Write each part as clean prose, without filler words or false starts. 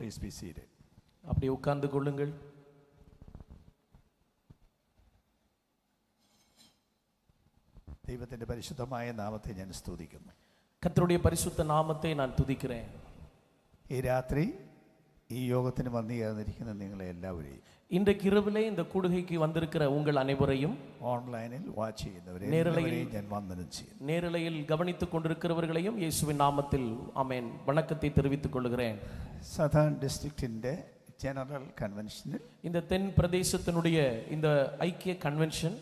Please be seated. அப்படி உட்கார்ந்து கொள்ளுங்கள். ദൈവത്തിന്റെ പരിശുദ്ധമായ നാമത്തെ ഞാൻ സ്തുതിക്കുന്നു. கர்த்தருடைய பரிசுத்த நாமத்தை நான் துதிக்கிறேன். ഈ രാത്രി ഈ യോഗത്തിന് വന്നു ചേർന്നിരിക്കുന്ന നിങ്ങളെ എല്ലാവരെയും, இன்றைக்கு இரவிலே இந்த கூடுகைக்கு வந்திருக்கிற உங்கள் அனைவரையும், ഓൺലൈനിൽ വാച്ച് ചെയ്യുന്നവരെയും ഞാൻ വന്ദനം ചെയ്യുന്നു. நேரலையில் கவனித்துக் கொண்டிருக்கிறவர்களையும் இயேசுவின் நாமத்தில் ஆமென் வணக்கத்தை தெரிவித்துக் கொள்கிறேன். സദേൺ ഡിസ്ട്രിക്റ്റിന്റെ ജനറൽ കൺവെൻഷനിൽ இந்த தென் பிரதேசத்தினுடைய இந்த ஐக்கிய கன்வென்ஷன்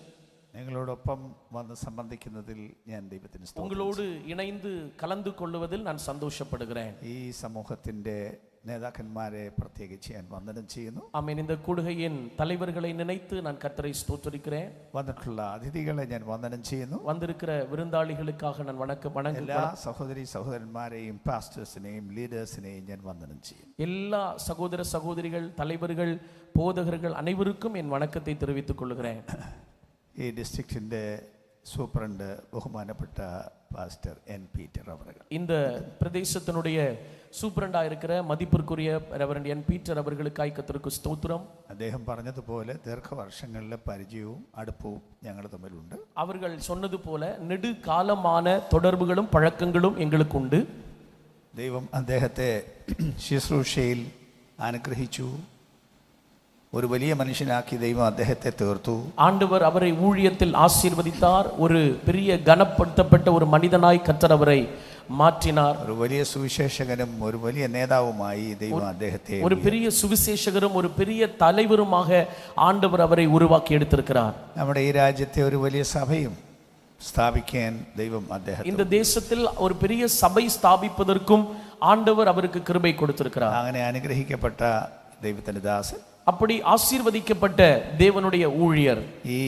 നിങ്ങളോടൊപ്പം വന്ന് സംബന്ധിക്കുന്നതിൽ ഞാൻ ദൈവത്തിന് സ്തുതിക്കുന്നു. உங்களோடு இணைந்து கலந்து கொள்வதில் நான் சந்தோஷப்படுகிறேன். ഈ സമൂഹത്തിന്റെ നേതാക്കന്മാരെ പ്രത്യേകിച്ച് ഞാൻ വന്ദനം ചെയ്യുന്നു. ஆமென். இந்த கூடுகையின் தலைவர்களை நினைத்து நான் கர்த்தரை ஸ்தோத்திரிக்கிறேன். വന്നിട്ടുള്ള അതിഥികളെ ഞാൻ വന്ദനം ചെയ്യുന്നു. வந்திருக்கிற விருந்தாளிகளுக்காக நான் എല്ലാ സഹോദരി സഹോദരന്മാരെയും പാസ്റ്റേഴ്സിനെയും ലീഡേഴ്സിനെയും ഞാൻ വന്ദനം ചെയ്യുന്നു. எல்லா சகோதர சகோதரிகள், தலைவர்கள், போதகர்கள் அனைவருக்கும் என் வணக்கத்தை தெரிவித்துக் கொள்கிறேன். ഈ ഡിസ്ട്രിക്റ്റിന്റെ സൂപ്രണ്ട് ബഹുമാനപ്പെട്ട പാസ്റ്റർ എൻ പീറ്റർ അവர்கள், இந்த பிரதேசத்தினுடைய சூப்பரண்டா இருக்கிற மதிப்பிற்குரிய ரெவரண்ட் என் பீட்டர் அவர்களுக்காய் கர்த்தருக்கு ஸ்தோத்திரம். അദ്ദേഹം പറഞ്ഞതുപോലെ ദീർഘവർഷങ്ങളിലെ പരിചയവും അടുപ്പവും ഞങ്ങൾ തമ്മിലുണ്ട്. அவர்கள் சொன்னது போல நெடுகாலமான தொடர்புகளும் பழக்கங்களும் எங்களுக்கு உண்டு. ദൈവം അദ്ദേഹത്തെ ശുശ്രൂഷയിൽ അനുഗ്രഹിച്ചു. ஒரு വലിய மனுஷனாக்கி ദൈവം അദ്ദേഹത്തെ തീർത്തു. ஆண்டவர் அவரை ஊழியத்தில் ஆசீர்வதித்தார். ஒரு பெரிய கனப்படுத்தப்பட்ட ஒரு மனிதனாய் கர்த்தர் அவரை மாற்றினார். ഒരു വലിയ സുവിശേഷകനും ഒരു വലിയ നേതാവുമായി ദൈവം അദ്ദേഹത്തെ, ஒரு பெரிய சுவிசேஷகரும் ஒரு பெரிய தலைவருமாக ஆண்டவர் அவரை உருவாக்கி எடுத்திருக்கிறார். നമ്മുടെ ഈ രാജ്യത്തെ ഒരു വലിയ സഭയും സ്ഥാപിക്കാൻ ദൈവം അദ്ദേഹത്തെ, இந்த தேசத்தில் ஒரு பெரிய சபை ஸ்தாபிப்பதற்கும் ஆண்டவர் அவருக்கு கிருபை கொடுத்திருக்கிறார். അങ്ങനെ അനുഗ്രഹിക്കപ്പെട്ട ദൈവത്തിന്റെ ദാസൻ, அப்படி ஆசீர்வதிக்கப்பட்ட தேவனுடைய ஊழியர் ഈ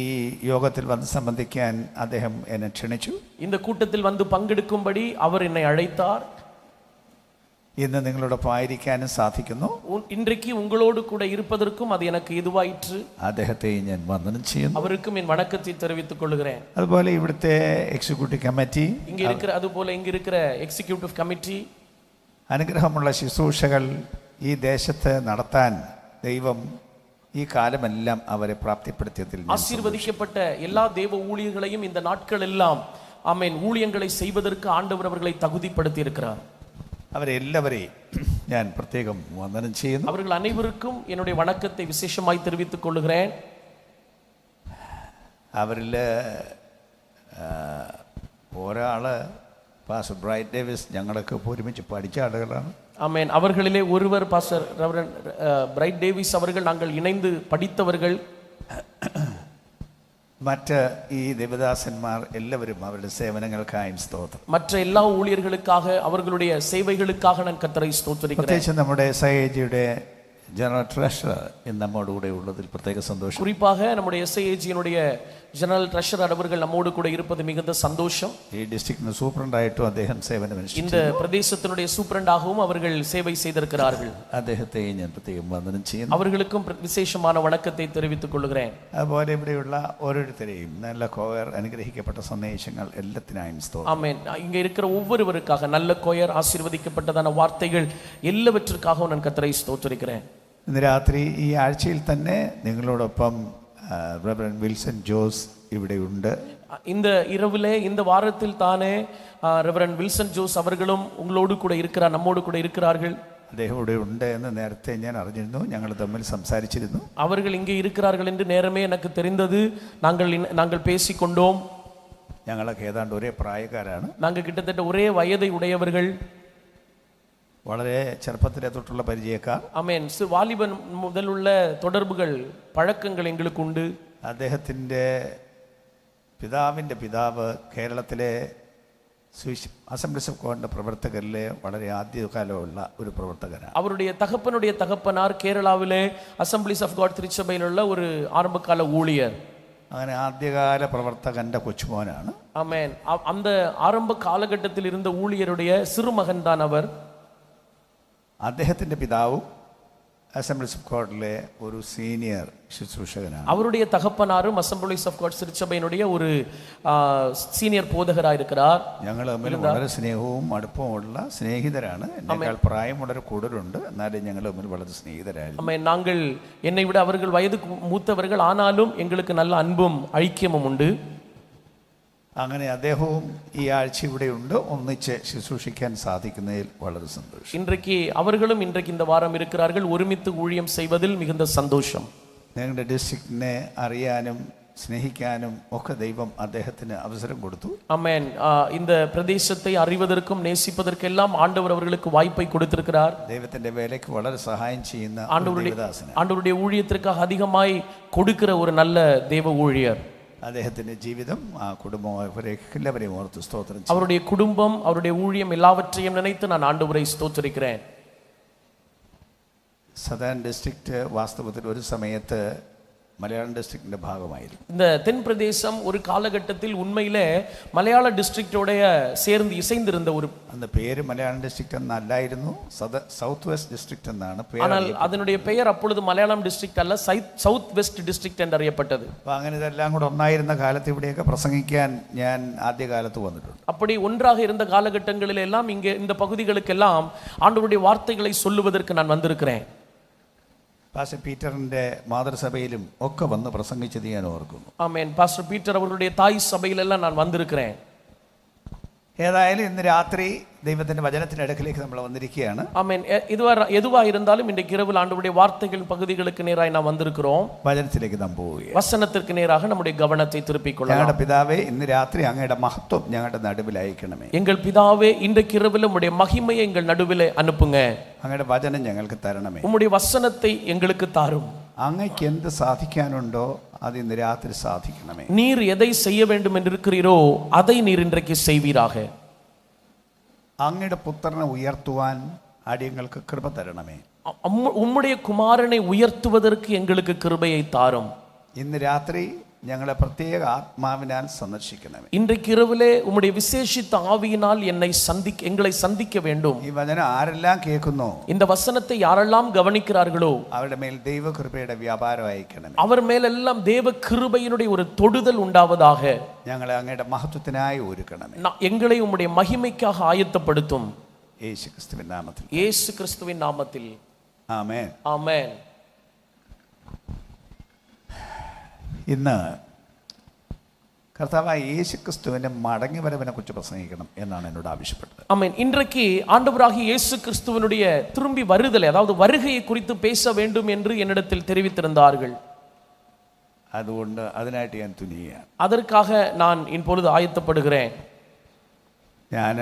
യോഗത്തിൽ വന്ന് സംബന്ധിക്കാൻ അദ്ദേഹം എന്നെ ക്ഷണിച്ചു. இந்த கூட்டத்தில் வந்து பங்கெடுக்கும்படி அவர் என்னை அழைத்தார். ഇന്ന് നിങ്ങളോടൊപ്പം ആയിരിക്കാനും സാധിക്കുന്നു. இன்றைக்கு உங்களோடு கூட இருப்பதற்கும் அது எனக்கு இதுவாயிற்று. അദ്ദേഹത്തെ ഞാൻ വന്ദനം ചെയ്യുന്നു. அவருக்கும் என் வணக்கத்தை தெரிவித்துக் கொள்கிறேன். അതുപോലെ ഇവിടുത്തെ എക്സിക്യൂട്ടീവ് കമ്മിറ്റി, இங்க இருக்கிற അതുപോലെ இங்க இருக்கிற எக்ஸிகியூட்டிவ் கமிட்டி, അനുഗ്രഹമുള്ള ശുശ്രൂഷകൾ ഈ ദേശത്ത് നടത്താൻ ദൈവം ഈ കാലമെല്ലാം അവരെ പ്രാപ്തിപ്പെടുത്തിയതിൽ ஆசீர்வதிக்கப்பட்ட எல்லா தேவ ஊழியர்களையும் இந்த நாட்கள் எல்லாம் ஆமென் ஊழியங்களை செய்வதற்கு ஆண்டவர் அவர்களை தகுதிப்படுத்தி இருக்கிறார். അവരെ എല്ലാവരെയും ഞാൻ പ്രത്യേകം വന്ദനം ചെയ്യുന്നു. அவர்கள் அனைவருக்கும் என்னுடைய வணக்கத்தை விசேஷமாய் தெரிவித்துக் கொள்கிறேன். അവരിൽ ഒരാള് പാസ്റ്റർ ബ്രൈറ്റ് ഡേവിസ്, ഞങ്ങളൊക്കെ ഒരുമിച്ച് പഠിച്ച ആളുകളാണ്. ஆமென். அவர்களிலே ஒருவர் பாஸ்டர் ரெவரண்ட் பிரைட் டேவிஸ் அவர்கள் நாங்கள் இணைந்து படித்தவர்கள். മറ്റ് ഈ ദേവദാസന്മാർ എല്ലാവരും അവരുടെ സേവനങ്ങൾക്കായും സ്തോത്രം. மற்ற எல்லா ஊழியர்களுக்காக அவர்களுடைய சேவைகளுக்காக நான் கர்த்தரை ஸ்தோத்திரிக்கிறேன். പ്രത്യേകിച്ച് നമ്മുടെ SIAG-യുടെ ജനറൽ ട്രഷറർ ഇന്ന് നമ്മോട് കൂടെ ഉള്ളതിൽ പ്രത്യേക സന്തോഷം. குறிப்பாக நம்முடைய SIAG-னுடைய ஜெனரல் ட்ரெஷரர் அவர்கள் நம்மோடு கூட இருப்பது மிகுந்த சந்தோஷம். ഈ ഡിസ്ട്രിക്റ്റിന് സൂപ്രണ്ടായിട്ടും അദ്ദേഹം സേവനമനുഷ്ഠിച്ചു. இந்த பிரதேசத்தினுடைய சூப்பரண்டாகவும் அவர்கள் சேவை செய்திருக்கிறார்கள். അദ്ദേഹത്തെ ഞാൻ പ്രത്യേകം വന്ദനം ചെയ്യുന്നു. அவர்களுக்கும் விசேஷமான வணக்கத்தை தெரிவித்துக் கொள்கிறேன். അതുപോലെ ഇവിടെയുള്ള ഓരോരുത്തരെയും നല്ല കോയർ, അനുഗ്രഹിക്കപ്പെട്ട സന്ദേശങ്ങൾ എല്ലാത്തിനായും സ്തോത്രം. ஆமென். இங்க இருக்கிற ஒவ்வொருவருக்காக நல்ல கோயர், ஆசீர்வதிக்கப்பட்டதான வார்த்தைகள் எல்லாவற்றிற்காகவும் நான் கர்த்தரை ஸ்தோத்திரிக்கிறேன். ഇന്ന് രാത്രി ഈ ആഴ്ചയിൽ തന്നെ നിങ്ങളോടൊപ്പം റെവറൻഡ് വിൽസൺ ജോസ് ഇവിടെയുണ്ട്. இந்த இரவிலே இந்த வாரத்தில் தானே ரெவரண்ட் வில்சன் ஜோஸ் அவர்களும் உங்களோடு கூட இருக்கிறார், நம்மோடு கூட இருக்கிறார்கள். അദ്ദേഹം ഇവിടെ ഉണ്ട് എന്ന് നേരത്തെ ഞാൻ അറിഞ്ഞിരുന്നു. ഞങ്ങൾ തമ്മിൽ സംസാരിച്ചിരുന്നു. அவர்கள் இங்கே இருக்கிறார்கள் என்று நேரமே எனக்கு தெரிந்தது. நாங்கள் பேசிக்கொண்டோம். ഞങ്ങളൊക്കെ ഏതാണ്ട് ഒരേ പ്രായക്കാരാണ്. நாங்கள் கிட்டத்தட்ட ஒரே வயதை உடையவர்கள். വളരെ ചെറുപ്പത്തിലെ തൊട്ടുള്ള പരിചയക്കാർ. ஆமென். வாலிபன் முதலுள்ள தொடர்புகள், பழக்கங்கள் எங்களுக்கு உண்டு. അദ്ദേഹത്തിൻ്റെ പിതാവിൻ്റെ പിതാവ് കേരളത്തിലെ അസംബ്ലീസ് ഓഫ് ഗോഡിൻ്റെ പ്രവർത്തകരിലെ വളരെ ആദ്യകാലമുള്ള ഒരു പ്രവർത്തകനാണ്. அவருடைய தகப்பனுடைய தகப்பனார் கேரளாவிலே அசம்பிளிஸ் ஆஃப் காட் திருச்சபையிலுள்ள ஒரு ஆரம்பகால ஊழியர். അങ്ങനെ ആദ്യകാല പ്രവർത്തകന്റെ കൊച്ചുമോനാണ്. ஆமென். அந்த ஆரம்ப காலகட்டத்தில் இருந்த ஊழியருடைய சிறுமகன் தான் அவர். അദ്ദേഹത്തിൻ്റെ പിതാവും അസംബ്ലീസ് ഓഫ് ഗോഡിലെ ഒരു സീനിയർ ശുശ്രൂഷകനാണ്. அவருடைய தகப்பனாரும் அசம்பிளிஸ் ஆஃப் காட் திருச்சபையினுடைய ஒரு சீனியர் போதகராக இருக்கிறார். ഞങ്ങൾ തമ്മിൽ വളരെ സ്നേഹവും അടുപ്പമുള്ള സ്നേഹിതരാണ്. എന്നേക്കാൾ പ്രായം വളരെ കൂടുതലുണ്ട്, എന്നാലും ഞങ്ങൾ തമ്മിൽ വളരെ സ്നേഹിതരായിരുന്നു. ஆமென். நாங்கள் என்னை விட அவர்கள் வயது மூத்தவர்கள், ஆனாலும் எங்களுக்கு நல்ல அன்பும் ஐக்கியமும் உண்டு. അങ്ങനെ അദ്ദേഹവും ഈ ആഴ്ച ഇവിടെയുണ്ട്. ഒന്നിച്ച് ശുശ്രൂഷിക്കാൻ സാധിക്കുന്നതിൽ വളരെ സന്തോഷം. இன்றைக்கு அவர்களும் இன்றைக்கு இந்த வாரம் இருக்கிறார்கள். ஒருமித்து ஊழியம் செய்வதில் மிகுந்த சந்தோஷம். ഞങ്ങളുടെ ഡിസ്ട്രിക്റ്റിനെ അറിയാനും സ്നേഹിക്കാനും ഒക്കെ ദൈവം അദ്ദേഹത്തിന് അവസരം കൊടുത്തു. ஆமென். இந்த பிரதேசத்தை அறிவதற்கும் நேசிப்பதற்கெல்லாம் ஆண்டவர் அவர்களுக்கு வாய்ப்பை கொடுத்திருக்கிறார். ദൈവത്തിന്റെ വേലയ്ക്ക് വളരെ സഹായം ചെയ്യുന്ന ஆண்டவருடைய ஊழியத்திற்காக அதிகமாய் கொடுக்கிற ஒரு நல்ல தேவ ஊழியர். അദ്ദേഹത്തിന്റെ ജീവിതം, ആ കുടുംബം, എല്ലാവരെയും ഓർത്ത് സ്തോത്രം ചെയ്യുന്നു. அவருடைய குடும்பம், அவருடைய ஊழியம் எல்லாவற்றையும் நினைத்து நான் ஆண்டவரை ஸ்தோத்திரிக்கிறேன். സദേൺ ഡിസ്ട്രിക്റ്റ് വാസ്തവത്തിൽ ഒരു സമയത്ത് മലയാളം ഡിസ്ട്രിക്റ്റിന്റെ ഭാഗമായിരുന്നു. இந்த தென் பிரதேசம் ஒரு காலகட்டத்தில் உண்மையிலே மலையாள டிஸ்ட்ரிக்டோடைய சேர்ந்து இசைந்திருந்த ஒரு, அந்த പേര് മലയാളം ഡിസ്ട്രിക്റ്റ് എന്നല്ലായിരുന്നു, സൗത്ത് വെസ്റ്റ് ഡിസ്ട്രിക്റ്റ് എന്നാണ് പേര്. ஆனால் அதனுடைய பெயர் அப்பொழுது மலையாளம் டிஸ்ட்ரிக்ட் அல்ல, சவுத் வெஸ்ட் டிஸ்ட்ரிக்ட் என்று அறியப்பட்டது. അപ്പോൾ അങ്ങനെ ഇതെല്ലാം കൂടെ ഒന്നായിരുന്ന കാലത്ത് ഇവിടെയൊക്കെ പ്രസംഗിക്കാൻ ഞാൻ ആദ്യകാലത്ത് വന്നിട്ടുണ്ട്. அப்படி ஒன்றாக இருந்த காலகட்டங்களில் எல்லாம் இங்கே இந்த பகுதிகளுக்கெல்லாம் ஆண்டவருடைய வார்த்தைகளை சொல்லுவதற்கு நான் வந்திருக்கிறேன். പാസ്റ്റർ പീറ്ററിന്റെ മാതൃസഭയിലും ഒക്കെ വന്ന് പ്രസംഗിച്ചത് ഞാൻ ഓർക്കുന്നു. ஆமென். பாஸ்டர் பீட்டர் அவர்களுடைய தாய் சபையிலெல்லாம் நான் வந்திருக்கிறேன். ഏതായാലും ഇന്ന് രാത്രി ദൈവത്തിന്റെ വചനത്തിന്റെ അടുക്കിലേക്ക് നമ്മൾ വന്നിരിക്കുകയാണ്. ஆமென். எதுவா இருந்தாலும் இன்றைக்கு இரவு ஆண்டவருடைய வார்த்தைகள் பகுதிகளுக்கு நேராக நாம் வந்திருக்கிறோம். വചനത്തിലേക്ക് നാം പോവുകയാണ്. வசனத்திற்கு நேராக நம்முடைய கவனத்தை திருப்பிக் கொள்ளலாம். ഞങ്ങളുടെ പിതാവേ, ഇന്ന് രാത്രി അങ്ങയുടെ മഹത്വം ഞങ്ങളുടെ നടുവിൽ അയക്കണമേ. எங்கள் பிதாவே, இன்றைக்கு இரவில் உம்முடைய மகிமையை எங்கள் நடுவிலே அனுப்புங்க. അങ്ങയുടെ വചനം ഞങ്ങൾക്ക് തരണമേ. உம்முடைய வசனத்தை எங்களுக்கு தாரும். അങ്ങയ്ക്ക് എന്ത് സാധിക്കാനുണ്ടോ അത് ഇന്ന് രാത്രി സാധിക്കണമേ. நீர் எதை செய்ய வேண்டும் என்று இருக்கிறீரோ அதை நீர் இன்றைக்கு செய்வீராக. അങ്ങയുടെ പുത്രനെ ഉയർത്തുവാൻ അടിയങ്ങൾക്ക് കൃപ തരണമേ. உம்முடைய குமாரனை உயர்த்துவதற்கு எங்களுக்கு கிருபையை தாரும். ഇന്ന് രാത്രി ഞങ്ങളെ പ്രത്യേക ആത്മാവിനാൽ സന്ദർശിക്കണമേ. இன்றைக்கு இரவிலே உம்முடைய விசேஷித்த ஆவியினால் எங்களை சந்திக்க வேண்டும். ഈ വചനം ആരെല്ലാം കേൾക്കുന്നോ, இந்த வசனத்தை யாரெல்லாம் கவனிக்கிறார்களோ അവരുടെ മേൽ ദൈവകൃപയുടെ വ്യാപാരം അയക്കണമേ. அவர் மேலெல்லாம் தேவ கிருபையினுடைய ஒரு தொடுதல் உண்டாவதாக. ഞങ്ങളെ അങ്ങയുടെ മഹത്വത്തിനായി ഒരുക്കണമേ. எங்களை உம்முடைய மகிமைக்காக ஆயத்தப்படுத்தும். യേശു ക്രിസ്തുവിൻ നാമത്തിൽ. இயேசு கிறிஸ்துவின் நாமத்தில். ആമേൻ. ஆமென். ഇന്ന് കർത്താവായ യേശു ക്രിസ്തുവിന്റെ മടങ്ങി വരവിനെ കുറിച്ച് പ്രസംഗിക്കണം എന്നാണ് എന്നോട് ആവശ്യപ്പെട്ടത്. ஆமென். இன்றைக்கு ஆண்டவராகிய இயேசு கிறிஸ்துவினுடைய திரும்பி வருதலை, அதாவது வருகையை குறித்து பேச வேண்டும் என்று என்னிடத்தில் தெரிவித்திருந்தார்கள். അതുകൊണ്ട് അതിനായിട്ട് ഞാൻ തുനിയുകയാണ്. அதற்காக நான் இப்பொழுது ஆயத்தப்படுகிறேன். ഞാൻ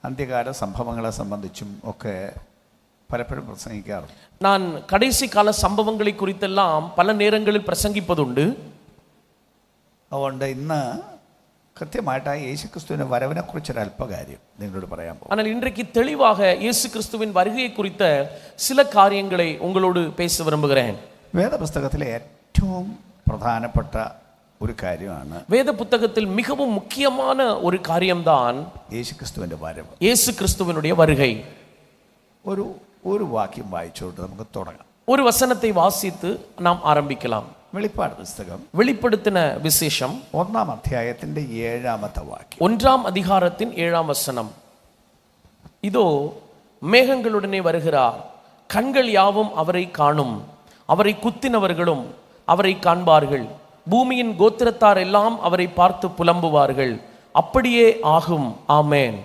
അന്ത്യകാല സംഭവങ്ങളെ സംബന്ധിച്ചും ഒക്കെ പലപ്പോഴും പ്രസംഗിക്കാറുണ്ട്. நான் கடைசி கால சம்பவங்களை குறித்தெல்லாம் பல நேரங்களில் பிரசங்கிப்பதுண்டு. അതുകൊണ്ട് ഇന്ന് കൃത്യമായിട്ട് യേശു ക്രിസ്തുവിന്റെ വരവിനെ കുറിച്ചൊരു അല്പകാര്യം നിങ്ങളോട് പറയാൻ പോകും. ஆனால் இன்றைக்கு தெளிவாக இயேசு கிறிஸ்துவின் வருகையை குறித்த சில காரியங்களை உங்களோடு பேச விரும்புகிறேன். വേദപുസ്തകത്തിലെ ഏറ്റവും പ്രധാനപ്പെട്ട ഒരു കാര്യമാണ്, வேத புத்தகத்தில் மிகவும் முக்கியமான ஒரு காரியம்தான் യേശു ക്രിസ്തുവിന്റെ വരവ്. இயேசு கிறிஸ்துவினுடைய வருகை. ഒരു വാക്യം വായിച്ചുകൊണ്ട് നമുക്ക് തുടങ്ങാം. ஒரு வசனத்தை வாசித்து நாம் ஆரம்பிக்கலாம். വെളിപ്പാട് പുസ്തകം வெளிப்படுத்தின விசேஷம் 1-ാം അധ്യായത്തിന്റെ 7-ാമത്തെ വാക്യം. 1-ஆம் அதிகாரத்தின் 7-ஆம் வசனம். இதோ மேகங்களுடனே வருகிறார், கண்கள் யாவும் அவரை காணும், அவரை குத்தினவர்களும் அவரை காண்பார்கள், பூமியின் கோத்திரத்தார் எல்லாம் அவரை பார்த்து புலம்புவார்கள். அப்படியே ஆகும். ஆமென்.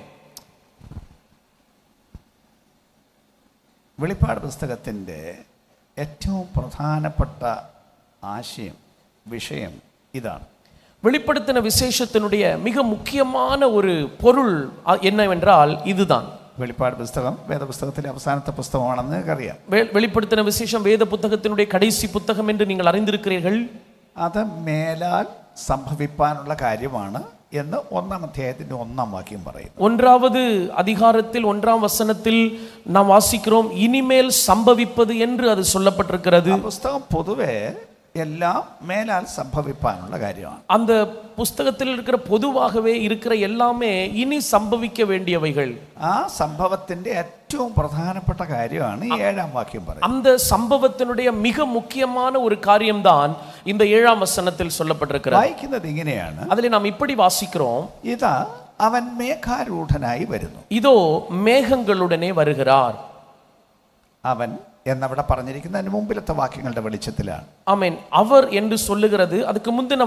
വെളിപ്പാട് പുസ്തകത്തിൻ്റെ ഏറ്റവും പ്രധാനപ്പെട്ട ആശയം, വിഷയം ഇതാണ്. வெளிப்படுத்தின விசேஷத்தினுடைய மிக முக்கியமான ஒரு பொருள் என்னவென்றால் இதுதான். വെളിപ്പാട് പുസ്തകം വേദപുസ്തകത്തിലെ അവസാനത്തെ പുസ്തകമാണെന്ന് നിങ്ങൾക്കറിയാം. வெளிப்படுத்தின விசேஷம் வேத புத்தகத்தினுடைய கடைசி புத்தகம் என்று நீங்கள் அறிந்திருக்கிறீர்கள். അത് മേലാൽ സംഭവിപ്പാനുള്ള കാര്യമാണ് എന്ന് 1-ാം അധ്യായത്തിന്റെ 1-ാം വാക്യം പറയും. 1-வது அதிகாரத்தில் 1-ஆம் வசனத்தில் நாம் வாசிக்கிறோம், இனிமேல் சம்பவிப்பது என்று அது சொல்லப்பட்டிருக்கிறது. പുസ്തകം പൊതുവെ എല്ലാം മേലാൽ സംഭവിപ്പാനുള്ള കാര്യമാണ്. அந்த புஸ்தகத்தில் இருக்கிற பொதுவாகவே இருக்கிற எல்லாமே இனி சம்பவிக்க வேண்டியவைகள். ആ സംഭവത്തിന്റെ ഏറ്റവും പ്രധാനപ്പെട്ട കാര്യമാണ് ഈ 7-ാം വാക്യം പറയുന്നത്. அந்த சம்பவத்தினுடைய மிக முக்கியமான ஒரு காரியம்தான் இந்த 7ஆம் வசனத்தில் சொல்லப்பட்டிருக்கிறது. വായിക്കുന്നത് ഇങ്ങനെയാണ്. அதில் நாம் இப்படி வாசிக்கிறோம், ഇതാ അവൻ മേഘാരൂഢനായി വരുന്നു. இதோ மேகங்களுடனே வருகிறார். അവൻ എന്നവിടെ പറഞ്ഞിരിക്കുന്നതിന് മുമ്പിലത്തെ വാക്യങ്ങളുടെ വെളിച്ചത്തിലാണ്. ஆமென். அவர் என்று சொல்லுகிறது அதுக்கு முந்தின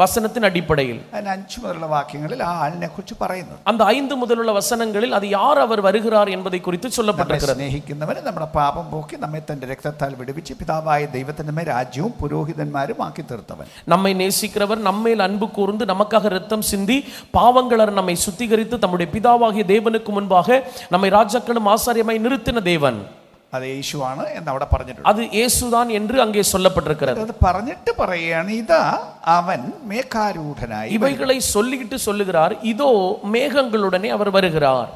வசனத்தின் அடிப்படையில். അതിന് 5 മുതലുള്ള വാക്യങ്ങളിൽ ആ ആളിനെ കുറിച്ച് പറയുന്നു. அந்த 5 முதலுள்ள வசனங்களில் அது யார் அவர் வருகிறார் என்பதை குறித்து சொல்லப்பட்டிருக்கிறது. സ്നേഹിക്കുന്നവന് നമ്മുടെ പാപം പോക്കി നമ്മെ തന്റെ രക്തത്താൽ വിടുവിച്ച് പിതാവായ ദൈവത്തിന്റെ മേൽ രാജ്യവും പുരോഹിതന്മാരും ആക്കി തീർത്തവൻ. நம்மை நேசிக்கிறவர் நம்மேல் அன்பு கூர்ந்து நமக்காக இரத்தம் சிந்தி பாவங்களர் நம்மை சுத்திகரித்து தம்முடைய பிதாவாகிய தேவனுக்கு முன்பாக நம்மை ராஜாக்களும் ஆசாரியமாய் நிறுத்தின தேவன். അത് യേശുവാണ് എന്ന് അവിടെ പറഞ്ഞിട്ടുണ്ട്. அது இயேசுதான் என்று அங்கே சொல்லப்பட்டிருக்கிறது. അത് പറഞ്ഞിട്ട് പറയുകയാണ്, ഇതാ അവൻ മേഘാരൂഢനായി. இவைகளை சொல்லிட்டு சொல்லுகிறார், இதோ மேகங்களுடனே அவர் வருகிறார்.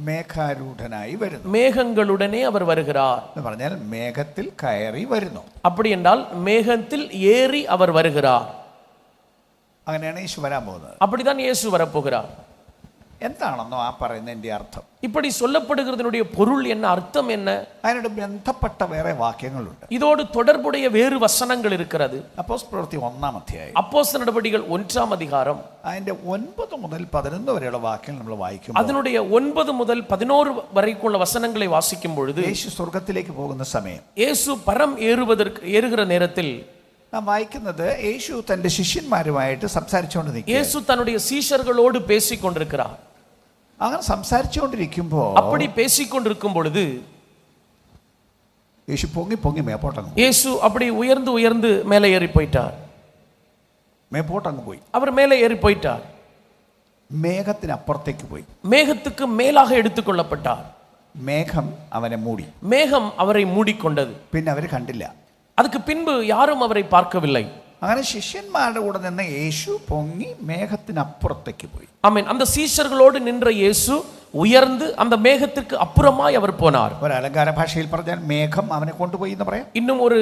മേഘാരൂഢനായി വരുന്നു. மேகங்களுடனே அவர் வருகிறார் എന്ന് പറഞ്ഞാൽ മേഘത്തിൽ കയറി വരുന്നു. அப்படி என்றால் மேகத்தில் ஏறி அவர் வருகிறார். അങ്ങനെയാണ് യേശു വരാൻ പോകുന്നത്. அப்படிதான் இயேசு வரப்போகிறார். എന്താണെന്നോ ആ പറയുന്നതിന്റെ അർത്ഥം? இப்படி சொல்லப்படுகிறதனுடைய பொருள் என்ன, அர்த்தம் என்ன? അതിനോട് ബന്ധപ്പെട്ട വേറെ വാക്യങ്ങളുണ്ട്. இதோடு தொடர்புடைய வேறு வசனங்கள் இருக்கிறது. അപ്പോസ്തലപ്രവൃത്തി 1-ാം അധ്യായം, அப்போஸ்தலர் நடபடிகள் 1ஆம் அதிகாரம், അതിന്റെ 9 മുതൽ 11 വരെയുള്ള വാക്യങ്ങൾ നമ്മൾ വായിക്കുമ്പോൾ அதனுடைய 9 முதல் 11 வரைக்குள்ள வசனங்களை வாசிக்கும் பொழுது യേശു സ്വർഗത്തിലേക്ക് പോകുന്ന സമയം, இயேசு பரம் ஏறுகிற நேரத்தில் നാം വായിക്കുന്നത് യേശു തന്റെ ശിഷ്യന്മാരുമായിട്ട് സംസാരിച്ചുകൊണ്ട് നിൽക്കുക. இயேசு தன்னுடைய சீஷர்களோடு பேசிக் கொண்டிருக்கிறார். അങ്ങനെ സംസാരിച്ചുകൊണ്ടിരിക്കുമ്പോൾ அப்படி பேசிக் கொண்டிருக்கும் பொழுது യേശു പൊങ്ങി പൊങ്ങി മേപ്പോട്ടങ്ങ് இயேசு அப்படி உயர்ந்து உயர்ந்து மேலே ஏறி போயிட்டார். മേപ്പോട്ടങ്ങ് പോയി. அவர் மேலே ஏறி போயிட்டார். മേഘത്തിനപ്പുറത്തേക്ക് പോയി. மேகத்துக்கு மேலாக எடுத்துக்கொள்ளப்பட்டார். മേഘം അവനെ മൂടി. மேகம் அவரை மூடிக்கொண்டது. പിന്നെ അവർ കണ്ടില്ല. அதுக்கு பின்பு யாரும் அவரை பார்க்கவில்லை. അങ്ങനെ ശിഷ്യന്മാരുടെ കൂടെ നിന്ന് യേശു പൊങ്ങി മേഘത്തിനപ്പുറത്തേക്ക് പോയി. ஆமென். அந்த சீஷர்களோடு நின்ற இயேசு உயர்ந்து அந்த மேகத்திற்கு அப்புறமாய் அவர் போனார். ഒരു അലങ്കാര ഭാഷയിൽ പറഞ്ഞാൽ മേഘം അവനെ കൊണ്ടുപോയി എന്ന് പറയാം. இன்னும் ஒரு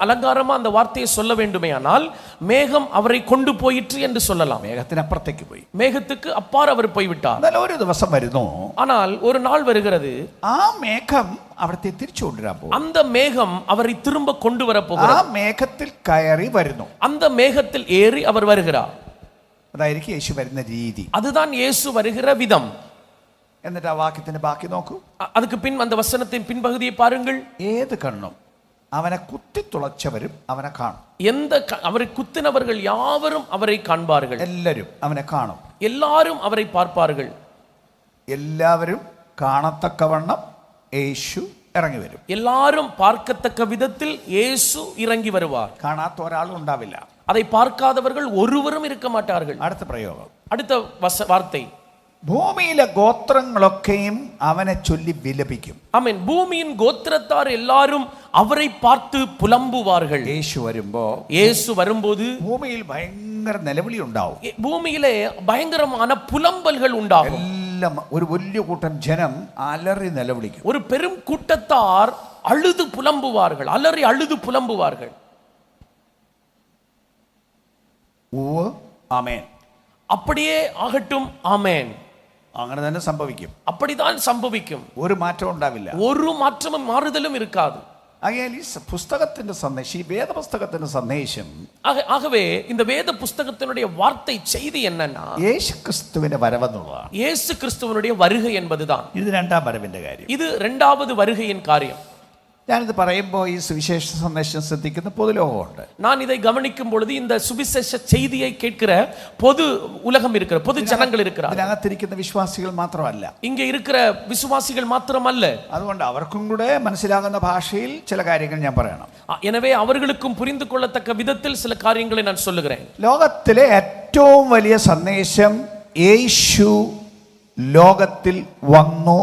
அலங்காரமா அந்த வார்த்தையை சொல்ல வேண்டுமேயானால் மேகம் அவரை கொண்டு போயிற்று என்று சொல்லலாம். മേഘത്തിനപ്പുറത്തേക്ക് പോയി. மேகத்துக்கு அப்பார் அவர் போய்விட்டார். എന്നാൽ ഒരു ദിവസം വരുന്നു, ஆனால் ஒரு நாள் வருகிறது, ആ മേഘം അവിടത്തെ തിരിച്ചു കൊണ്ടുവരാൻ പോകും. அந்த மேகம் அவரை திரும்ப கொண்டு வர ആ போகிறது. മേഘത്തിൽ കയറി വരുന്നു. அந்த மேகத்தில் ஏறி அவர் வருகிறார். അതായിരിക്കും യേശു വരുന്ന രീതി. அதுதான் இயேசு வருகிற விதம். എന്നിട്ട് ആ വാക്യത്തിന്റെ ബാക്കി നോക്കൂ. அதுக்கு பின் அந்த வசனத்தின் பின்பகுதியை பாருங்கள். ഏത് കണ്ണും അവനെ കുത്തിത്തുളച്ചവരും അവനെ കാണും. அவரை குத்தினவர்கள் யாவரும் அவரை காண்பார்கள். എല്ലാവരും അവനെ കാണും. எல்லாரும் அவரை பார்ப்பார்கள். എല്ലാവരും കാണത്തക്കവണ്ണം യേശു ഇറങ്ങി വരും. எல்லாரும் பார்க்கத்தக்க விதத்தில் இயேசு இறங்கி வருவார். കാണാത്ത ഒരാളും ഉണ്ടാവില്ല. அதை பார்க்காதவர்கள் ஒருவரும் இருக்க மாட்டார்கள். അടുത്ത പ്രയോഗം, அடுத்த வார்த்தை, ഭൂമിയിലെ ഗോത്രങ്ങളൊക്കെയും അവനെ ചൊല്ലി വിലപിക്കും. ஆமென். பூமியின் கோத்திரத்தார் எல்லாரும் அவரை பார்த்து புலம்புவார்கள். യേശു വരുമ്പോ, இயேசு வரும்போது ഭൂമിയിൽ ഭയങ്കര നിലവിളി ഉണ്ടാവും. பூமியிலே பயங்கரமான புலம்பல்கள் உண்டாகும். എല്ലാം ഒരു വലിയ കൂട്ടം ജനം അലറി നിലവിളിക്കും. ஒரு பெரும் கூட்டத்தார் அழுது புலம்புவார்கள், அலறி அழுது புலம்புவார்கள். ആമേൻ. அப்படியே ஆகட்டும், ஆமென். അങ്ങനെ തന്നെ സംഭവിക്കും. அப்படிதான் சம்பவிக்கும். ഒരു മാറ്റം ഉണ്ടാവില്ല. ஒரு மாற்றமும் மாறுதலும் இருக்காது. ആകയാൽ ഈ പുസ്തകത്തിന്റെ സന്ദേശം, ഈ വേദപുസ്തകത്തിന്റെ സന്ദേശം, ஆகவே இந்த வேத புஸ்தகத்தினுடைய வார்த்தை செய்தி என்னன்னா, യേശു ക്രിസ്തുവിന്റെ വരവെന്നുള്ളതാണ്. இயேசு கிறிஸ்துவனுடைய வருகை என்பதுதான். ഇത് 2-ാം വരവിന്റെ കാര്യം. இது 2வது வருகையின் காரியம். ഞാനിത് പറയുമ്പോൾ ഈ സുവിശേഷ സന്ദേശം ശ്രദ്ധിക്കുന്ന പൊതുലോകമുണ്ട്. நான் இதை கவனிக்கும் பொழுது இந்த சுவிசேஷ செய்தியை கேட்கிற பொது உலகம் இருக்கிற பொது ஜனங்கள் இருக்கிறார்கள். ഇതിനകത്തിരിക്കുന്ന വിശ്വാസികൾ മാത്രമല്ല, இங்கே இருக்கிற விசுவாசிகள் மாத்திரமல்ல. അതുകൊണ്ട് അവർക്കും കൂടെ മനസ്സിലാകുന്ന ഭാഷയിൽ ചില കാര്യങ്ങൾ ഞാൻ പറയണം. எனவே அவர்களுக்கும் புரிந்து கொள்ளத்தக்க விதத்தில் சில காரியங்களை நான் சொல்லுகிறேன். ലോകത്തിലെ ഏറ്റവും വലിയ സന്ദേശം യേശു ലോകത്തിൽ വന്നു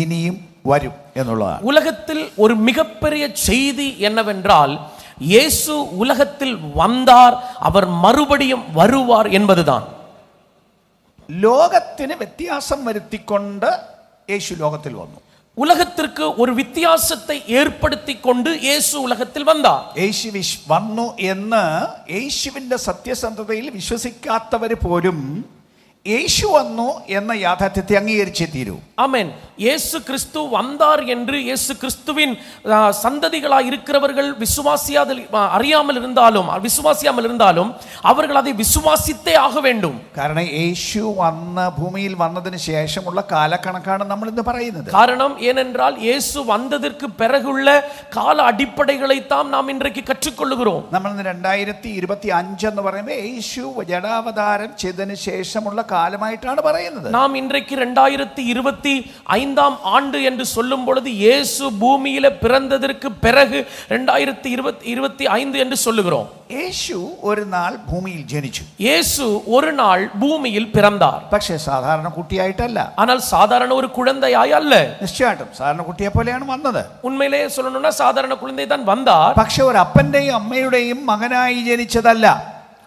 ഇനിയും വരും എന്നുള്ളതാണ്. உலகத்தில் ஒரு மிகப்பெரிய செய்தி என்னவென்றால், இயேசு உலகத்தில் வந்தார், அவர் மறுபடியும் வருவார் என்பதுதான். ലോകത്തിന് വ്യത്യാസം വരുത്തിക്കൊണ്ട് യേശു ലോകത്തിൽ വന്നു. உலகத்திற்கு ஒரு வித்தியாசத்தை ஏற்படுத்தி கொண்டு இயேசு உலகத்தில் வந்தார். യേശു വന്നു എന്ന് യേശുവിന്റെ സത്യസന്ധതയിൽ വിശ്വസിക്കാത്തവർ പോലും യേശു വന്നു എന്ന യാഥാർത്ഥ്യത്തെ അംഗീകരിച്ചേ തീരൂ. ஆமென். இயேசு கிறிஸ்து வந்தார் என்று இயேசு கிறிஸ்துவின் சந்ததிகளாய் இருக்கிறவர்கள் அறியாமல் இருந்தாலும் அவர்கள் அதை விசுவாசித்தே ஆக வேண்டும். കാരണം യേശു വന്ന ഭൂമിയിൽ വന്നതിന് ശേഷമുള്ള കാലക്കണക്കാണ് നമ്മൾ ഇന്ന് പറയുന്നത്. காரணம் ஏனென்றால் இயேசு வந்ததற்கு பிறகுள்ள கால அடிப்படைகளை தான் நாம் இன்றைக்கு கற்றுக்கொள்கிறோம். നമ്മൾ 2025 എന്ന് പറയുമ്പോൾ യേശു ജഡാവതാരം ചെയ്തതിന് ശേഷമുള്ള കാലമായിട്ടാണ് പറയുന്നത്. நாம் இன்றைக்கு 2025ஆம் ஆண்டு என்று சொல்லும் பொழுது இயேசு பூமியில பிறந்ததற்கு பிறகு 2025 என்று சொல்லுகிறோம். യേശു ഒരു നാൾ ഭൂമിയിൽ ജനിച്ചു. இயேசு ஒரு நாள் பூமியில் பிறந்தார். പക്ഷേ സാധാരണ കുട്ടിയായിട്ടല്ല. ஆனால் சாதாரண ஒரு குழந்தையாய் அல்ல. നിശ്ചയമായിട്ടും സാധാരണ കുട്ടിയെ പോലെയാണ് വന്നത്. உண்மையிலேயே சொல்லணும்னா சாதாரண குழந்தை தான் வந்தார். പക്ഷേ ഒരു അപ്പന്റെയും അമ്മയുടെയും മകനായി ജനിച്ചതല്ല.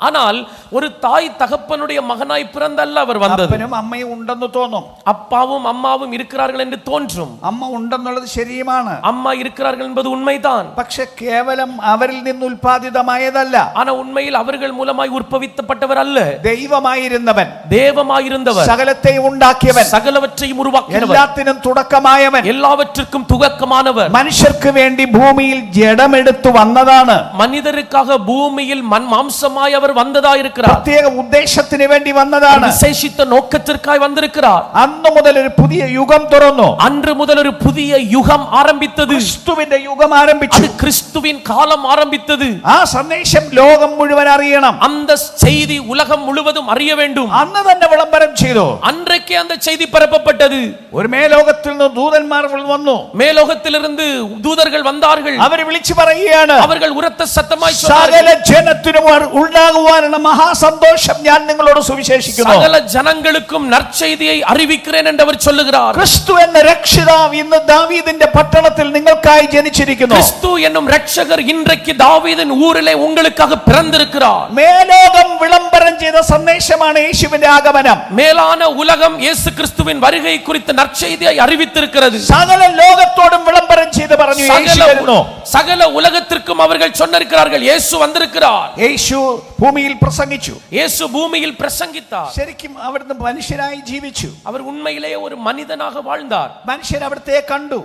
ஆனால் ஒரு தாய் தகப்பனுடைய மகனாய் பிறந்தல்ல அவர் வந்தது. അപ്പനും അമ്മയും ഉണ്ടെന്ന് തോന്നും. அப்பாவும் அம்மாவும் இருக்கிறார்கள் என்று தோன்றும். അമ്മ ഉണ്ടെന്നുള്ളത് ശരിയുമാണ്. அம்மா இருக்கிறார்கள் என்பது உண்மைதான். പക്ഷെ കേവലം അവരിൽ നിന്ന് ഉൽപ്പാദിതമായതല്ല. ஆனா உண்மையில் அவர்கள் மூலமாய் உற்பவிக்கப்பட்டவர் அல்ல. ദൈവമായിരുന്നവൻ, தேவமாயிருந்தவர், സകലത്തെയും ഉണ്ടാക്കിയവൻ, சகலவற்றையும் உருவாக்கியவர், എല്ലാത്തിനും തുടക്കമായവൻ, எல்லாவற்றுக்கும் துவக்கமானவர், മനുഷ്യർക്ക് വേണ്ടി ഭൂമിയിൽ ജഡമെടുത്തു വന്നതാണ്. மனிதருக்காக பூமியில் மாம்சமாய் அவர் வந்ததாய் இருக்கிறார். പ്രത്യേക ഉദ്ദേശത്തിന് വേണ്ടി വന്നതാണ്. விசேஷித்த நோக்கத்திற்காய் வந்திருக்கிறார். അന്നു മുതൽ ഒരു പുതിയ യുഗം തുറന്നു. அன்று முதல் ஒரு புதிய யுகம் ஆரம்பித்தது. ക്രിസ്തുവിന്റെ യുഗം ആരംഭിച്ചു. அது கிறிஸ்துவின் காலம் ஆரம்பித்தது. ആ സന്ദേശം ലോകം മുഴുവൻ അറിയണം. அந்த செய்தி உலகம் முழுவதும் அறிய வேண்டும். അന്ന് തന്നെ വിളംബരം ചെയ്തു. அன்றைக்கே அந்த செய்தி பரப்பப்பட்டது. ഒരു മേലോകത്തിൽ നിന്ന് ദൂതന്മാർ വന്നു. மேலோகத்திலிருந்து தூதர்கள் வந்தார்கள். അവർ വിളിച്ചു പറയുകയാണ്, அவர்கள் ഉറത്ത சத்தமாய் സകല சொன்னார்கள், ജനത്തിനും ഉണ്ടാകുവാനുള്ള മഹാസന്തോഷം ഞാൻ നിങ്ങളോട് സുവിശേഷിക്കുന്നു. சகல ஜனங்களுக்கும் நற்செய்தியை அறிவிக்கிறேன் என்று அவர் சொல்லுகிறார். ക്രിസ്തു എന്ന രക്ഷിതാവ് ഇന്ന് ദാവീദിന്റെ പട്ടണത്തിൽ നിങ്ങൾക്കായി ജനിച്ചിരിക്കുന്നു. கிறிஸ்து என்னும் இரட்சகர் இன்றைக்கு தாவீதின் ஊரிலே உங்களுக்காக பிறந்திருக்கிறார். മേലോകം വിളംബരം ചെയ്ത സന്ദേശമാണ് യേശുവിന്റെ ആഗമനം. மேலான உலகம் இயேசு கிறிஸ்துவின் வருகை குறித்த நற்செய்தியை அறிவித்திருக்கிறது. സകല ലോകത്തോടും വിളംബരം ചെയ്ത് പറഞ്ഞു യേശു വരുന്നു. சகல உலகத்திற்கும் அவர்கள் சொன்னிருக்கிறார்கள், இயேசு வந்திருக்கிறார். യേശു ഭൂമിയിൽ പ്രസംഗിച്ചു. இயேசு பூமியில் பிரசங்கித்தார். ശരിക്കും അവിടുന്ന് മനുഷ്യനായി ജീവിച്ചു. அவர் உண்மையிலேயே ஒரு மனிதனாக வாழ்ந்தார். മനുഷ്യർ അവിടുത്തെ കണ്ടു.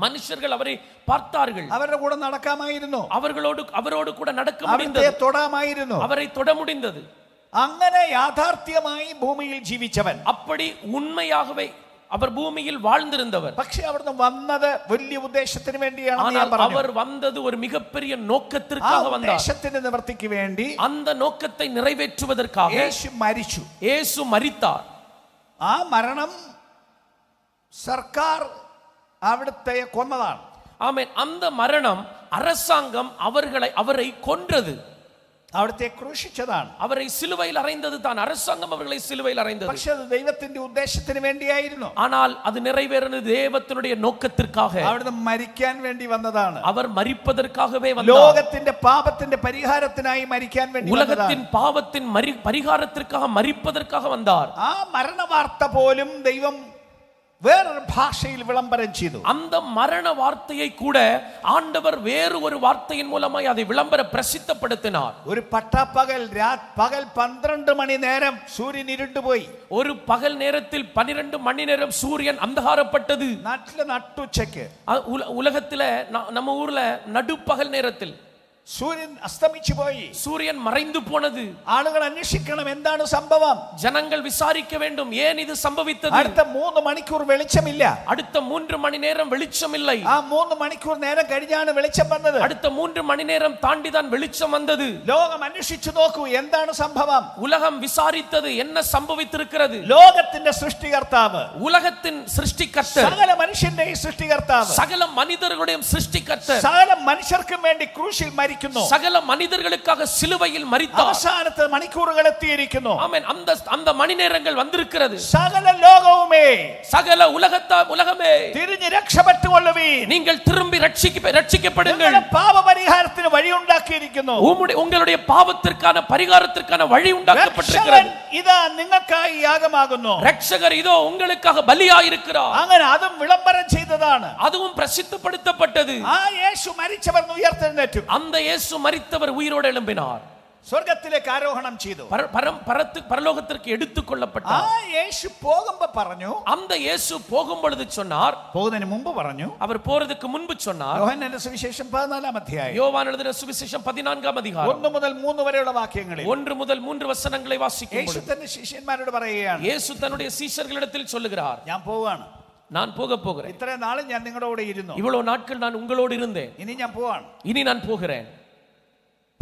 மனுஷர்கள் அவரை பார்த்தார்கள். അവരുടെ കൂടെ നടക്കാമായിരുന്നു. அவரோடு கூட நடக்க അവിടുത്തെ முடிந்தது. തൊടാമായിരുന്നു. அவரை தொட முடிந்தது. അങ്ങനെ യാഥാർത്ഥ്യമായി ഭൂമിയിൽ ജീവിച്ചവൻ. அப்படி உண்மையாகவே அவர் பூமியில் வாழ்ந்திருந்தவர். പക്ഷേ അവിടുന്ന് വന്നത് വലിയ ഉദ്ദേശത്തിന് വേണ്ടിയാണ്. அவர் വന്നത് ஒரு மிகப்பெரிய நோக்கத்திற்காக வந்தார். ഉദ്ദേശത്തിന്റെ നിവൃത്തിക്ക് വേണ്ടി, அந்த நோக்கத்தை நிறைவேற்றுவதற்காக യേശു മരിച്ചു. இயேசு மரித்தார். ആ മരണം സർക്കാർ അവിടുത്തെ കൊന്നതാണ്. ஆமென். அந்த மரணம் அரசாங்கம் அவரை கொன்றது. അവിടുത്തെ ക്രൂശിച്ചതാണ്. அவரை சிலுவையில் அறைந்தது தான். அரசாங்கம் அவர்களை சிலுவையில் அறைந்தது. പക്ഷേ അത് ദൈവത്തിന്റെ ഉദ്ദേശത്തിന് വേണ്ടിയായിരുന്നു. ஆனால் அது நிறைவேறினது தேவத்தினுடைய நோக்கத்திற்காக. അവിടുന്ന് മരിക്കാൻ വേണ്ടി വന്നതാണ്. அவர் മരിப்பதற்காகவே வந்தார். ലോകത്തിന്റെ പാപത്തിന്റെ പരിഹാരത്തിനായി മരിക്കാൻ വേണ്ടി വന്നതാണ്. உலகத்தின் பாவத்தின் பரிகாரத்திற்காக மரிப்பதற்காக வந்தார். ആ മരണവാർത്ത പോലും ദൈവം വേറൊരു ഭാഷയിൽ വിളംബരം ചെയ്തു. அந்த மரண வார்த்தையை கூட ஆண்டவர் வேறு ஒரு வார்த்தையின் மூலமாய் அதை விளம்பர பிரசித்தப்படுத்தினார். ഒരു പട്ടാപ്പകൽ പകൽ 12 മണി നേരം സൂര്യൻ ഇരുണ്ടുപോയി. ஒரு பகல் நேரத்தில் 12 மணி நேரம் சூரியன் அந்தகாரப்பட்டது. നാട്ടിലെ നട്ടുച്ചയ്ക്ക്, உலகத்துல நம்ம ஊர்ல நடுப்பகல் நேரத்தில் സൂര്യൻ അസ്തമിച്ചു പോയി. சூரியன் மறைந்து போனது. ആളുകൾ അന്വേഷിക്കണം എന്താണ് സംഭവം. ஜனங்கள் விசாரிக்க வேண்டும், ஏன் இது சம்பவித்தது. അടുത്ത 3 മണിക്കൂർ വെളിച്ചമില്ല. அடுத்த 3 மணி நேரம் வெளிச்சம் இல்லை. ആ 3 മണിക്കൂർ നേരം കഴിഞ്ഞാണ് വെളിച്ചം വന്നത്. அடுத்த 3 மணி நேரம் தாண்டிதான் வெளிச்சம் வந்தது. ലോകം അന്വേഷിച്ചു നോക്കൂ എന്താണ് സംഭവം. உலகம் விசாரித்தது, என்ன சம்பவித்திருக்கிறது. ലോകത്തിന്റെ സൃഷ്ടികർത്താവ്, உலகத்தின் சிருஷ்டிகர்த்தர், സകല മനുഷ്യന്റെ സൃഷ്ടികർത്താവ്, சகல மனிதர்களுடைய சிருஷ்டிகர்த்தர், സകല മനുഷ്യർക്കും വേണ്ടി ക്രൂശിൽ മരിക്കുന്നു. சகல மனிதர்களுக்காக சிலுவையில் மரித்தார். അവസാനത്തെ മണിക്കൂറുകൾ എത്തിയിരിക്കുന്നു. ஆமென். அந்த மணி நேரங்கள் வந்திருக்கிறது. സകല ലോകവുമേ, சகல உலகமே തിരിഞ്ഞ് രക്ഷപ്പെട്ടുകൊള്ളുവീൻ. நீங்கள் திரும்பி ரட்சிக்கப்படுங்கள். പാപപരിഹാരത്തിന് വഴി ഉണ്ടാക്കിയിരിക്കുന്നു. உங்களுடைய பாவத்திற்கான பரிகாரத்திற்கான வழி உண்டாக்கப்பட்டிருக்கிறது. ഇതാ നിങ്ങൾക്കായി യാഗമാകുന്നു. ரட்சகர் இதோ உங்களுக்காக பலியாயிருக்கிறார். അങ്ങനെ അതും വിളംബരം ചെയ്തതാണ്. പ്രസിദ്ധമാണ്. அதுவும் பிரசித்தப்படுத்தப்பட்டது. ആ യേശു മരിച്ചവർ ഉയർത്തെഴുന്നേറ്റു. அந்த இயேசு மரித்தவர் உயிரோடு எழும்பினார். സ്വർഗ്ഗത്തിലേക്ക് ആരോഹണം ചെയ്തു. பரலோகத்திற்கு எடுத்துக் ആ கொள்ளப்பட்டார். യേശു പോകുമ്പോൾ പറഞ്ഞു, அந்த இயேசு போகும் பொழுது சொன்னார், പോകുന്നതിന് മുമ്പ് പറഞ്ഞു, அவர் போறதுக்கு முன்பு சொன்னார். യോഹന്നാന്റെ സുവിശേഷം 14-ാം അധ്യായം யோவான் எழுதின சுவிசேஷம் 14-ാം அதிகாரம் 1 മുതൽ 3 വരെയുള്ള വാക്യങ്ങളിൽ 1 முதல் 3 വசനங்களை വാசிக்கும் യേശു பொழுது തന്റെ ശിഷ്യന്മാരോട് പറയുകയാണ്, இயேசு தன்னுடைய சீஷர்களிடத்தில் சொல்லுகிறார், ഞാൻ പോവാണ്. நான் போகிறேன். ഇത്രയും നാളും ഞാൻ നിങ്ങളുടെ കൂടെ ഇരുന്നു. இவ்வளவு நாட்கள் நான் உங்களோடு இருந்தேன். ഇനി ഞാൻ പോവാണ്. இனி நான் போகிறேன்.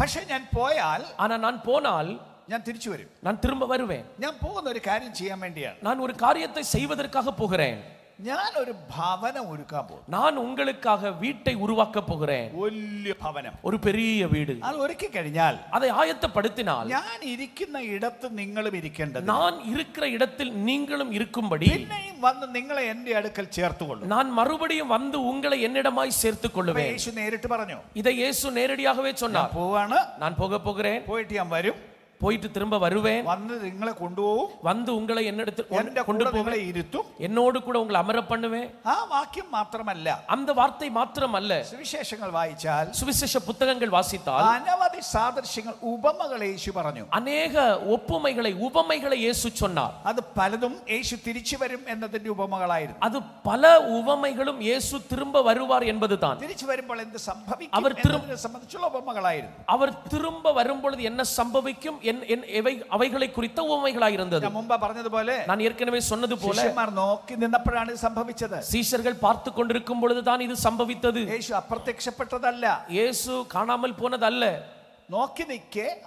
പക്ഷേ ഞാൻ പോയാൽ, ஆனா நான் போனால் ഞാൻ തിരിച്ചു വരും. நான் திரும்ப வருவேன். ഞാൻ പോകുന്ന ഒരു കാര്യം ചെയ്യാൻ വേണ്ടിയാണ്. நான் ஒரு காரியத்தை செய்வதற்காக போகிறேன். ഞാൻ ഒരു ഭവനം ഒരുക്കാൻ പോകും. நான் உங்களுக்காக வீட்டை உருவாக்க போகிறேன். വലിയ ഭവനം, ஒரு பெரிய വീട്. അത് ഒരുക്കി കഴിഞ്ഞാൽ, அதை ஆயத்தப்படுத்தினால், ഞാൻ ഇരിക്കുന്ന ഇടത്ത് നിങ്ങളും ഇരിക്കേണ്ടത്, நான் இருக்கிற இடத்தில் நீங்களும் இருக்கும்படி പിന്നെയും വന്ന് നിങ്ങളെ എന്റെ അടുക്കൽ ചേർത്തുകൊള്ളും. நான் மறுபடியும் வந்து உங்களை என்னிடமாய் சேர்த்துக் கொள்ளுவேன். യേശു നേരിട്ട് പറഞ്ഞു. இதை இயேசு நேரடியாகவே சொன்னார். പോവാണ്, நான் போகிறேன், പോയിട്ട് ഞാൻ വരും, போயிட்டு திரும்ப வருவேன், വന്ന് നിങ്ങളെ കൊണ്ടുപോകും, வந்து உங்களை என்னிடத்தில் എന്റെ கொண்டு കൂടെ നിങ്ങളെ போவேன், ഇരുത്തും. என்னோடு கூட உங்களை அமர பண்ணுவேன். ആ വാക്യം മാത്രമല്ല, அந்த வார்த்தை மாத்திரமல்ல, സുവിശേഷങ്ങൾ വായിച്ചാൽ, சுவிசேஷ புத்தகங்கள் வாசித்தால் അനവധി സാദൃശ്യങ്ങൾ, ഉപമകൾ യേശു പറഞ്ഞു. அநேக ஒப்புமைகளை உவமைகளை இயேசு சொன்னார். അത് പലതും യേശു തിരിച്ചു വരും എന്നതിന്റെ ഉപമകളായിരുന്നു. அது பல உவமைகளும் இயேசு திரும்ப வருவார் என்பதுதான். തിരിച്ചു വരുമ്പോൾ എന്ത് സംഭവിക്കും അവർ എന്നതിനെ സംബന്ധിച്ചുള്ള ഉപമകളായിരുന്നു. அவர் திரும்ப வரும்பொழுது என்ன சம்பவிக்கும் அவைகளை குறித்த உவமைகளாய் இருந்தது. ഞാൻ മുമ്പ് പറഞ്ഞതുപോലെ, நான் ஏற்கனவே சொன்னது போல, ശിഷ്യന്മാർ നോക്കി നിന്നപ്പോഴാണ് ഇത് സംഭവിച്ചത്. சீஷர்கள் பார்த்து கொண்டிருக்கும் பொழுதுதான் இது சம்பவித்தது. യേശു അപ്രത്യക്ഷപ്പെട്ടതല്ല. இயேசு காணாமல் போனதல்ல.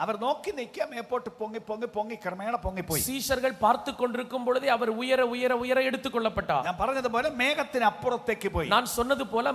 അവർ നോക്കി നിൽക്കുക, മേപ്പോട്ട് പൊങ്ങി പൊങ്ങി പൊങ്ങി ക്രമേണ പൊങ്ങിപ്പോയി. சீஷர்கள் பார்த்து கொண்டிருக்கும் பொழுதே அவர் உயர உயர உயர எடுத்துக் கொள்ளப்பட்டார். ഞാൻ പറഞ്ഞതുപോലെ മേഘത്തിന് അപ്പുറത്തേക്ക് പോയി. நான் சொன்னது போல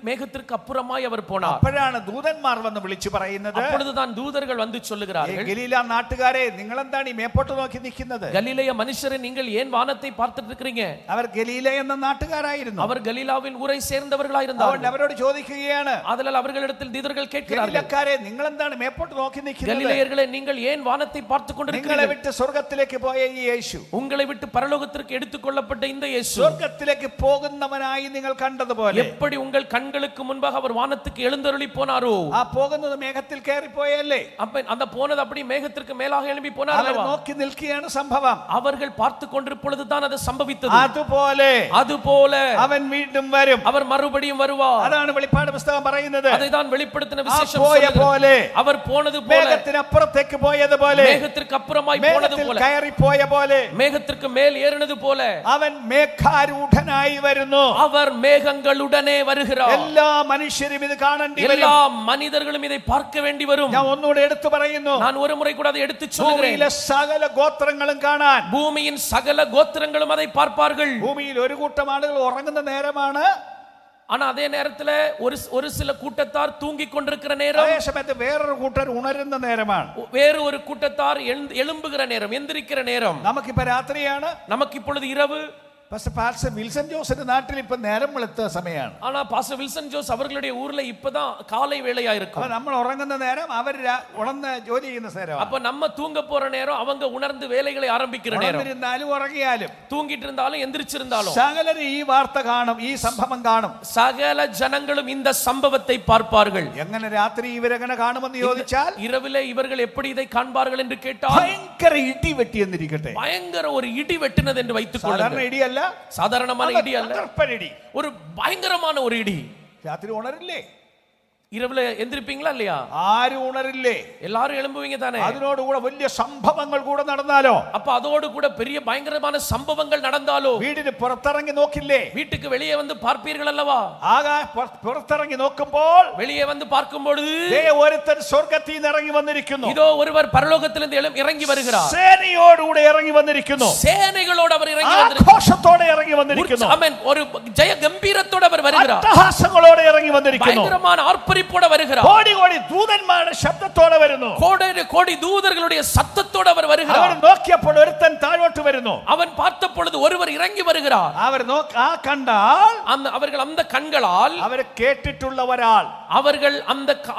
மேகத்திற்கு அப்புறமாய் அவர் போனார். അപ്പോഴാണ് ദൂതന്മാർ വന്ന് വിളിച്ചു പറയുന്നത്, அப்பொழுதுதான் தூதர்கள் வந்து சொல்லுகிறார்கள், ഗലീല നാട്ടുകാരെ, നിങ്ങൾ എന്താണ് ഈ മേപ്പോട്ട് നോക്കി നിൽക്കുന്നത്? கலிலேய மனுஷரே, நீங்கள் ஏன் வானத்தை பார்த்துட்டு இருக்கிறீங்க? അവർ ഗലീല എന്ന നാട്ടുകാരായിരുന്നു. அவர் கலிலாவின் ஊரை சேர்ந்தவர்களாய் இருந்தார்கள். അവരോട് ചോദിക്കുകയാണ്, அதனால் அவர்களிடத்தில் தூதர்கள் கேட்கிறார்கள், ഗലീലക്കാരെ, നിങ്ങൾ എന്താണ് മേപ്പോട്ട് നോക്കി നിൽക്കുന്നത്? கலிலேயர்களே, நீங்கள் ஏன் வானத்தை பார்த்து നിങ്ങളെ கொண்டிருக்கிறீர்கள்? വിട്ട് സ്വർഗ്ഗത്തിലേക്ക് പോയ ഈ യേശു, உங்களை விட்டு பரலோகத்திற்கு எடுத்துக் கொள்ளப்பட்ட இந்த இயேசு, സ്വർഗ്ഗത്തിലേക്ക് പോകുന്നവനായി നിങ്ങൾ കണ്ടതുപോലെ, எப்படி உங்கள் கண்களுக்கு முன்பாக அவர் வானத்துக்கு எழுந்தருளி போனாரோ, ആ പോകുന്നത് മേഘത്തിൽ കയറിപ്പോയല്ലേ? அப்ப அந்த போனது அப்படி மேகத்திற்கு மேலாக எழும்பி അവർ போனார். നോക്കി നിൽക്കുകയാണ് സംഭവം. அவர்கள் பார்த்து கொண்டிருப்பொழுதுதான் அது சம்பவித்தது. അതുപോലെ അവൻ വീണ്ടും വരും, அவர் மறுபடியும் வருவார். അതാണ് വെളിപ്പാട് പുസ്തകം പറയുന്നത്. அதைதான் வெளிப்படுத்தின விசேஷம் പോയ சொல்லுகிறது. പോലെ, அவர் போனது போல, മേഘത്തിനപ്പുറത്തേക്ക് പോയതുപോലെ, மேகத்திற்கு அப்புறமாய் போனது മേഘത്തിൽ போல, കയറിപ്പോയ പോലെ, மேகத்திற்கு மேல் ஏறினது போல അവൻ മേഘാരൂഢനായി വരുന്നു. அவர் மேகங்களுடனே வருகிறார். എല്ലാ മനുഷ്യരും ഇത് കാണേണ്ടി വരും. எல்லா மனிதர்களும் இதை பார்க்க வேண்டி வரும். ഞാൻ ഒന്നുകൂടെ എടുത്തു പറയുന്നു, நான் ஒரு முறை கூட அதை எடுத்து சொல்கிறேன். ഭൂമിയിലെ സകല ഗോത്രങ്ങളും കാണാൻ, பூமியின் சகல கோத்திரங்களும் அதை பார்ப்பார்கள். ഭൂമിയിൽ ഒരു കൂട്ടം ആളുകൾ ഉറങ്ങുന്ന നേരമാണ്, ஆனா அதே நேரத்துல ஒரு சில கூட்டத்தார் தூங்கி கொண்டிருக்கிற நேரம், അതേ സമയത്ത് വേറൊരു കൂട്ടർ ഉണരുന്ന നേരമാണ്. வேறு ஒரு கூட்டத்தார் எழும்புகிற நேரம், எந்திரிக்கிற நேரம். നമുക്കിപ്പോ രാത്രിയാണ്, நமக்கு இப்பொழுது இரவு. പാസ്റ്റർ വിൽസൺ ജോസിന്റെ നാട്ടിൽ ഇപ്പൊ നേരം വെളുത്ത സമയമാണ്. ஆனா பாஸ்டர் வில்சன் ஜோஸ் அவர்களுடைய ஊர்ல இப்பதான் காலை வேளையா இருக்கும். അപ്പൊ നമ്മൾ ഉറങ്ങുന്ന നേരം അവർ ഉണർന്ന് ജോലി ചെയ്യുന്ന നേരം. அப்ப நம்ம தூங்க போற நேரம், அவங்க உணர்ந்து வேலைகளை ஆரம்பிக்கிற நேரம். ഉണർന്നിരുന്നാലും ഉറങ്ങിയാലും, தூங்கிட்டு இருந்தாலும் எந்திரிச்சிருந்தாலும் സകലരും ഈ വാർത്ത കാണും, ഈ സംഭവം കാണും. சகல ஜனங்களும் இந்த சம்பவத்தை பார்ப்பார்கள். എങ്ങനെ രാത്രി ഇവരെങ്ങനെ കാണുമെന്ന് ചോദിച്ചാൽ, இரவிலே இவர்கள் எப்படி இதை காண்பார்கள் என்று கேட்டால், ഭയങ്കര ഇടി വെട്ടി എന്നിരിക്കട്ടെ. பயங்கர ஒரு இடி வெட்டினது என்று வைத்துக் സാധാരണ கொள்ளுங்கள். ഇടിയല്ല, சாதாரணமான இடி அல்ல, ഇടി. ஒரு பயங்கரமான ஒரு இடி. രാത്രി ഉണരില്ലേ? இரவுல எந்திரிப்பீங்களா இல்லையா? ആരും ഉണരില്ലേ? எல்லாரும் எழும்புவீங்க தானே? അതിനോടുകൂടെ വലിയ സംഭവങ്ങൾ കൂടെ നടന്നാലോ? அப்ப அதோடு கூட பெரிய பயங்கரமான சம்பவங்கள் நடந்தாலோ? വീടിന് പുറത്തിറങ്ങി നോക്കില്ലേ? வீட்டுக்கு வெளியே வந்து பார்ப்பீர்கள் அல்லவா? പുറത്തിറങ്ങി നോക്കുമ്പോൾ, வெளியே வந்து பார்க்கும் பொழுது, ഒരുത്തൻ സ്വർഗ്ഗത്തിൽ നിന്ന് ഇറങ്ങി വന്നിരിക്കുന്നു. இதோ ஒருவர் பரலோகத்திலிருந்து இறங்கி வருகிறார். സേനയോടുകൂടെ ഇറങ്ങി വന്നിരിക്കുന്നു. சேனைகளோடு அவர் இறங்கி வந்திருக்கிறார். ആഘോഷത്തോടെ ഇറങ്ങി വന്നിരിക്കുന്നു. ஆமென். ஒரு ஜெய கம்பீரத்தோடு அவர் வருகிறார். അട്ടഹാസങ്ങളോടെ ഇറങ്ങി വന്നിരിക്കുന്നു. பயங்கரமான ஆர்ப்பரிப்போடு வருகிறார். கோடி கோடி தூதന്മാരുടെ ശബ്ദത്തോടെ വരുന്നു. கோடி கோடி தூதர்களுடைய சத்தத்தோடு சத்தத்தோடு அவர் வருகிறார். അവർ നോക്കിയപ്പോൾ ഒരുത്തൻ താഴോട്ട് വരുന്നു. அவன் பார்த்த பொழுது ஒருவர் இறங்கி வருகிறார். അവർ കണ്ടാൽ அவர்கள் அந்த கண்களால் അവരെ കേട്ടിട്ടുള്ള ഒരാൾ, அவர்கள்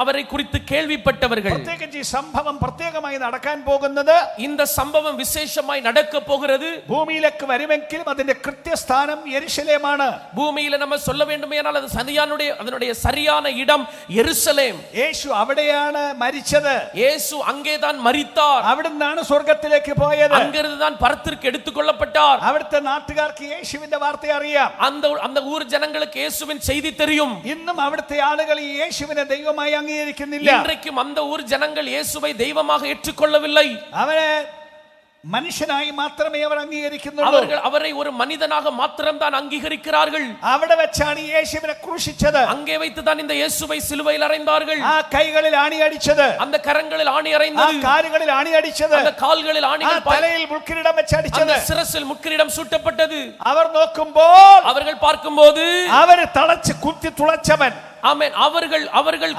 அவரை குறித்து கேள்விப்பட்டவர்கள். പ്രത്യേകിച്ച് ഈ സംഭവം പ്രത്യേകമായി നടക്കാൻ പോകുന്നത്, இந்த சம்பவம் விசேஷமாய் நடக்க போகிறது. ഭൂമിയിലേക്ക് വരുമെങ്കിലും അതിന്റെ കൃത്യസ്ഥാനം യെരുശലേമാണ്. பூமியில நம்ம சொல்ல வேண்டுமேனால் அது அதனுடைய சரியான இடம் எருசலேம். യേശു അവിടെയാണ് മരിച്ചത്. இயேசு அங்கேதான் மரித்தார். അവിടുന്നാണ് സ്വർഗ്ഗത്തിലേക്ക് പോയത്. அங்கிருந்து தான் பரத்திற்கு எடுத்துக்கொள்ளப்பட்டார். അവിടുത്തെ നാട്ടുകാർക്ക് യേശുവിന്റെ വാർത്ത അറിയാം. அந்த ஊர் ஜனங்களுக்கு இயேசுவின் செய்தி தெரியும். ഇന്നും അവിടുത്തെ ആളുകൾ ഈ യേശുവിനെ ദൈവമായി അംഗീകരിക്കുന്നില്ല. இன்றைக்கும் அந்த ஊர் ஜனங்கள் இயேசுவை தெய்வமாக ஏற்றுக்கொள்ளவில்லை. അവനെ മനുഷ്യനായി മാത്രമേ അവർ അംഗീകരിക്കുന്നുള്ളൂ. அவர்கள் அவரை ஒரு மனிதனாக மாத்திரம் தான் அங்கீகரிக்கிறார்கள். അവിടെ വെച്ചാണ് യേശുവിനെ ക്രൂശിച്ചത്. அங்கே வைத்து தான் இந்த இயேசுவை சிலுவையில் அறைந்தார்கள். ആ കൈകളിൽ ആണി അടിച്ചത്, அந்த കരങ്ങളിൽ ആണി அறைந்தது, ആ കാലുകളിൽ ആണി അടിച്ചത്, அந்த കാലുകളിൽ ആണികൾ, തലയിൽ മുൾക്കിരീടം വെച്ച് അടിച്ചത്, அந்த சிரசில் முட்கிரீடம் சூட்டப்பட்டது. അവർ നോക്കുമ്പോൾ அவர்கள் பார்க்கும்போது അവര് തളച്ച് കുത്തി തുളച്ചവൻ, ஆமென், அவர்கள்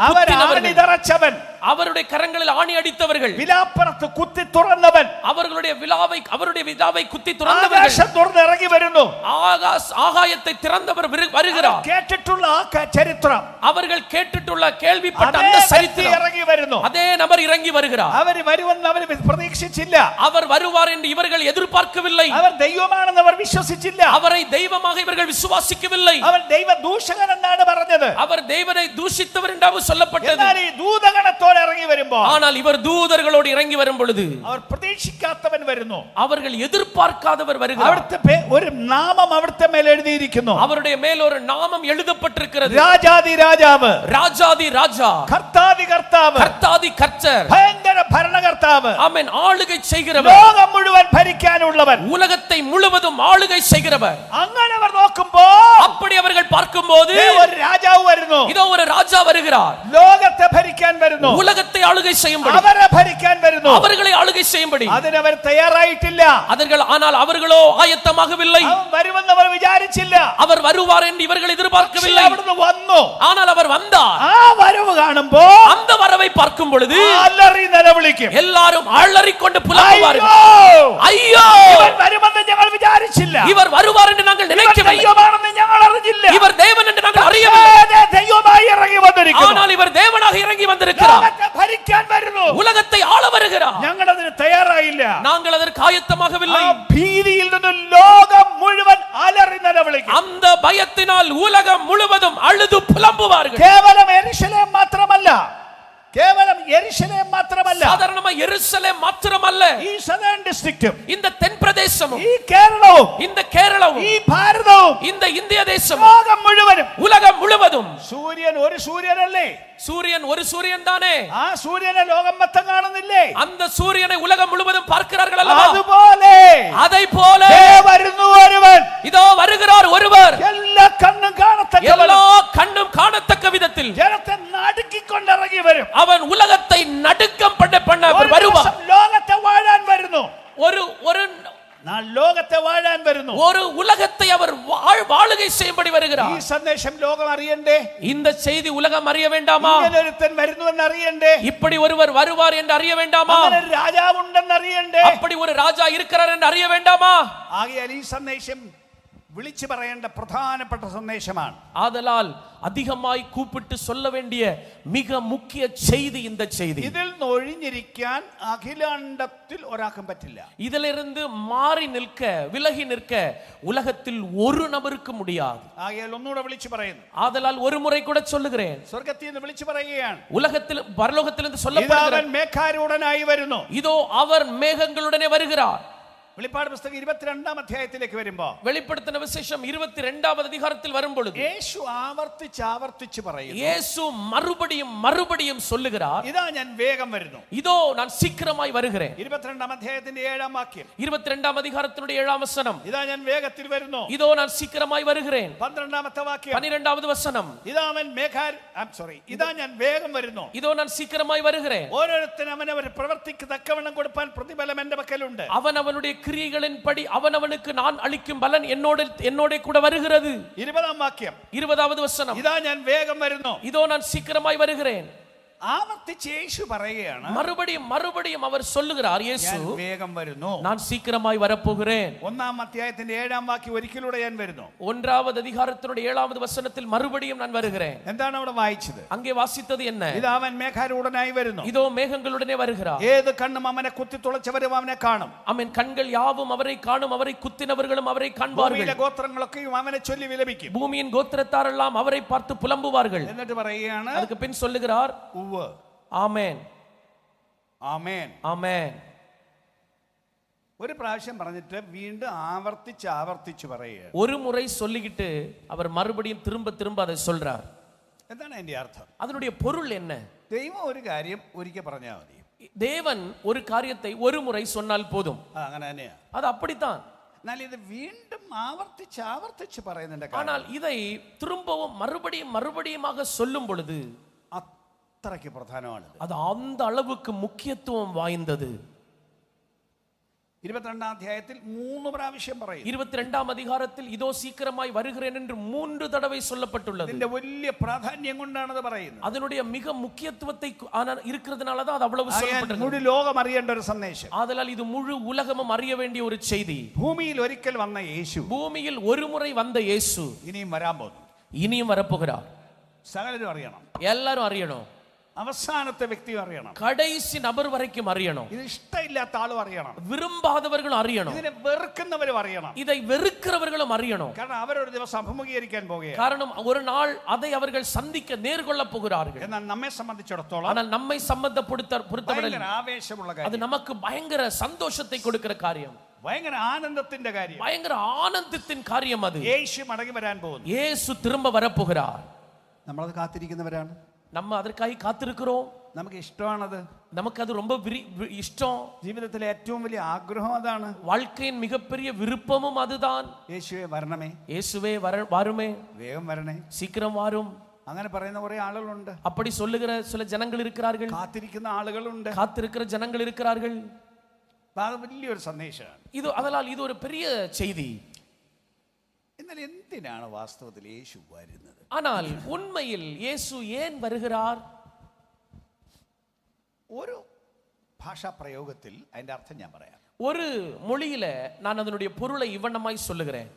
കുത്തിനിറച്ചവൻ, அவருடைய கரங்களில் ஆணி அடித்தவர்கள், വിലാപ്പുറത്ത് കുത്തി തുറന്നവൻ, அவருடைய விலாவை குத்தி துறந்தவர்கள், ആകാശം തുറന്നിറങ്ങി വരുന്നു, ஆகாயத்தை திறந்தவர் வருகிறார். കേട്ടിട്ടുള്ള ആ ചരിത്രം, அவர்கள் கேட்டுட்டுள்ள கேள்விப்பட்ட அந்த சரித்திரம் ഇറങ്ങി വരുന്നു. அதே நபர் இறங்கி வருகிறார். അവർ വരുമെന്ന് അവർ പ്രതീക്ഷിച്ചില്ല. அவர் வருவார் என்று இவர்கள் எதிர்பார்க்கவில்லை. അവർ ദൈവമാണെന്ന് അവർ വിശ്വസിച്ചില്ല. அவரை தெய்வமாக இவர்கள் விசுவாசிக்கவில்லை. അവർ ദൈവ ദൂഷകൻ എന്നാണ് പറഞ്ഞത്. அவர் தேவனை தூஷித்தவர் என்று சொல்லப்பட்டது. എന്നാൽ ഈ ദൂതഗണത്തോടെ ഇറങ്ങി വരുമ്പോൾ, ஆனால் இவர் தூதர்களோடு இறங்கி வரும் பொழுது അവർ പ്രതീക്ഷിക്കാത്തവൻ വരുന്നു. அவர்கள் எதிர்பார்க்காதவர் வருகிறார். അവിടുത്തെ ഒരു നാമം അവിടുത്തെ മേൽ എഴുതിയിരിക്കുന്നു. அவருடைய மேல் ஒரு நாமம் எழுதப்பட்டிருக்கிறது. രാജാതി രാജാവ്, ராஜாதி ராஜா, കർത്താതി കർത്താവ്, கர்த்தாதி கர்த்தர், ഭയങ്കര ഭരണകർത്താവ്, ஆமென், ஆளுகை செய்கிறவர், ലോകം മുഴുവൻ ഭരിക്കാനുള്ളവൻ, உலகத்தை முழுவதும் ஆளுகை செய்கிறவர். അങ്ങനെ അവർ നോക്കുമ്പോൾ, அப்படி அவர்கள் பார்க்கும்போது ഒരു രാജാവ് വരുന്നു. இதோ ஒரு ராஜா வருகிறார். ലോകത്തെ ഭരിക്കാൻ വരുന്നു. உலகத்தை ஆளுகை செய்யும்படி, അവരെ ഭരിക്കാൻ വരുന്നു. அவர்களை ஆளுகை செய்யும்படி അതിനവർ തയ്യാറായിട്ടില്ല. ஆனால் அவர்களோ ஆயத்தமாகவில்லை. അവൻ വരുമെന്ന് അവർ വിചാരിച്ചില്ല. அவர் வருவார் என்று இவர்கள் எதிர்பார்க்கவில்லை. അവിടുന്ന് വന്നു. ஆனால் அவர் வந்தார். ആ വരവ് കാണുമ്പോൾ அந்த வரவை பார்க்கும் பொழுது അലറി നിലവിളിക്കും. எல்லாரும் അലറിക്കൊണ്ട് പുലമ്പുവാர்கள். ஐயோ, ഇവൻ വരുമെന്ന് ഞങ്ങൾ വിചാരിച്ചില്ല. இவர் வருவார் என்று நாங்கள் நினைக்கவில்லை. ദൈവമാണെന്ന് ഞങ്ങൾ അറിഞ്ഞില്ല. இவர் தேவன் என்று நாங்கள் அறியவில்லை. ദൈവമായി ഇറങ്ങി വന്നിരിക്കുന്നു. ஆனால் இவர் தேவனாக இறங்கி வந்திருக்கிறார். ലോകത്തെ ഭരിക്കാൻ വരുന്നു. உலகத்தை ஆள வருகிறார். ഞങ്ങൾ അതിന് തയ്യാറായില്ല. நாங்கள் அதற்கு ஆயத்தமாகவில்லை. ആ ഭീതിയിൽ നിന്ന് ലോകം മുഴുവൻ അലറി നിലവിളിക്കും. அந்த பயத்தினால் உலகம் முழுவதும் அழுது புலம்புவார்கள். കേവലം യെരുശലേം മാത്രമല്ല, കേവലം യെരുശലേം മാത്രമല്ല, சாதாரணமா எருசலேம் மாத்திரமல்ல, ഈ സദേൺ ഡിസ്ട്രിക്റ്റും, இந்த தென் பிரதேசமும், ഈ കേരളവും, இந்த கேரளവും, ഈ ഭാരതവും, இந்த இந்திய தேசமும், ലോകം മുഴുവനും, உலகம் முழுவதும். സൂര്യൻ ഒരു സൂര്യനല്ലേ? சூரியன் ஒரு சூரியன் தானே. ആ സൂര്യനെ ലോകം മൊത്തം കാണുന്നില്ലേ? அந்த சூரியனை உலகம் முழுவதும் பார்க்கிறார்கள் அல்லவா? അതുപോലെ அதை போல വരുന്നു ഒരുവൻ, இதோ வருகிறார் ஒருவர், എല്ലാ കണ്ണും കാണത്തക്ക, எல்லா கண்ணும் காணத்தக்க விதத்தில் ജനത്തെ നടുക്കിക്കൊണ്ടിറങ്ങി വരും. அவன் உலகத்தை நடுக்கம் பண்ண வருவார். ലോകത്തെ വാഴാൻ വരുന്നു. ஒரு ലോകത്തെ വാഴാൻ വരുന്നു. ஒரு உலகத்தை அவர் வாழுகை செய்யும்படி வருகிறார். ഈ സന്ദേശം ലോകം അറിയണ്ടേ? இந்த செய்தி உலகம் அறிய வேண்டாமா? ഇങ്ങനൊരുത്തൻ വരുന്നുവെന്ന് അറിയണ്ടേ? இப்படி ஒருவர் வருவார் என்று அறிய வேண்டாமா? അങ്ങനെ ഒരു രാജാവുണ്ടെന്ന് അറിയണ്ടേ? அப்படி ஒரு ராஜா இருக்கிறார் என்று அறிய வேண்டாமா? ആകയാൽ ഈ സന്ദേശം വിളിച്ചു പറയേണ്ട പ്രധാനപ്പെട്ട സന്ദേശമാണ്. ஆதலால் அதிகமாய் கூப்பிட்டு சொல்ல வேண்டிய மிக முக்கிய செய்தி இந்த செய்தி. ഇതിൽ നിന്ന് ഒഴിഞ്ഞിരിക്കാൻ അഖിലാണ്ടത്തിൽ ഒരാൾക്കും പറ്റില്ല. இதிலிருந்து மாறி நிற்க, விலகி நிற்க உலகத்தில் ஒரு நபருக்கு முடியாது. ആകയാൽ ഒന്നുകൂടെ വിളിച്ചു പറയുന്നു. ஆதலால் ஒரு முறை கூட சொல்லுகிறேன், സ്വർഗ്ഗത്തിൽ നിന്ന് വിളിച്ചു പറയുകയാണ്. உலகத்தில் பரலோகத்திலிருந்து சொல்லப்படுகிறது, അവൻ മേഘാരൂഢനായി വരുന്നു. இதோ அவர் மேகங்களுடனே வருகிறார். വെളിപ്പാട് പുസ്തകം 22-ാം അധ്യായത്തിലേക്ക് വരുമ്പോൾ, வெளிப்படுத்தின விசேஷம் 22வது அதிகாரத்தில் வரும் பொழுது യേശു ആവർത്തിച്ച് പറയുന്നു. இயேசு மறுபடியும் சொல்லுகிறார், ഇതാ ഞാൻ വേഗം വരുന്നു. இதோ நான் சீக்கிரமாய் வருகிறேன். 22-ാം അധ്യായത്തിന്റെ 7-ാം വാക്യം, 22ാം அதிகாரத்தினுடைய 7ஆம் வசனம், ഇതാ ഞാൻ വേഗത്തിൽ വരുന്നു. இதோ நான் சீக்கிரமாய் வருகிறேன். 12-ാമത്തെ വാക്യം, 12வது വசനം, ഇതാ ഞാൻ വേഗം വരുന്നു. இதோ நான் சீக்கிரமாய் வருகிறேன். ഓരോരുത്തരും അവനവന്റെ പ്രവൃത്തിക്ക് തക്കവണ്ണം കൊടുപ്പാൻ പ്രതിഫലം എന്റെ പക്കലുണ്ട്. அவனுடைய கிரியைகளின்படி அவனவனுக்கு நான் அளிக்கும் பலன் என்னோட கூட வருகிறது. 20-ാം വാക്യം, 20வது வசனம், ഇതാ ഞാൻ വേഗം വരുന്നു. இதோ நான் சீக்கிரமாய் வருகிறேன். ആവർത്തിച്ച് യേശു പറയുകയാണ്, மறுபடியும் மறுபடியும் அவர் சொல்லுகிறார், இயேசு ഞാൻ വേഗം വരുന്നു. நான் சீக்கிரமாய் வரப்போகிறேன். 1-ാം അധ്യായത്തിന്റെ 7-ാം വാക്യം ഒരിക്കലൂടെ ഞാൻ വരുന്നു. 1வது அதிகாரத்தினுடைய 7வது வசனத்தில் மறுபடியும் நான் வருகிறேன். എന്താണ് അവിടെ വായിച്ചത്? அங்கே வாசித்தது என்ன? ഇത് അവൻ മേഘാരൂഢനായി വരുന്നു. இதோ மேகங்களுடனே வருகிறார். ഏത് കണ്ണും അവനെ കുത്തി തുളച്ചവരും അവനെ കാണും. ஆமென். கண்கள் யாவும் அவரை காணும், அவரை குத்தினவர்களும் அவரை காண்பார்கள். ഭൂമിയിലെ ഗോത്രങ്ങളൊക്കെയും അവനെ ചൊല്ലി വിലപിക്കും. பூமியின் கோத்திரத்தாரெல்லாம் அவரை பார்த்து புலம்புவார்கள். എന്നിട്ട് പറയുകയാണ്, அதுக்கு பின் சொல்லுகிறார், ഉവ്വ്, ஆமென் ആമേൻ. ஆமென். ഒരു പ്രാവശ്യം പറഞ്ഞിട്ട് വീണ്ടും ആവർത്തിച്ച് ആവർത്തിച്ച് പറയുക. ஒரு முறை சொல்லிக்கிட்டு அவர் மறுபடியும் திரும்ப திரும்ப அதை சொல்றார். എന്താണ് അതിന്റെ അർത്ഥം? அதனுடைய பொருள் என்ன? ദൈവം ഒരു കാര്യം ഒരിക്കൽ പറഞ്ഞാൽ മതി. தேவன் ஒரு காரியத்தை ஒரு முறை சொன்னால் போதும். അങ്ങനെ തന്നെയാ. அது அப்படித்தான். എന്നാൽ ഇത് വീണ്ടും ആവർത്തിച്ച് ആവർത്തിച്ച് പറയുന്നുണ്ട്. ஆனால் இதை திரும்பவும் மறுபடியும் மறுபடியுமாக சொல்லும் பொழுது അത്രയ്ക്ക് പ്രധാനമാണ്. அது அந்த அளவுக்கு முக்கியத்துவம் வாய்ந்தது. 22-ാം അധ്യായത്തിൽ 3 പ്രാവശ്യം പറയും. 22ாம் அதிகாரத்தில் இதோ சீக்கிரமாய் வருகிறேன் என்று 3 தடவை சொல்லப்பட்டுள்ளது. ഇതിന്റെ വലിയ പ്രാധാന്യം കൊണ്ടാണ് അത് പറയുന്നത്. அதனுடைய மிக முக்கியத்துவத்தை இருக்கிறதுனால தான் அது அவ்வளவு சொல்லப்பட்டது. മുഴു ലോകം അറിയേണ്ട ഒരു സന്ദേശം. ஆதலால் இது முழு உலகமும் அறிய வேண்டிய ஒரு செய்தி. ഭൂമിയിൽ ഒരിക്കൽ വന്ന യേശു, பூமியில் ஒரு முறை வந்த இயேசு ഇനിയും വരാൻ പോകുന്നു. இனியும் வரப்போகிறார். സകലരും അറിയണം. எல்லாரும் அறியணும். അവസാനത്തെ വ്യക്തിയും അറിയണം. கடைசி நபர் வரைக்கும் அறியணும். ഇത് ഇഷ്ടമില്ലാത്ത ആളും അറിയണം. விரும்பாதவர்களும் அறியணும். ഇതിനെ വെറുക്കുന്നവരും അറിയണം. இதை வெறுக்கிறவர்களும் அறியணும். കാരണം അവരൊരു ദിവസം അഭിമുഖീകരിക്കാൻ പോകുകയാണ്. காரணம் ஒரு நாள் அதை அவர்கள் சந்திக்க நேர்கொள்ள போகிறார்கள். എന്നാൽ നമ്മെ സംബന്ധിച്ചിടത്തോളം ஆனால் நம்மை பொறுத்தவரை ഭയങ്കര ആവേശമുള്ള அது കാര്യം, நமக்கு பயங்கர சந்தோஷத்தை கொடுக்கிற காரியம், ഭയങ്കര ആനന്ദത്തിന്റെ കാര്യം. பயங்கர ஆனந்தத்தின் காரியம். அது യേശു മടങ്ങി വരാൻ പോകുന്നു. இயேசு திரும்ப வரப்போகிறார். നമ്മളത് കാത്തിരിക്കുന്നവരാണ്. நம்ம அதற்காக காத்திருக்கிறோம். നമുക്ക് ഇഷ്ടമാണത്. நமக்கு அது ரொம்ப இஷ்டம். ജീവിതത്തിലെ ഏറ്റവും വലിയ ആഗ്രഹം അതാണ്. வாழ்க்கையின் மிகப்பெரிய விருப்பமும் அதுதான். യേശുവേ വരണമേ, இயேசுவே வாருமே, വേഗം വരണേ. சீக்கிரம் வாரும். അങ്ങനെ പറയുന്ന കുറെ ആളുകളുണ്ട്. அப்படி சொல்லுகிற சில ஜனங்கள் இருக்கிறார்கள். കാത്തിരിക്കുന്ന ആളുകളുണ്ട്. காத்திருக்கிற ஜனங்கள் இருக்கிறார்கள். അത് വലിയൊരു സന്ദേശമാണ്. அதனால் இது ஒரு பெரிய செய்தி. എന്നാൽ എന്തിനാണ് വാസ്തവത്തിൽ യേശു വരുന്നത്? ஆனால் உண்மையில் இயேசு ஏன் வருகிறார்? ഒരു ഭാഷാ പ്രയോഗത്തിൽ അതിന്റെ അർത്ഥം ഞാൻ പറയാം. ஒரு மொழியில நான் அதனுடைய பொருளை இவ்வண்ணமாய் சொல்லுகிறேன்.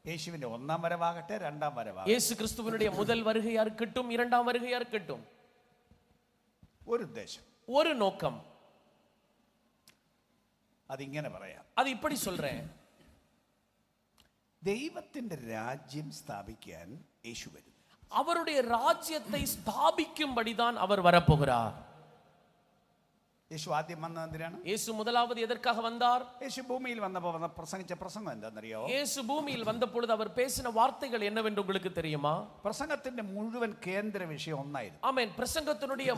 യേശുവിന്റെ 1-ാം വരവാകട്ടെ 2-ാം വരവാകട്ടെ, இயேசு கிறிஸ்துவினுடைய முதல் வருகையா இருக்கட்டும், 2ாம் வருகையா இருக்கட்டும், ഒരു ഉദ്ദേശം, ஒரு நோக்கம். അതിങ്ങനെ പറയാം. அது இப்படி சொல்றேன். ദൈവത്തിന്റെ രാജ്യം സ്ഥാപിക്കാൻ യേശു വരും. அவருடைய ராஜ்யத்தை ஸ்தாபிக்கும்படிதான் அவர் வரப்போகிறார். യേശു ആദ്യം വന്നത് എന്തിനാണ്? இயேசு முதலாவது எதற்காக வந்தார்? യേശു ഭൂമിയിൽ വന്നപ്പോൾ പ്രസംഗിച്ച പ്രസംഗം എന്താണെന്നറിയോ? இயேசு பூமியில் வந்த பொழுது அவர் பேசின வார்த்தைகள் என்னவென்று உங்களுக்கு தெரியுமா? പ്രസംഗത്തിന്റെ മുഴുവൻ കേന്ദ്ര വിഷയം ഒന്നായിരുന്നു. ஆமென். பிரசங்கத்தினுடைய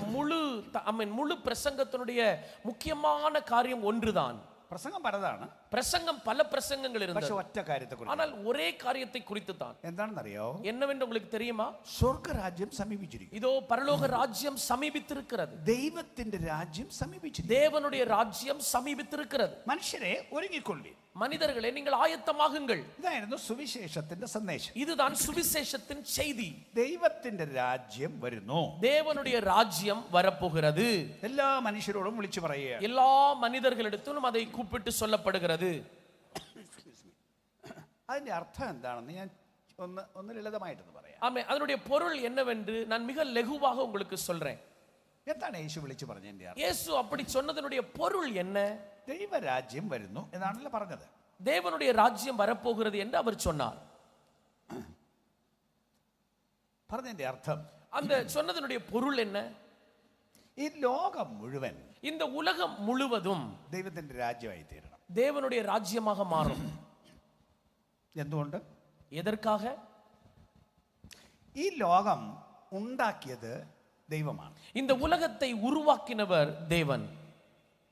முழு பிரசங்கத்தினுடைய முக்கியமான காரியம் ஒன்றுதான். പ്രസംഗം പലതാണ്. பிரசங்கம் பல பிரசங்கங்கள் പക്ഷെ இருந்தது. ഒറ്റ കാര്യത്തെക്കുറിച്ച്. ஆனால் ஒரே காரியத்தை குறித்து தான். എന്താണെന്നറിയോ? என்னவென்று உங்களுக்கு தெரியுமா? സ്വർഗരാജ്യം സമീപിച്ചിരിക്കുന്നു. இதோ பரலோக ராஜ்யம் சமீபித்திருக்கிறது. ദൈവത്തിന്റെ രാജ്യം സമീപിച്ചിരിക്കുന്നു. தேவனுடைய ராஜ்யம் சமீபித்திருக்கிறது. മനുഷ്യരെ ഒരുങ്ങിക്കൊള്ളി. மனிதர்களே நீங்கள் ஆயத்தமாகுங்கள். ഇതായിരുന്നു സുവിശേഷത്തിന്റെ സന്ദേശം. இதுதான் சுவிசேஷத்தின் செய்தி. ദൈവത്തിന്റെ രാജ്യം വരുന്നു. தேவனுடைய ராஜ்யம் வரப்போகிறது. എല്ലാ മനുഷ്യരോടും വിളിച്ചു പറയുക. எல்லா மனிதர்களிடத்திலும் அதை கூப்பிட்டு சொல்லப்படுகிறது. അതിന്റെ അർത്ഥം എന്താണെന്ന് ഞാൻ ഒന്ന് ലളിതമായിട്ടൊന്ന് പറയാം. ஆமென். அதனுடைய பொருள் என்னவென்று நான் மிக லகுவாக உங்களுக்கு சொல்றேன். എന്താണ് യേശു വിളിച്ചു പറഞ്ഞതിന്റെ അർത്ഥം? இயேசு அப்படி சொன்னதனுடைய பொருள் என்ன? ദൈവരാജ്യം വരുന്നു എന്നാണല്ലോ പറഞ്ഞത്. தேவனுடைய ராஜ்யம் வரப்போகிறது என்று அவர் சொன்னார். പറഞ്ഞതിന്റെ അർത്ഥം, அந்த சொன்னதனுடைய பொருள் என்ன? ഈ ലോകം മുഴുവൻ இந்த உலகம் முழுவதும் ദൈവത്തിന്റെ രാജ്യമായി തീരണം. தேவனுடைய ராஜ்யமாக மாறும். എന്തുകൊണ്ട്? எதற்காக? ഈ ലോകം ഉണ്ടാക്കിയത് ദൈവമാണ്. இந்த உலகத்தை உருவாக்கினவர் தேவன்.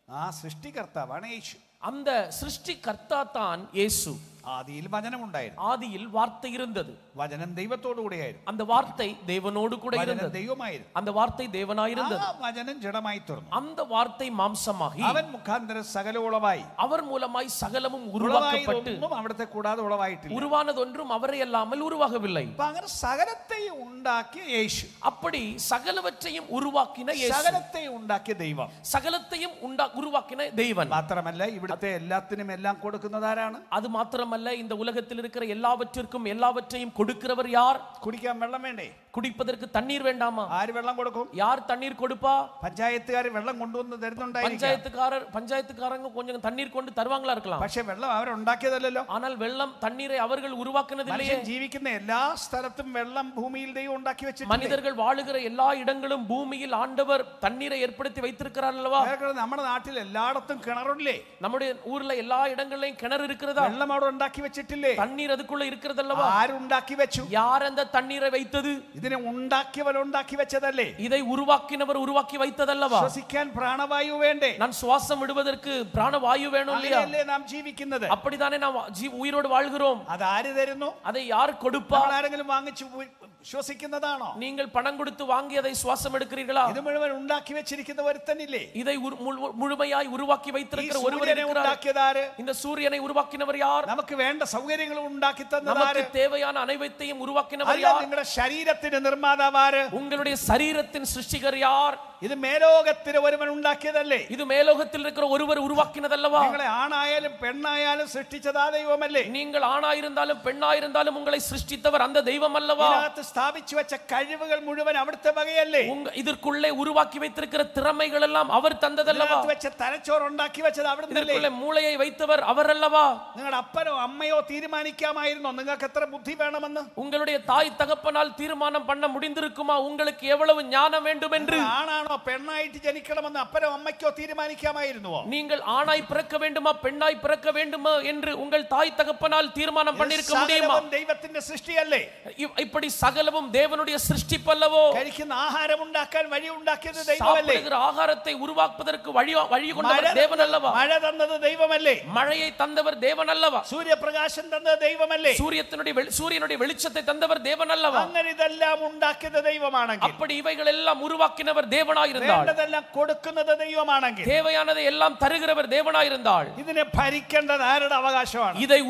ആ സൃഷ്ടികർത്താവാണ് യേശു. அந்த சிருஷ்டிகர்த்தா தான் இயேசு. ആദിയിൽ വചനമുണ്ടായിരുന്നു. ஆதியில் வார்த்தை இருந்தது. വചനം ദൈവത്തോടു കൂടെയായിരുന്നു. அந்த வார்த்தை தேவனோடு கூட വചനം இருந்தது. ദൈവമായിരുന്നു. அந்த வார்த்தை தேவனாயிருந்தது. ആ വചനം ജഡമായി തീർന്നു. அந்த வார்த்தை മാംസமாகி അവൻ മുഖാന്തരം സകല ഉളവായി. அவர் மூலமாய் சகலமும் உருவாக்கப்பட்டு ഒന്നും അവിടുത്തെ കൂടാതെ ഉളവായിട്ടില്ല. உருவானதொன்றும் அவரை அல்லாமல் உருவாகவில்லை. അപ്പൊ അങ്ങനെ സകലത്തെയും ഉണ്ടാക്കിയ യേശു, அப்படி சகலவற்றையும் உருவாக்கின இயேசு, സകലത്തെയും ഉണ്ടാക്കിയ ദൈവം, சகலத்தையும் உருவாக்கின தெய்வன். മാത്രമല്ല ഇവിടുത്തെ എല്ലാത്തിനും എല്ലാം കൊടുക്കുന്നത് ആരാണ്? அது மாத்திரமல்ல, இந்த உலகத்தில் இருக்கிற எல்லாவற்றிற்கும் எல்லாவற்றையும் கொடுக்கிறவர் யார்? കുടിക്കാൻ വെള്ളം വേണ്ടേ? குடிப்பதற்கு தண்ணீர் வேண்டாமா? ആര് വെള്ളം കൊടുക്കും? யார் தண்ணீர் கொடுப்பா? പഞ്ചായത്തുകാർ വെള്ളം കൊണ്ടുവന്ന് തരുന്നുണ്ടായിരിക്കും. பஞ்சாயத்துக்காரங்க கொஞ்சம் தண்ணீர் கொண்டு தருவாங்களா இருக்கலாம். പക്ഷെ വെള്ളം അവരുണ്ടാക്കിയതല്ലോ. ஆனால் வெள்ளம் தண்ணீரை அவர்கள் உருவாக்குனதில்லையே. ജീവിക്കുന്ന എല്ലാ സ്ഥലത്തും വെള്ളം ഭൂമിയിൽ ദൈവം ഉണ്ടാക്കി വെച്ചിട്ടുണ്ട്. மனிதர்கள் வாழுகிற எல்லா இடங்களும் பூமியில் ஆண்டவர் தண்ணீரை ஏற்படுத்தி வைத்திருக்கிறார் அல்லவா? നമ്മുടെ നാട്ടിൽ എല്ലായിടത്തും കിണറില്ലേ? நம்முடைய ஊர்ல எல்லா இடங்கள்லயும் கிணறு இருக்கிறதா? വെള്ളം അവിടെ ഉണ്ടാക്കി വെച്ചിട്ടില്ലേ? தண்ணீர் அதுக்குள்ள இருக்கிறதல்லவா? ആരുണ്ടാക്കി വെച്ചു? யார் அந்த தண்ணீரை வைத்தது? ഇതിനെ ഉണ്ടാക്കിയവൻ ഉണ്ടാക്കി വെച്ചതല്ലേ? இதை உருவாக்கினவர் உருவாக்கி வைத்ததல்லவா? ശ്വസിക്കാൻ പ്രാണവായു വേണ്ടേ? நான் சுவாசம் விடுவதற்கு பிராணவாயு வேணும் இல்லையா? അങ്ങനെയല്ലേ നാം ജീവിക്കുന്നത്? அப்படிதானே நாம் உயிரோடு வாழ்கிறோம். അത് ആര് തരുന്നു? அதை யார் கொடுப்பா? ആരെങ്കിലും വാങ്ങിച്ചു ശ്വസിക്കുന്നതാണോ? நீங்கள் பணம் கொடுத்து வாங்கி அதை சுவாசம் எடுக்கிறீர்களா? ഇത് മുഴുവൻ ഉണ്ടാക്കി വെച്ചിരിക്കുന്ന ഒരുത്തനില്ലേ? இதை முழுமையாய் உருவாக்கி வைத்திருக்கிற ஒருவர் இருக்கிறார். இந்த சூரியனை உருவாக்கினவர் யார்? നമുക്ക് വേണ്ട സൗകര്യങ്ങൾ ഉണ്ടാക്കി തന്നത് நமக்கு ആര്? தேவையான அனைத்தையும் உருவாக்கினவர் അല്ല, யார்? നിങ്ങളുടെ ശരീരത്തിന്റെ നിർമ്മാതാവ് ആര്? உங்களுடைய சரீரத்தின் சிருஷ்டிகர் யார்? ഇത് മേലോകത്തിന് ഒരുവൻ ഉണ്ടാക്കിയതല്ലേ? இது மேலோகத்தில் இருக்கிற ஒருவர் உருவாக்கினதல்லவா? നിങ്ങളെ ആണായാലും പെണ്ണായാലും സൃഷ്ടിച്ചതാ ദൈവമല്ലേ? நீங்கள் ஆணாயிருந்தாலும் பெண்ணாயிருந்தாலும் உங்களை சிருஷ்டித்தவர் அந்த தெய்வம் அல்லவா? സ്ഥാപിച്ചു വെച്ച കഴിവുകൾ മുഴുവൻ അവിടുത്തെ വകയല്ലേ? இதற்குள்ளே உருவாக்கி வைத்திருக்கிற திறமைகள் எல்லாம் அவர் தந்ததல்லவா? വെച്ച തലച്ചോറ് ഉണ്ടാക്കി വെച്ചത് അവിടുന്നല്ലേ? இதற்குள்ளே மூளையை வைத்தவர் அவர் அல்லவா? നിങ്ങളുടെ അപ്പനോ അമ്മയോ തീരുമാനിക്കാമായിരുന്നോ നിങ്ങൾക്ക് എത്ര ബുദ്ധി വേണമെന്ന്? உங்களுடைய தாய் தகப்பனால் தீர்மானம் பண்ண முடிந்திருக்குமா உங்களுக்கு எவ்வளவு ஞானம் வேண்டும் என்று? ആണാണോ പെണ്ണായിട്ട് ജനിക്കണമെന്ന് അപ്പനോ അമ്മയ്ക്കോ തീരുമാനിക്കാമായിരുന്നുവോ? நீங்கள் ஆணாய் பிறக்க வேண்டுமா பெண்ணாய் பிறக்க வேண்டுமா என்று உங்கள் தாய் தகப்பனால் தீர்மானம் பண்ணிருக்க முடியுமா? ദൈവത്തിന്റെ സൃഷ്ടിയല്ലേ? இப்படி சகலமும் தேவனுடைய சிருஷ்டிப்பல்லவோ? കഴിക്കുന്ന ആഹാരം ഉണ്ടാക്കാൻ വഴി ഉണ്ടാക്കിയത് ദൈവമല്ലേ? சாப்பிடுகிற ஆகாரத்தை உருவாக்குவதற்கு வழி கொண்டவர் தேவன் அல்லவா? മഴ തന്നത് ദൈവമല്ലേ? மழையை தந்தவர் தேவன் அல்லவா? സൂര്യപ്രകാശം തന്നത് ദൈവമല്ലേ? சூரியனுடைய வெளிச்சத்தை தந்தவர் தேவன் அல்லவா? അങ്ങനെ ഇതെല്ലാം ഉണ്ടാക്കിയത് ദൈവമാണെങ്കിൽ, அப்படி இவைகள் எல்லாம் உருவாக்கினவர் தேவனாயிருந்தால், വേണ്ടതെല്ലാം കൊടുക്കുന്നത് ദൈവമാണെങ്കിൽ, தேவையானதை எல்லாம் தருகிறவர் தேவனாயிருந்தால், ഇതിനെ ഭരിക്കേണ്ടത് ആരുടെ അവകാശമാണ്? இதை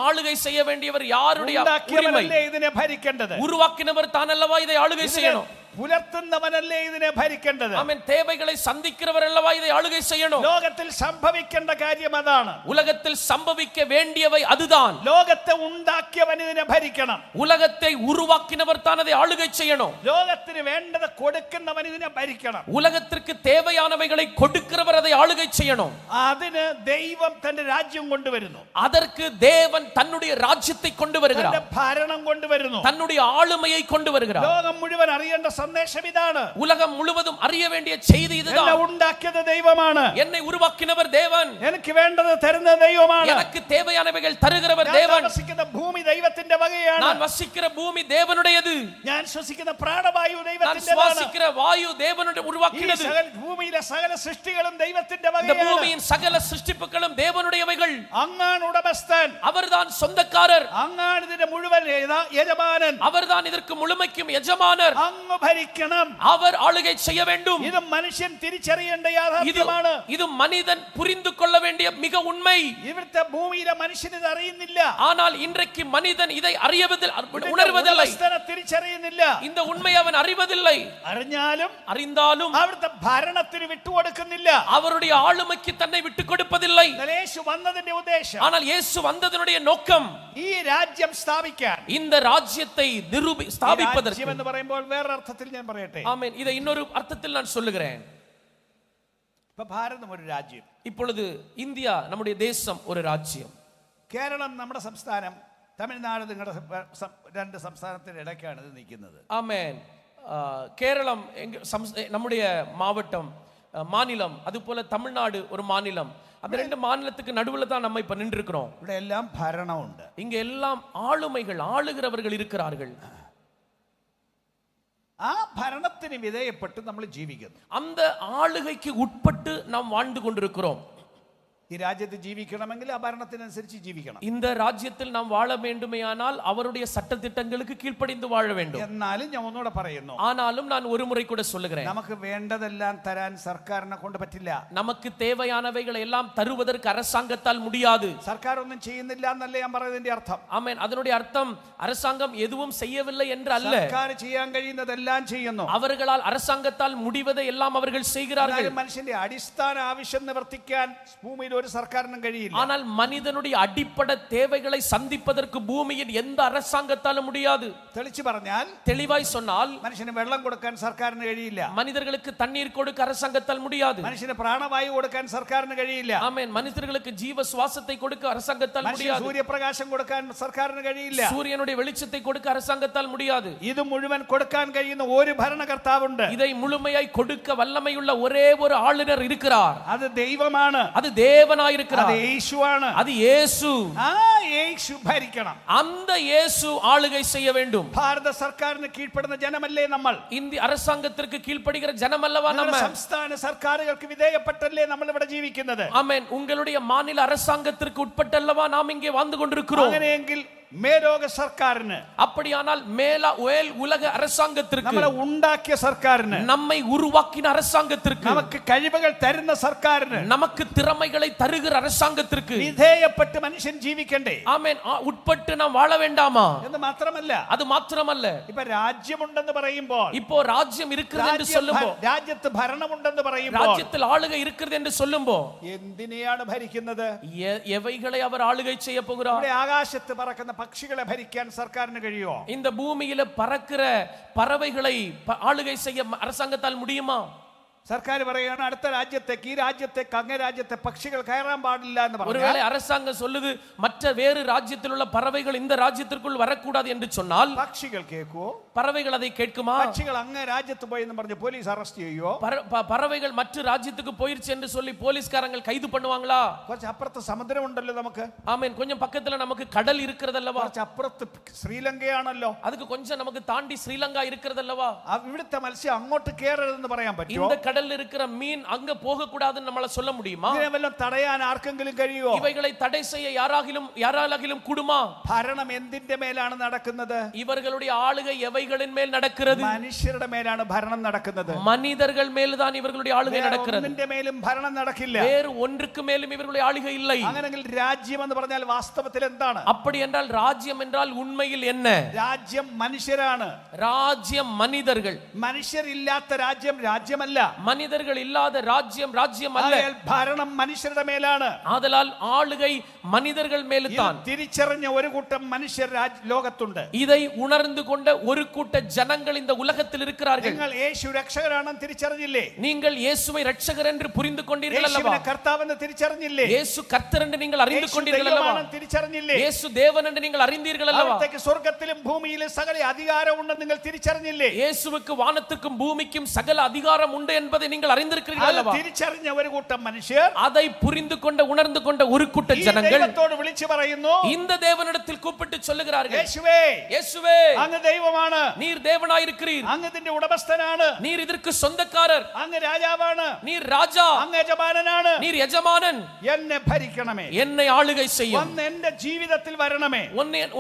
ஆளுகை செய்ய வேண்டியவர் யாருடைய உரிமை? ഇതിനെ ഭരിക്കേണ്ടത് உருவாக்கினவர் தான் அல்லவா இதை ஆளுகை செய்யணும். പുലർത്തുന്നവനല്ലേ ഇതിനെ ഭരിക്കേണ്ടത്? ஆமென். தேவைகளை சந்திக்கிறவர் அல்லவா இதை ஆளுகை செய்யணும். ലോകത്തിൽ സംഭവിക്കേണ്ട കാര്യം അതാണ്. உலகத்தில் சம்பவிக்க வேண்டியவை அதுதான். ലോകത്തെ ഉണ്ടാക്കിയവൻ ഇതിനെ ഭരിക്കണം. உலகத்தை உருவாக்கினவர் தான் அதை ஆளுகை செய்யணும். ലോകത്തിന് വേണ്ടത് കൊടുക്കുന്നവൻ ഇതിനെ ഭരിക്കണം. உலகத்திற்கு தேவையானவைகளை கொடுக்கிறவர் அதை ஆளுகை செய்யணும். അതിന് ദൈവം തന്റെ രാജ്യം കൊണ്ടുവരുന്നു. அதற்கு தேவன் தன்னுடைய ராஜ்யத்தை கொண்டு வருகிறார். തന്റെ ഭരണം കൊണ്ടുവരുന്നു. தன்னுடைய ஆளுமையை கொண்டு வருகிறார். ലോകം മുഴുവൻ അറിയേണ്ട സന്ദേശം ഇതാണ്. உலகம் முழுவதும் அறிய வேண்டிய செய்தி இதுதான். എന്നെ ഉണ്ടാക്കിയത് ദൈവമാണ്. என்னை உருவாக்கினவர் தேவன். എനിക്ക് വേണ്ടത് തരുന്ന ദൈവമാണ്. எனக்கு தேவையானவைகள் தருகிறவர் தேவன். ഞാൻ വസിക്കുന്ന ഭൂമി ദൈവത്തിന്റെ വകയാണ്. நான் வசிக்கிற பூமி தேவனுடையது. ഞാൻ ശ്വസിക്കുന്ന പ്രാണവായു நான் ദൈവത്തിന്റേതാണ്. சுவாசிக்கிற வாயு தேவனுடைய உருவாக்கினது. ഭൂമിയിലെ സകല സൃഷ്ടികളും ദൈവത്തിന്റെ இந்த വകയാണ്. பூமியின் சகல சிருஷ்டிப்புகளும் தேவனுடையவைகள். അങ്ങാണ് ഉടമസ്ഥൻ. அவர்தான் சொந்தக்காரர். അങ്ങാണ് ഇതിന്റെ മുഴുവൻ യജമാനൻ. அவர்தான் இதற்கு முழுமைக்கும் எஜமானர். അങ്ങ് ഭരിക്കണം. அவர் ஆளுகை செய்ய வேண்டும். ഇത് മനുഷ്യൻ തിരിച്ചറിയേണ്ട യാഥാർത്ഥ്യമാണ്. இது மனிதன் புரிந்து கொள்ள வேண்டிய மிக உண்மை. ഇവിടുത്തെ ഭൂമിയിലെ മനുഷ്യൻ ഇത് അറിയുന്നില്ല. ஆனால் இன்றைக்கு மனிதன் இதை உணர்வதில்லை. തിരിച്ചറിയുന്നില്ല. இந்த உண்மை அவன் அறிவதில்லை. അറിந்தாലും അവിടുത്തെ ഭരണത്തിന് വിട്ടുകൊടുക്കുന്നില്ല. அவருடைய ஆளுமைக்கு தன்னை விட்டுக் கொடுப்பதில்லை. യേശു വന്നതിന്റെ ഉദ്ദേശം, ஆனால் இயேசு வந்ததனுடைய நோக்கம் ഈ രാജ്യം സ്ഥാപിക്കാൻ, இந்த ராஜ்யத்தை ஸ்தாபிப்பதற்கு. എന്ന് പറയുമ്പോൾ വേറെ അർത്ഥത്തിൽ ഞാൻ പറയട്ടെ. ஆமென். இதை இன்னொரு அர்த்தத்தில் நான் சொல்லுகிறேன். ഇപ്പോ ഭാരതം ഒരു രാജ്യം. இப்பொழுது இந்தியா நம்முடைய தேசம் ஒரு ராஜ்யம். കേരളം നമ്മുടെ സംസ്ഥാനം, തമിഴ്നാട് നിങ്ങളുടെ രണ്ട് സംസ്ഥാനത്തിന്റെ ഇടയ്ക്കാണ് ഇത് നിൽക്കുന്നത്. ஆமென். கேரளம் நம்முடைய மாவட்டம் மாநிலம், அதுபோல தமிழ்நாடு ஒரு மாநிலம். அந்த ரெண்டு மாநிலத்துக்கு நடுவுல தான் நம்ம இப்ப நின்று இருக்கிறோம். ഇവിടെ എല്ലാം ഭരണമുണ്ട്. இங்க எல்லாம் ஆளுமைகள், ஆளுகிறவர்கள் இருக்கிறார்கள். ആ ഭരണത്തിന് വിധേയപ്പെട്ട് നമ്മൾ ജീവിക്കുന്നു. அந்த ஆளுகைக்கு உட்பட்டு நாம் வாழ்ந்து கொண்டிருக்கிறோம். ഈ രാജ്യത്ത് ജീവിക്കണമെങ്കിൽ ആ ഭരണത്തിനനുസരിച്ച് ജീവിക്കണം. இந்த ராஜ்யத்தில் நாம் வாழ வேண்டுமேயானால் அவருடைய சட்டதிட்டங்களுக்கு கீழ்ப்படிந்து வாழ வேண்டும். എന്നാലും ഞാൻ ഒന്നുകൂടെ പറയുന്നു, ஆனாலும் நான் ஒரு முறை கூட சொல்லுகிறேன், നമുക്ക് വേണ്ടതെല്ലാം തരാൻ സർക്കാരിനെ കൊണ്ട് പറ്റില്ല. நமக்கு தேவையானவைகளை எல்லாம் தருவதற்கு அரசாங்கத்தால் முடியாது. സർക്കാർ ഒന്നും ചെയ്യുന്നില്ല എന്നല്ല ഞാൻ പറയുന്നതിന്റെ അർത്ഥം. ஆமென். அதனுடைய அர்த்தம் அரசாங்கம் எதுவும் செய்யவில்லை என்று அல்ல. സർക്കാർ ചെയ്യാൻ കഴിയുന്നതെല്ലാം ചെയ്യുന്നു. அவர்களால் அரசாங்கத்தால் முடிவதை எல்லாம் அவர்கள் செய்கிறார்கள். മനുഷ്യന്റെ അടിസ്ഥാന ആവശ്യം നിവർത്തിക്കാൻ ഭൂമിയിൽ ഒരു സർക്കാരിനും കഴിയില്ല. ஆனால் மனிதனுடைய அடிப்படை தேவைகளை சந்திப்பதற்கு பூமியின் எந்த அரசாங்கத்தாலும் முடியாது. തെളിച്ചു പറഞ്ഞാൽ, தெளிவாய் சொன்னால், മനുഷ്യന് വെള്ളം കൊടുക്കാൻ സർക്കാരിന് കഴിയില്ല. மனிதர்களுக்கு தண்ணீர் கொடுக்க அரசாங்கத்தால் முடியாது. മനുഷ്യന് പ്രാണവായു കൊടുക്കാൻ സർക്കാരിന് കഴിയില്ല. ஆமென். மனிதர்களுக்கு ஜீவ சுவாசத்தை கொடுக்க அரசாங்கத்தால் முடியாது. സൂര്യപ്രകാശം കൊടുക്കാൻ സർക്കാരിന് കഴിയില്ല. சூரியனுடைய வெளிச்சத்தை கொடுக்க அரசாங்கத்தால் முடியாது. ഇത് മുഴുവൻ കൊടുക്കാൻ കഴിയുന്ന ഒരു ഭരണകർത്താവുണ്ട്. இதை முழுமையாய் கொடுக்க வல்லமையுள்ள ஒரே ஒரு ஆளுநர் இருக்கிறார். അത് ദൈവമാണ്. அது தேவனாயிருக்கிறார். അത് യേശുവാണ്. அது இயேசு. ആ യേശു ഭരിക്കണം. அந்த இயேசு ஆளுகை செய்ய வேண்டும். ഭാരത സർക്കാരിന് കീഴ്പ്പെടുന്ന ജനമല്ലേ നമ്മൾ? இந்திய அரசாங்கத்திற்கு கீழ்ப்படுகிற ஜனம் அல்லவா நம்ம? സംസ്ഥാന സർക്കാരുകൾക്ക് വിധേയപ്പെട്ടല്ലേ നമ്മൾ ഇവിടെ ജീവിക്കുന്നത്? ஆமென். உங்களுடைய மாநில அரசாங்கத்திற்கு உட்பட்டல்லவா நாம் இங்கே வாழ்ந்து கொண்டிருக்கிறோம். അങ്ങനെയെങ്കിൽ മേലോക സർക്കാരിന്, அப்படியானால் உலக அரசாங்கத்திற்கு, നമ്മളെ ഉണ്ടാക്കിയ സർക്കാരിന്, நம்மை உருவாக்கின அரசாங்கத்திற்கு, നമുക്ക് കഴിവുകൾ തരുന്ന സർക്കാരിന്, நமக்கு திறமைகளை தருகிற அரசாங்கத்திற்கு വിധേയപ്പെട്ട് മനുഷ്യൻ ജീവിക്കണ്ടേ? ஆமென். உட்பட்டு நாம் வாழ வேண்டாமா? എന്ന് മാത്രമല്ല, அது மாத்திரமல்ல, ഇപ്പൊ രാജ്യമുണ്ടെന്ന് പറയുമ്പോൾ, இப்போ ராஜ்யம் இருக்கிறது என்று சொல்லும்போ, രാജ്യത്ത് ഭരണമുണ്ടെന്ന് പറയുമ്പോൾ, ராஜ்யத்தில் ஆளுகை இருக்கிறது என்று சொல்லும்போ, എന്തിനെയാണ് ഭരിക്കുന്നത്? எவைகளை அவர் ஆளுகை செய்ய போகிறார்? ഇവിടെ ആകാശത്ത് പറക്കുന്ന പക്ഷികളെ ഭരിക്കാൻ സർക്കാരിന് കഴിയുമോ? இந்த பூமியில பறக்கிற பறவைகளை ஆளுகை செய்ய அரசாங்கத்தால் முடியுமா? സർക്കാർ പറയുകയാണ് അടുത്ത രാജ്യത്തേക്ക്, ഈ രാജ്യത്തേക്ക്, അങ്ങേ രാജ്യത്തെ പക്ഷികൾ കയറാൻ പാടില്ല എന്ന് പറഞ്ഞു. ஒருவேளை அரசாங்கம் சொல்லுது மற்ற வேறு ராஜ்யத்தில் உள்ள பறவைகள் இந்த ராஜ்யத்திற்குள் வரக்கூடாது என்று சொன்னால் പക്ഷികൾ കേൾക്കുവോ? பறவைகள் அதை கேட்குமா? പക്ഷികൾ അങ്ങേ രാജ്യത്ത് പോയി എന്ന് പറഞ്ഞ് പോലീസ് അറസ്റ്റ് ചെയ്യുവോ? பறவைகள் மற்ற ராஜ்யத்துக்கு போயிருச்சு என்று சொல்லி போலீஸ்காரங்க கைது பண்ணுவாங்களா? കുറച്ച് അപ്പുറത്ത് സമുദ്രം ഉണ്ടല്ലോ നമുക്ക്. ஆமென். கொஞ்சம் பக்கத்துல நமக்கு கடல் இருக்கிறதல்லவா? കുറച്ച് അപ്പുറത്ത് ശ്രീലങ്കയാണല്ലോ. அதுக்கு கொஞ்சம் நமக்கு தாண்டி ஸ்ரீலங்கா இருக்கிறதல்லவா? ഇവിടുത്തെ മത്സ്യം അങ്ങോട്ട് കേറരുതെന്ന് പറയാൻ പറ്റുമോ? இந்த கடல்ல இருக்கிற மீன் அங்க போக கூடாதுன்னு நம்மள சொல்ல முடியுமா? ഇതിനെല്ലാം തടയാൻ ആർക്കെങ്കിലും കഴിയുമോ? இவைகளை தடை செய்ய யாராலும் கூடுமா? ഭരണം എന്തിന്റെ മേലാണ് നടക്കുന്നത്? இவர்களுடைய ஆளுகை எவைகளின் மேல் நடக்கிறது? മനുഷ്യരുടെ മേലാണ് ഭരണം നടക്കുന്നത്. மனிதர்கள் மேல் தான் இவர்களுடைய ஆளுகை நடக்கிறது. ഒന്നിന്റെ മേലും ഭരണം നടക്കില്ല. வேறு ஒன்றுக்கு மேலும் இவர்களுடைய ஆளுகை இல்லை. അങ്ങനെങ്കിൽ രാജ്യം എന്ന് പറഞ്ഞാൽ വാസ്തവത്തിൽ എന്താണ്? அப்படி என்றால் ராஜ்யம் என்றால் உண்மையில் என்ன? രാജ്യം മനുഷ്യരാണ്. ராஜ்யம் மனிதர்கள். മനുഷ്യരില്ലാത്ത രാജ്യം രാജ്യമല്ല. மனிதர்கள் இல்லாத ராஜ்யம் ராஜ்யம் அல்ல. ഭരണം മനുഷ്യരുടെ മേലാണ്. ஆதலால் ஆளுகை மனிதர்கள் மேல் தான். തിരിച്ചറിഞ്ഞ ഒരു കൂട്ടം മനുഷ്യർ ലോകത്തുണ്ട്. இதை உணர்ந்து கொண்ட ஒரு கூட்ட ஜனங்கள் இந்த உலகத்தில் இருக்கிறார்கள். നിങ്ങൾ യേശു രക്ഷകനാണെന്ന് തിരിച്ചറിഞ്ഞില്ലേ? நீங்கள் இயேசுவை இரட்சகர் என்று புரிந்து கொண்டீர்கள் அல்லவா? യേശുവിനെ കർത്താവെന്ന് തിരിച്ചറിഞ്ഞില്ലേ? இயேசு கர்த்தர் என்று நீங்கள் அறிந்து கொண்டீர்கள் அல்லவா? തിരിച്ചറിഞ്ഞില്ലേ? இயேசு தேவன் என்று நீங்கள் அறிந்தீர்கள் அல்லவா? അവിടത്തേക്ക് സ്വർഗ്ഗത്തിലും ഭൂമിയിലും സകല അധികാരമുണ്ടെന്ന് നിങ്ങൾ തിരിച്ചറിഞ്ഞില്ലേ? இயேசுவுக்கு வானத்துக்கும் பூமிக்கும் சகல அதிகாரம் உண்டு என்பதை நீங்கள் அறிந்திருக்கிறீர்கள் அல்லவா? തിരിച്ചറിഞ്ഞ ഒരു കൂട്ടം മനുഷ്യർ, அதை புரிந்து கொண்ட உணர்ந்து கொண்ட ஒரு கூட்ட ஜனங்கள் ദൈവത്തോട് വിളിച്ചു പറയുന്നു, இந்த தேவனிடத்தில் கூப்பிட்டு சொல்லுகிறார்கள், യേശുവേ, இயேசுவே, അങ്ങ് ദൈവമാണ്, நீர் தேவனாயிருக்கிறீர், അങ്ങ് ഇതിന്റെ ഉടമസ്ഥനാണ്, நீர் இதற்கு சொந்தக்காரர், അങ്ങ് രാജാവാണ്, நீர் ராஜா, അങ്ങ് യജമാനനാണ്, நீர் எஜமானன், എന്നെ ഭരിക്കണമേ, என்னை ஆளுகை செய்யும், വന്ന് എന്റെ ജീവിതത്തിൽ വരണമേ,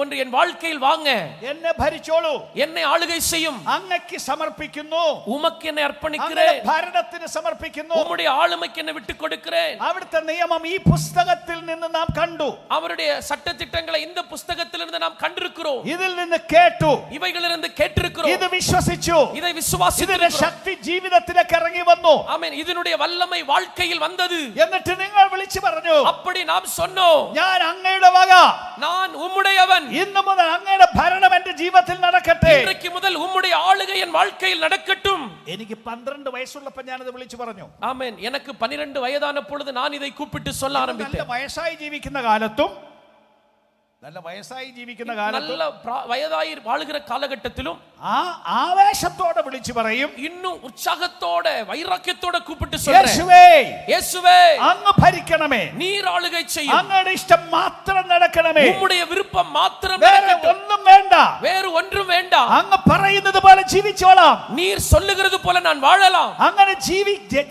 ஒன்று என் வாழ்க்கையில் வாங்க, എന്നെ ഭരിച്ചോളൂ, என்னை ஆளுகை செய்யும், അങ്ങയ്ക്ക് സമർപ്പിക്കുന്നു, உமக்கு என்னை அர்ப்பணிக்கிறேன், ഭരണത്തിന് സമർപ്പിക്കുന്നു, உம்முடைய ஆளுமைக்கு என்னை விட்டுக் கொடுக்கிறேன். അവിടുത്തെ നിയമം ഈ പുസ്തകത്തിൽ നിന്ന് നാം കണ്ടു, அவருடைய சட்ட திட்டங்களை இந்த புஸ்தகத்திலிருந்து நாம் கண்டிருக்கிறோம், ഇതിൽ നിന്ന് കേട്ടു, இவைகளிலிருந்து கேட்டிருக்கிறோம், ഇത് വിശ്വസിച്ചു, இதை വിശ്വാസിച്ചു, ഇതിന്റെ ശക്തി ജീവിതത്തിലേക്ക് ഇറങ്ങി വന്നു. ஆமென். இதனுடைய வல்லமை வாழ்க்கையில் வந்தது. എന്നിട്ട് നിങ്ങൾ വിളിച്ചു പറഞ്ഞു, அப்படி நாம் சொன்னோம், ഞാൻ അങ്ങയുടെ വക, நான் உம்முடையவன், ഇന്നു മുതൽ അങ്ങയുടെ ഭരണം എന്റെ ജീവിതത്തിൽ നടക്കട്ടെ, இன்றைக்கு முதல் உம்முடைய ஆளுகை என் வாழ்க்கையில் நடக்கட்டும். എനിക്ക് 12 വയസ്സുള്ളപ്പോൾ ഞാനത് വിളിച്ചു പറഞ്ഞു. ஆமென். எனக்கு 12 வயதான பொழுது நான் இதை கூப்பிட்டு சொல்ல നല്ല ஆரம்பித்தேன். വയസ്സായി ജീവിക്കുന്ന കാലത്തും, നല്ല വയസ്സായി ജീവിക്കുന്ന കാലത്തും, நல்ல வயதாയി வாழுகிற காலகட்டத்திலும் ആ ആവേശത്തോടെ വിളിച്ചു പറയും, இன்னும் உற்சாகத்தோட வைராக்கியத்தோட கூப்பிட்டு சொல்றேன், യേശുവേ, இயேசுவே, അങ്ങ് ഭരിക്കണമേ, நீர் ஆளுகை செய்யும், അങ്ങയുടെ ഇഷ്ടം മാത്രം നടക്കണമേ, உம்முடைய விருப்பம் மாத்திரம் വേറെ நடக்கட்டும், ഒന്നും வேண்டாம், வேறு ஒன்றும் வேண்டாம். അങ്ങ് പറയുന്നത് പോലെ ജീവിച്ചോളാം. நீர் சொல்லுகிறது போல நான் வாழலாம். അങ്ങനെ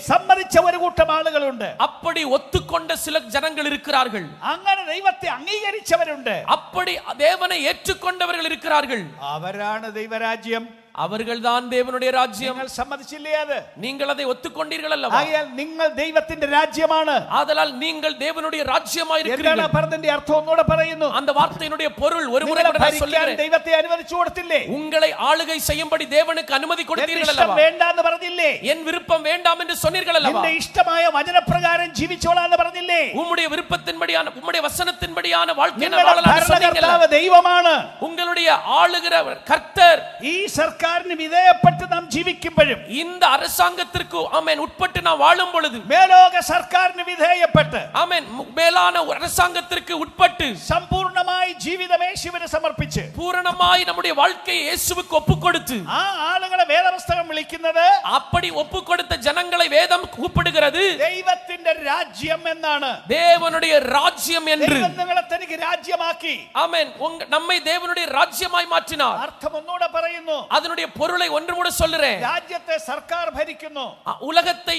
സമ്മതിച്ച ഒരു കൂട്ടം ആളുകളുണ്ട്. அப்படி ஒத்துக்கொண்ட சில ஜனங்கள் இருக்கிறார்கள். അങ്ങനെ ദൈവത്തെ അംഗീകരിച്ചവരുണ്ട്. அப்படி தேவனை ஏற்றுக்கொண்டவர்கள் இருக்கிறார்கள். അവരാണ് ദൈവരാജ്യം. அவர்கள்தான் தேவனுடைய ராஜ்யம். നിങ്ങൾ സമ്മതിച്ചില്ലേ? അത് நீங்கள் அதை ஒத்துக்கொண்டீர்கள் அல்லவா? ആകയാൽ നിങ്ങൾ ദൈവത്തിന്റെ രാജ്യമാണ്. ஆதலால் நீங்கள் தேவனுடைய ராஜ்யமாய் இருக்கிறீர்கள். എന്താണ് പറഞ്ഞതിന്റെ അർത്ഥം ഒന്നുകൂടെ പറയുന്നു. அந்த வார்த்தையினுடைய பொருள் ஒரு முறை கூட நான் சொல்கிறேன். ദൈവത്തെ അനുവദിച്ചു കൊടുത്തില്ലേ? உங்களை ஆளுகை செய்யும்படி தேவனுக்கு அனுமதி கொடுத்தீர்கள் ഇഷ്ടം அல்லவா? വേണ്ടാന്ന് പറഞ്ഞില്ലേ? என் விருப்பம் வேண்டாம் என்று சொன்னீர்கள் அல்லவா? നിന്റെ ഇഷ്ടമായ വചനപ്രകാരം ജീവിച്ചോളാന്ന് പറഞ്ഞില്ലേ? உம்முடைய விருப்பத்தின்படியான உம்முடைய வசனத்தின்படியான வாழ்க்கையை നിങ്ങളുടെ வாழலாம் சொன்னீர்கள். ഭരണകർത്താവ് ദൈവമാണ്. உங்களுடைய ஆளுகிறவர் கர்த்தர். ഈ സർക്കാരിന് വിധേയപ്പെട്ട് നാം ജീവിക്കുമ്പോഴും, இந்த அரசாங்கத்திற்கு ஆமென் உட்பட்டு நாம் வாழும் பொழுது, മേലോക സർക്കാരിന് വിധേയപ്പെട്ട് ஆமென் மேலான அரசாங்கத்திற்கு உட்பட்டு സമ്പൂർണ്ണമായി ജീവിതം യേശുവിന് സമർപ്പിച്ച് பூரணமாய் நம்முடைய வாழ்க்கையை இயேசுவுக்கு ஒப்புக்கொடுத்து, ആ ആളുകളെ വേദപുസ്തകം വിളിക്കുന്നത് அப்படி ஒப்புக்கொடுத்த ஜனங்களை வேதம் கூப்பிடுகிறது ദൈവത്തിന്റെ രാജ്യം എന്നാണ്. தேவனுடைய ராஜ்யம் என்று. ദൈവം നിങ്ങളെ തനിക്ക് രാജ്യമാക്കി. ஆமென் நம்மை தேவனுடைய ராஜ்யமாய் மாற்றினார். അർത്ഥം ഒന്നുകൂടെ പറയുന്നു. அதனுடைய பொருளை ஒன்று கூட சொல்லுறேன். രാജ്യത്തെ സർക്കാർ ഭരിക്കുന്നു. உலகத்தை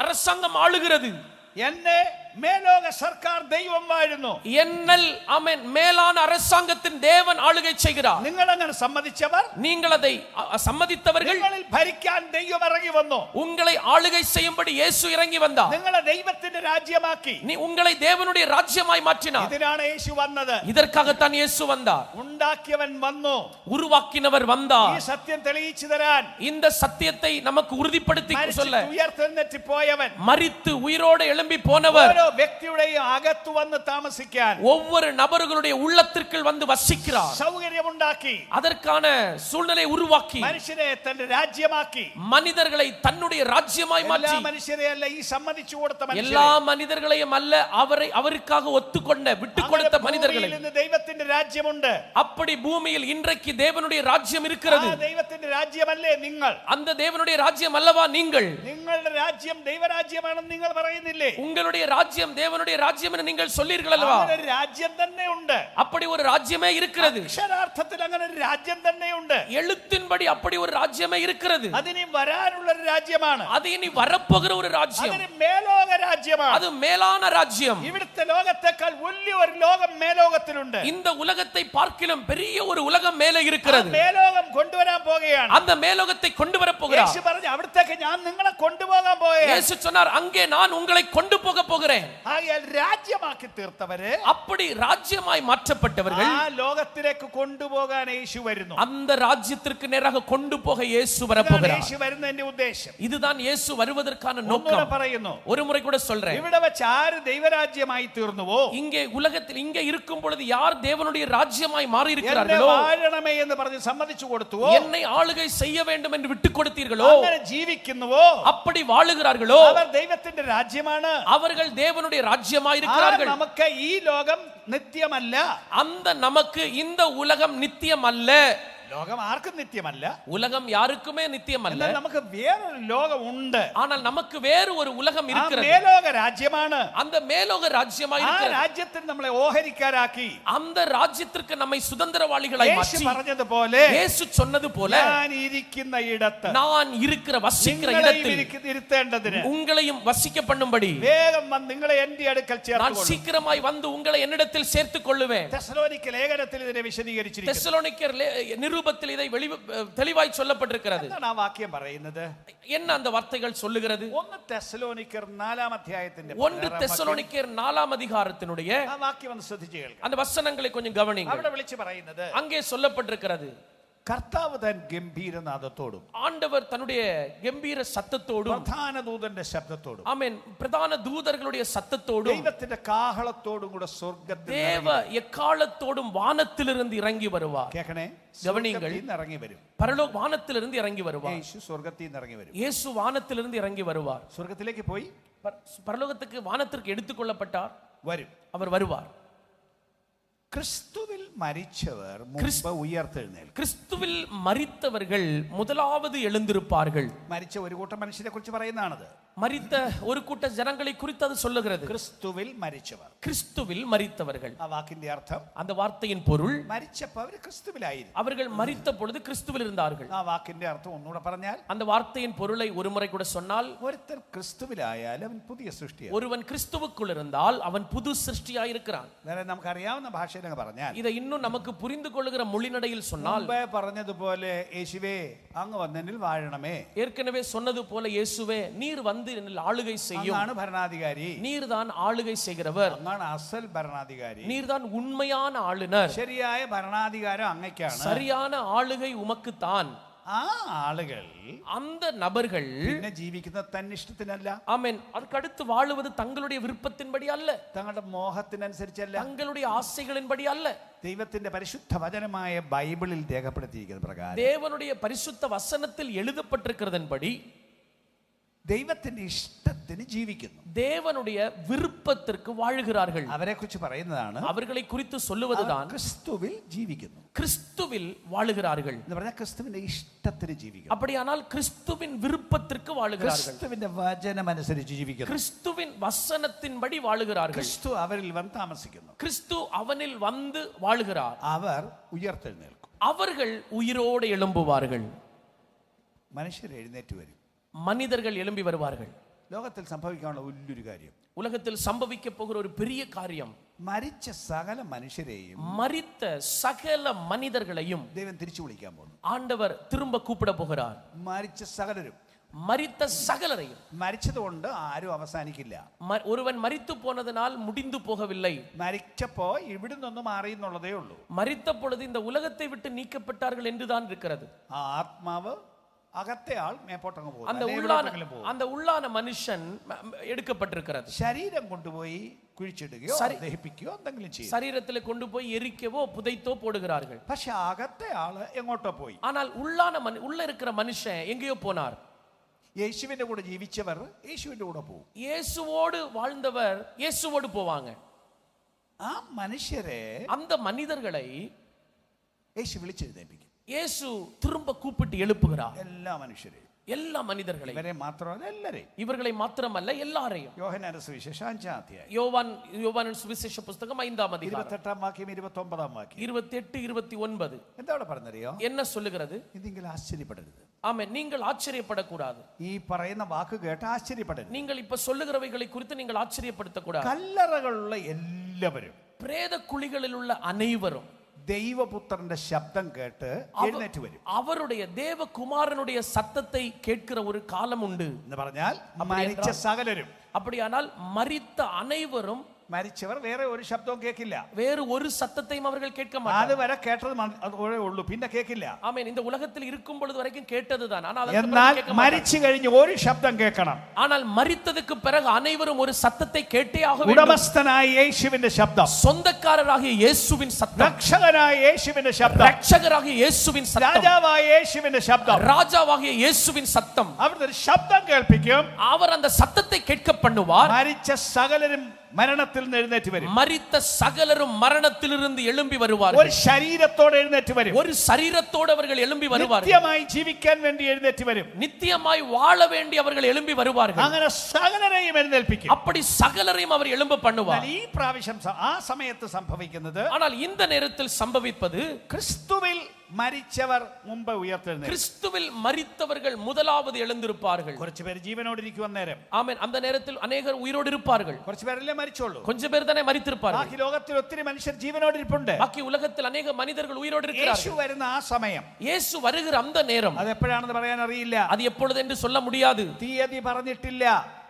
அரசாங்கம் ஆளுகிறது. എന്നെ മേലോക സർക്കാർ ദൈവം വാഴുന്നു. என்னல் ஆமென் மேலான அரசாங்கத்தின் தேவன் ஆளுகை செய்கிறார். നിങ്ങൾ അങ്ങനെ സമ്മതിച്ചവർ, நீங்கள் அதை சம்மதித்தவர்கள், നിങ്ങളിൽ ഭരിക്കാൻ ദൈവം ഇറങ്ങി വന്നു. உங்களை ஆளுகை செய்யும்படி இயேசு இறங்கி வந்தார். നിങ്ങളെ ദൈവത്തിന്റെ രാജ്യമാക്കി. உங்களை தேவனுடைய ராஜ்யமாய் மாற்றினார். ഇതിനാണ് യേശു വന്നത്. இதற்காகத்தான் இயேசு வந்தார். ഉണ്ടാക്കിയവൻ വന്നു. உருவாக்கினவர் வந்தார். ഈ സത്യം തെളിയിച്ചു തരാൻ. இந்த சத்தியத்தை நமக்கு உறுதிப்படுத்தி சொல்ல, ഉയർത്തെഴുന്നേറ്റ് പോയവൻ, மரித்து உயிரோடு எழும்பி போனவர், ഓരോ വ്യക്തിയുടെയും അകത്ത് വന്ന് താമസിക്കാൻ, ஒவ்வொரு நபர்களுடைய உள்ளத்திற்குள் வந்து வசிக்கிறார். സൗകര്യമുണ്ടാക്കി, அதற்கான சூழ்நிலை உருவாக்கி, മനുഷ്യരെ തന്റെ രാജ്യമാക്കി, மனிதர்களை தன்னுடைய ராஜ்யமாய் എല്ലാ மாற்றி, മനുഷ്യരെയല്ല ഈ സമ്മതിച്ചു കൊടുത്ത எல்லா മனிதர்களையும் அல்ல, அவருக்காக ஒத்துக்கொண்ட விட்டு கொடுத்த மனிதர்களை. ദൈവത്തിന്റെ രാജ്യമുണ്ട്. அப்படி பூமியில் இன்றைக்கு தேவனுடைய ராஜ்யம் இருக்கிறது. ദൈവത്തിന്റെ രാജ്യമല്ലേ നിങ്ങൾ? அந்த தேவனுடைய ராஜ்யம் அல்லவா நீங்கள்? നിങ്ങളുടെ രാജ്യം ദൈവരാജ്യമാണെന്ന് നിങ്ങൾ പറയുന്നില്ലേ? உங்களுடைய ராஜ்யம் தேவனுடைய ராஜ்யம் என்று நீங்கள் சொல்லீர்கள் அல்லவா? അങ്ങനെ രാജ്യം തന്നെ ഉണ്ട്. அப்படி ஒரு ராஜ்யமே இருக்கிறது. അക്ഷരാർത്ഥത്തിൽ അങ്ങനെ ഒരു രാജ്യം തന്നെ ഉണ്ട്. எழுத்தின்படி அப்படி ஒரு ராஜ்யமே இருக்கிறது. അതിനി വരാനുള്ള ഒരു രാജ്യമാണ്. அது ഇനി வரப்போகிற ஒரு ராஜ்யம். അതൊരു മേലോക രാജ്യമാണ്. அது மேலான ராஜ்யம். ഇവിടുത്തെ ലോകത്തെക്കാൾ വലിയ ഒരു ലോകം മേലോകത്തിലുണ്ട്. இந்த உலகத்தை பார்க்கிலும் பெரிய ஒரு உலகம் மேலே இருக்கிறது. മേലോകം കൊണ്ടുവരാൻ പോകുകയാണ്. அந்த மேலோகத்தை கொண்டு வர போகிறார். യേശു പറഞ്ഞു അവിടത്തേക്ക് ഞാൻ നിങ്ങളെ കൊണ്ടുപോകാൻ പോകുകയാണ്. இயேசு சொன்னார், அங்கே நான் உங்களை கொண்டு போக போகிறேன். ആകയാൽ രാജ്യമാക്കി തീർത്തവരെ, அப்படி ராஜ்யமாய் மாற்றப்பட்டவர்கள், ആ ലോകത്തിലേക്ക് കൊണ്ടുപോകാൻ യേശു വരുന്നു. அந்த ராஜ்யத்திற்கு நேராக கொண்டு போக இயேசு வர போகிறார். യേശു വരുന്നതിന്റെ ഉദ്ദേശം இதுதான் இயேசு வருவதற்கான ഒന്നുകൂടെ நோக்கம். പറയുന്നു. ஒரு முறை கூட சொல்றேன். ഇവിടെ വെച്ച് ആര് ദൈവരാജ്യമായി തീർന്നുവോ, இங்கே உலகத்தில் இங்கே இருக்கும் பொழுது யார் தேவனுடைய ராஜ்யமாய் மாறி എന്നെ இருக்கிறார்களோ, വാഴണമേ എന്ന് പറഞ്ഞ് സമ്മതിച്ചു കൊടുത്തുവോ, என்னை ஆளுகை செய்ய வேண்டும் என்று விட்டு கொடுத்தீர்களோ, അങ്ങനെ ജീവിക്കുന്നുവോ, அப்படி வாழுகிறார்களோ, അവർ ദൈവത്തിന്റെ രാജ്യമാണ്. அவர்கள் தேவனுடைய ராஜ்யமாய் இருக்கிறார்கள். നമുക്ക് ഈ ലോകം നിത്യമല്ല. அந்த நமக்கு இந்த உலகம் நித்தியம் அல்ல. ലോകം ആർക്കും നിത്യമല്ല. உலகம் யாருக்குமே நித்தியம் அல்ல. എന്നാൽ നമുക്ക് വേറൊരു ലോകം ഉണ്ട്. ஆனால் நமக்கு வேறு ஒரு உலகம் ആ இருக்கிறது. മേലോക രാജ്യമാണ്. அந்த மேலோக ராஜ்யமாய் ആ இருக்கிறது. രാജ്യത്തിൽ നമ്മളെ ഓഹരിക്കാരാക്കി. அந்த ராஜ்யத்திற்கு நம்மை சுதந்திரவாளிகளாய் യേശു மாற்றி, പറഞ്ഞതുപോലെ, இயேசு சொன்னது போல, ഞാൻ ഇരിക്കുന്ന ഇടത്ത് நான் இருக்கிற വസിக்கிற നിങ്ങളെയും இடத்தில் ഇരുത്തേണ്ടതിന് உங்களையும் வசிக்க பண்ணும்படி വേഗം വന്ന് നിങ്ങളെ എന്റെ അടുക്കൽ நான் ചേർത്തുകൊള്ളും. சீக்கிரமாய் வந்து உங்களை என்னிடத்தில் சேர்த்துக் கொள்ளுவேன். തെസ്സലോനിക്ക ലേഖനത്തിൽ ഇതിനെ വിശദീകരിച്ചിരിക്കുന്നു. தெசலோனிக்கர் நிருபத்தில் இதை தெளிவாய் சொல்லப்பட்டிருக்கிறது. എന്താണ് ആ വാക്യം പറയുന്നത്? என்ன அந்த வார்த்தைகள் சொல்லுகிறது? 1 തെസ്സലോനിക്കർ 4-ാം അധ്യായത്തിന്റെ 1 தெசலோனிக்கர் 4-ஆம் அதிகாரத்தினுடைய ആ വാക്യം ഒന്ന് ശ്രദ്ധിച്ചു കേൾക്കുക. அந்த வசனங்களை கொஞ்சம் கவனிங்க. അവിടെ വിളിച്ചു പറയുന്നത്, அங்கே சொல்லப்பட்டிருக்கிறது, കർത്താവ് തൻ ഗംഭീരനാദത്തോടും ஆண்டவர் தன்னுடைய கம்பீர சத்தத்தோடும், പ്രധാന ദൂതന്റെ ശബ്ദത്തോടും, ஆமென், பிரதான தூதர்களுடைய சத்தத்தோடும், ദൈവത്തിന്റെ കാഹളത്തോടും കൂടെ സ്വർഗ്ഗത്തിൽ தேவ எக்காலத்தோடும் வானத்திலிருந்து இறங்கி வருவார். കേൾക്കണേ, கவனிங்கள். സ്വർഗ്ഗത്തിൽ നിന്ന് ഇറങ്ങി വരും. பரலோக வானத்திலிருந்து இறங்கி வருவார். യേശു സ്വർഗ്ഗത്തിൽ നിന്ന് ഇറങ്ങി വരും. இயேசு வானத்திலிருந்து இறங்கி வருவார். സ്വർഗ്ഗത്തിലേക്ക് പോയി பரலோகத்துக்கு வானத்திற்கு எடுத்துக்கொள்ளப்பட்டார். വരും. அவர் வருவார். ക്രിസ്തുവിൽ മരിച്ചവർ മുമ്പ് ഉയർത്തെഴുന്നേൽക്കും. கிறிஸ்துவில் மரித்தவர்கள் முதலாவது எழுந்திருப்பார்கள். മരിച്ച ഒരു കൂട്ടം മനുഷ്യരെ കുറിച്ച് പറയുന്നതാണത്. மரித்த ஒரு கூட்ட ஜனங்களை குறித்து அது சொல்லுகிறது. ക്രിസ്തുവിൽ മരിച്ചവർ. கிறிஸ்துவில் மரித்தவர்கள். ആ വാക്കിന്റെ അർത്ഥം, அந்த വാர்த்தையின் பொருள், മരിച്ചപ്പോൾ അവർ ക്രിസ്തുവിലായിരുന്നു. அவர்கள் மரித்த பொழுது கிறிஸ்துவில் இருந்தார்கள். ആ വാക്കിന്റെ അർത്ഥം ഒന്നുകൂടെ പറഞ്ഞാൽ, அந்த வார்த்தையின் பொருளை ஒரு முறை கூட சொன்னால், ഒരുത്തൻ ക്രിസ്തുവിലായാൽ അവൻ പുതിയ സൃഷ്ടിയാണ്. ஒருவன் கிறிஸ்துவுக்குள் இருந்தால் அவன் புது சிருஷ்டியாய் இருக்கிறான். അതായത് നമുക്കറിയാവുന്ന ഭാഷയിൽ പറഞ്ഞാൽ, இதை இன்னும் நமக்கு புரிந்து கொள்ளுகிற மொழிநடையில் சொன்னால், മുമ്പേ പറഞ്ഞതുപോലെ യേശുവേ അങ്ങ് വന്നെന്നിൽ വാഴണമേ, ஏற்கனவே சொன்னது போல இயேசுவே நீர் வந்து என்னில் ஆளுகை செய்யும். അങ്ങാണ് ഭരണാധികാരി, நீர்தான் ஆளுகை செய்கிறவர், അങ്ങാണ് അസൽ ഭരണാധികാരി, நீர்தான் உண்மையான ஆளுநர், ശരിയായ ഭരണാധികാരം അങ്ങയ്ക്കാണ്, சரியான ஆளுகை உமக்குத்தான். ആ ആളുകൾ அந்த நபர்கள் പിന്നെ ജീവിക്കുന്നത് തന്നിഷ്ടത്തിനല്ല, ஆமென், அதுக்கடுத்து வாழுவது தங்களுடைய விருப்பத்தின்படி அல்ல, തങ്ങളുടെ മോഹത്തിനനുസരിച്ചല്ല, தங்களுடைய ஆசைகளின்படி அல்ல. ദൈവത്തിന്റെ പരിശുദ്ധ വചനമായ ബൈബിളിൽ രേഖപ്പെടുത്തിയിരിക്കുന്ന പ്രകാരം தேவனுடைய பரிசுத்த வசனத்தில் எழுதப்பட்டிருக்கிறதன்படி ദൈവത്തിന്റെ ഇഷ്ടത്തിന് ജീവിക്കുന്നു. தேவனுடைய விருப்பத்திற்கு வாழுகிறார்கள். അവരെ കുറിച്ച് പറയുന്നതാണ്, அவர்களை குறித்து சொல்லுவதுதான் ക്രിസ്തുവിൽ ജീവിക്കുന്നു கிறிஸ்துவில் வாழுகிறார்கள் എന്ന് പറഞ്ഞാൽ ക്രിസ്തുവിന്റെ ഇഷ്ടത്തിന് ജീവിക്കുന്നു. அப்படியானால் கிறிஸ்துவின் விருப்பத்திற்கு வாழுகிறார்கள், ക്രിസ്തുവിന്റെ വചനം അനുസരിച്ച് ജീവിക്കുന്നു. கிறிஸ்துவின் வசனத்தின்படி வாழுகிறார்கள். ക്രിസ്തു അവരിൽ വന്ന് താമസിക്കുന്നു. கிறிஸ்து அவனில் வந்து வாழுகிறார். അവർ ഉയർത്തെഴുന്നേൽക്കും. அவர்கள் உயிரோடு எழும்புவார்கள். മനുഷ്യർ എഴുന്നേറ്റ് വരും. மனிதர்கள் எழும்பி வருவார்கள். ലോകത്തിൽ സംഭവിക്കാനുള്ള വലിയൊരു കാര്യം, உலகத்தில் சம்பவிக்க போகிற ஒரு பெரிய காரியம், മരിച്ച സകല മനുഷ്യരെയും மரித்த சகல மனிதர்களையும் ദൈവം തിരിച്ചു വിളിക്കാൻ പോകുന്നു. ஆண்டவர் திரும்ப கூப்பிட போகிறார். മരിച്ച സകലരും, மரித்த சகலரையும். മരിച്ചതുകൊണ്ട് ആരും അവസാനിക്കില്ല. ஒருவன் மரித்து போனதனால் முடிந்து போகவில்லை. മരിച്ചപ്പോ ഇവിടുന്നൊന്നും മാറി എന്നുള്ളതേ ഉള്ളൂ. மரித்த பொழுது இந்த உலகத்தை விட்டு நீக்கப்பட்டார்கள் என்றுதான் இருக்கிறது. ആ ആത്മാവ് അകത്തെ ആൾ മേപ്പോട്ടങ്ങ് പോകും. அந்த உள்ளான மனுஷன் எடுக்கப்பட்டிருக்கிறது. ശരീരം കൊണ്ടുപോയി കുഴിച്ചിടുകയോ ദഹിപ്പിക്കുകയോ എന്തെങ്കിലും ചെയ്യും. சரீரத்தில் கொண்டு போய் எரிக்கவோ புதைத்தோ போடுகிறார்கள். പക്ഷെ അകത്തെ ആള് എങ്ങോട്ടോ പോയി. ஆனால் உள்ள இருக்கிற மனுஷன் எங்கேயோ போனார். യേശുവിന്റെ കൂടെ ജീവിച്ചവർ യേശുവിന്റെ കൂടെ പോകും. இயேசுவோடு வாழ்ந்தவர் இயேசுவோடு போவாங்க. ആ മനുഷ്യരെ, அந்த மனிதர்களை യേശു വിളിച്ചെഴുന്നേൽപ്പിക്കും. இயேசு திரும்ப கூப்பிட்டு எழுப்புகிறார். എല്ലാ മനുഷ്യരെയും, எல்லா மனிதர்களையும், ഇവരെ മാത്രമല്ല എല്ലാരെയും. இவர்களை மாத்திரமல்ல எல்லாரையும். യോഹന്നാന്റെ സുവിശേഷം 5-ാം അധ്യായം, யோவானின் சுவிசேஷ புத்தகம் 5-ஆம் அதிகாரம் 28-ാം വാക്യം 29-ാം വാക്യം, 28 29 എന്താ അവിടെ പറഞ്ഞറിയോ? என்ன சொல்லுகிறது? ഇതെങ്കിലും ആശ്ചര്യപ്പെടരുത്. ஆமென், நீங்கள் ஆச்சரியப்படக்கூடாது. ഈ പറയുന്ന വാക്ക് കേട്ട് ആശ്ചര്യപ്പെടരുത്. நீங்கள் இப்ப சொல்லுகிறவைகளை குறித்து நீங்கள் ஆச்சரியப்படுத்தக்கூடாது. കല്ലറകളുള്ള എല്ലാവരും, பிரேத குழிகளில் உள்ள அனைவரும் ദൈവപുത്രന്റെ ശബ്ദം കേട്ട് എഴുന്നേറ്റ് വരും. அவருடைய தேவகுமாரனுடைய சத்தத்தை கேட்கிற ஒரு காலம் உண்டு എന്ന് പറഞ്ഞാൽ മരിച്ച സകലരും, அப்படியானால் மரித்த அனைவரும், മരിച്ചവർ വേറെ ഒരു ശബ്ദവും കേൾക്കില്ല. வேறு ஒரு சத்தத்தையும் அவர்கள் கேட்க மாட்டார்கள். അതുവരെ കേട്ടത് അതേ ഉള്ളൂ, പിന്നെ കേൾക്കില്ല. ஆமென், இந்த உலகத்தில் இருக்கும் பொழுது வரைக்கும் கேட்டதுதான். എന്നാൽ മരിച്ചു കഴിഞ്ഞ് ഒരു ശബ്ദം കേൾക്കണം. ஆனால் மரித்ததுக்கு பிறகு அனைவரும் ஒரு சத்தத்தை கேட்டே ஆக வேண்டும். ഉടമസ്ഥനായ യേശുവിന്റെ ശബ്ദം, சொந்தக்காரராகிய இயேசுவின் சத்தம், രക്ഷകനായ യേശുവിന്റെ ശബ്ദം, ரட்சகராகிய இயேசுவின் சத்தம், രാജാവായ യേശുവിന്റെ ശബ്ദം, ராஜாவாகிய இயேசுவின் சத்தம். അവിടുത്തെ ഒരു ശബ്ദം കേൾപ്പിക്കും. அவர் அந்த சத்தத்தை கேட்க பண்ணுவார். മരിച്ച സകലരും മരണത്തിൽ നിന്ന് എഴുന്നേറ്റ് വരും. மரித்த சகலரும் மரணத்திலிருந்து எழும்பி வருவார்கள். ഒരു ശരീരത്തോടെ എഴുന്നേറ്റ് വരും. ஒரு சரீரத்தோடு அவர்கள் எழும்பி வருவார்கள். നിത്യമായി ജീവിക്കാൻ വേണ്ടി എഴുന്നേറ്റ് വരും. நித்தியமாய் வாழ வேண்டி அவர்கள் எழும்பி வருவார்கள். അങ്ങനെ സകലരെയും എഴുന്നേൽപ്പിക്കും. அப்படி சகலரையும் அவர் எழும்ப பண்ணுவார். ഈ പ്രാവശ്യം ആ സമയത്ത് സംഭവിക്കുന്നത്, ஆனால் இந்த நேரத்தில் சம்பவிப்பது, ക്രിസ്തുവിൽ മരിച്ചവർ മുമ്പ് ഉയർത്തെഴുന്നേൽക്കും. கிறிஸ்துவில் மரித்தவர்கள் முதலாவது எழுந்திருப்பார்கள். കുറച്ച് പേര് ജീവനോടിരിക്കും നേരം. ஆமென், அந்த நேரத்தில் அநேகர் உயிரோடு இருப்பார்கள். കുറച്ച് പേരല്ലേ മരിച്ചോളൂ. கொஞ்சம் பேர் தானே மரித்திருப்பார்கள். ബാക്കി ലോകത്തിൽ ഒത്തിരി മനുഷ്യർ ജീവനോടിരിപ്പുണ്ട്. பாக்கி உலகத்தில் அநேக மனிதர்கள் உயிரோடு യേശു இருக்கிறார்கள். വരുന്ന ആ സമയം, இயேசு வருகிற அந்த நேரம், അത് എപ്പോഴാണെന്ന് പറയാൻ അറിയില്ല. அது எப்பொழுது என்று சொல்ல முடியாது. തീയതി പറഞ്ഞിട്ടില്ല.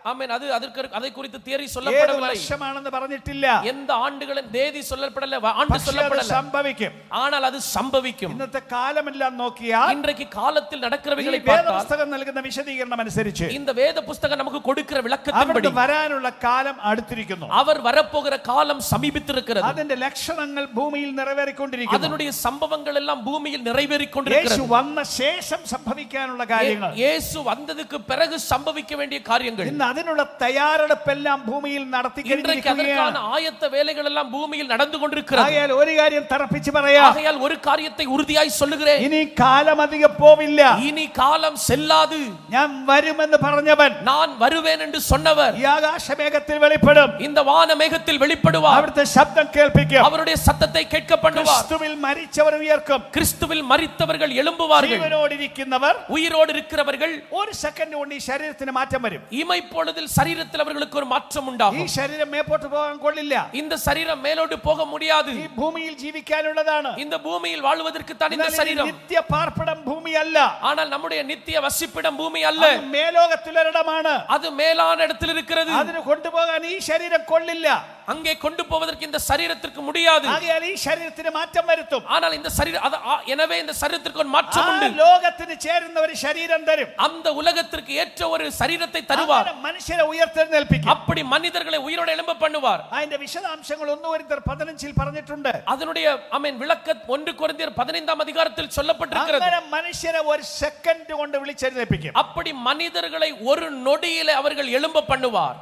ஆமென், அதை குறித்து தியரி ഏത് சொல்லப்படவில்லை. വർഷമാണെന്ന് പറഞ്ഞിട്ടില്ല. எந்த ஆண்டுகளின் தேதி சொல்லப்படல, ஆண்டு പക്ഷേ അത് சொல்லப்படல. സംഭവിക്കും. ஆனால் அது சம்பவிக்கும். ഇന്നത്തെ കാലമെല്ലാം നോക്കിയാൽ இன்றைக்கு காலத்தில் நடக்கிறவைகளை ഈ பார்த்தால், വേദപുസ്തകം നൽകുന്ന വിശദീകരണം അനുസരിച്ച് இந்த வேத புஸ்தகம் நமக்கு கொடுக்கிற விளக்கத்தின்படி അവിടുന്ന് വരാനുള്ള കാലം അടുത്തിരിക്കുന്നു. அவர் வரப்போகிற காலம் சமீபித்திருக்கிறது. അതിന്റെ ലക്ഷണങ്ങൾ ഭൂമിയിൽ നിറവേറിക്കൊണ്ടിരിക്കുന്നു. அதனுடைய சம்பவங்கள் எல்லாம் பூமியில் நிறைவேறிக் യേശു கொண்டிருக்கிறது. വന്ന ശേഷം സംഭവിക്കാനുള്ള കാര്യങ്ങൾ இயேசு வந்ததுக்கு பிறகு சம்பவிக்க வேண்டிய காரியங்கள் ഇന്ന് അതിനുള്ള തയ്യാറെടുപ്പെല്ലാം ഭൂമിയിൽ നടത്തി இன்றைக்கு அதற்கான കഴിഞ്ഞിരിക്കുകയാണ്. ஆயத்த வேலைகள் எல்லாம் பூமியில் நடந்து கொண்டிருக்கிறது. ആകയാൽ ഒരു കാര്യം തറപ്പിച്ച് പറയാം, ஆகையால் ஒரு காரியத்தை உறுதியாய் சொல்லுகிறேன், ഇനി കാലം അധികം പോവില്ല. இனி காலம் செல்லாது. ഞാൻ വരുമെന്ന് പറഞ്ഞവൻ நான் வருவேன் என்று சொன்னவர் ഈ ആകാശമേഘത്തിൽ വെളിപ്പെടും. இந்த வான மேகத்தில் வெளிப்படுவார். അവിടുത്തെ ശബ്ദം കേൾപ്പിക്കും. அவருடைய சத்தத்தை கேட்க பண்ணுவார். ക്രിസ്തുവിൽ മരിച്ചവർ ഉയർക്കും. கிறிஸ்துவில் மரித்தவர்கள் எழும்புவார்கள். ജീവനോടിരിക്കുന്നവർ, உயிரோடு இருக்கிறவர்கள் ഒരു സെക്കൻഡ് കൊണ്ട് ഈ ശരീരത്തിന് മാറ്റം വരും. இமைப்பொழுதில் சரீரத்தில் அவர்களுக்கு ஒரு மாற்றம் ഈ உண்டாகும். ശരീരം മേപ്പോട്ട് പോകാൻ കൊള്ളില്ല. இந்த சரீரம் மேலோடு போக முடியாது. ഈ ഭൂമിയിൽ ജീവിക്കാനുള്ളതാണ്. இந்த பூமியில் வாழ்வதற்கு தான் இந்த എന്നാൽ ഈ சரீரம். നിത്യ പാർപ്പിടം ഭൂമിയല്ല, ஆனால் நம்முடைய நித்திய வசிப்பிடம் பூமி அல்ல, അത് മേലോകത്തിലൊരിടമാണ്. அது மேலான இடத்தில் இருக்கிறது. അതിന് കൊണ്ടുപോകാൻ ഈ ശരീരം കൊള്ളില്ല. அங்கே கொண்டு போவதற்கு இந்த சரீரத்திற்கு முடியாது. ആകയാൽ ഈ ശരീരത്തിന് മാറ്റം വരുത്തും. ஆனால் இந்த சரீரம் எனவே இந்த சரீரத்திற்கு ஒரு ആ மாற்றம் உண்டு. ലോകത്തിന് ചേരുന്ന ഒരു ശരീരം തരും. அந்த உலகத்திற்கு ஏற்ற ஒரு சரீரத்தை தருவார். അങ്ങനെ മനുഷ്യരെ ഉയർത്തെഴുന്നേൽപ്പിക്കും. அப்படி மனிதர்களை உயிரோடு எழும்ப பண்ணுவார். അതിന്റെ വിശദാംശങ്ങൾ 1 കൊരിന്ത്യർ 15 പറഞ്ഞിട്ടുണ്ട്. அதனுடைய விளக்க 1 கொரிந்தியர் 15ஆம் அதிகாரத்தில் சொல்லப்பட்டிருக்கிறது. അങ്ങനെ மனுஷரை ஒரு செகண்ட் കൊണ്ട് വിളിച്ചെഴുന്നേൽപ്പിക്കും. அப்படி மனிதர்களை ஒரு நொடியிலே அவர்கள் எழும்ப பண்ணுவார்.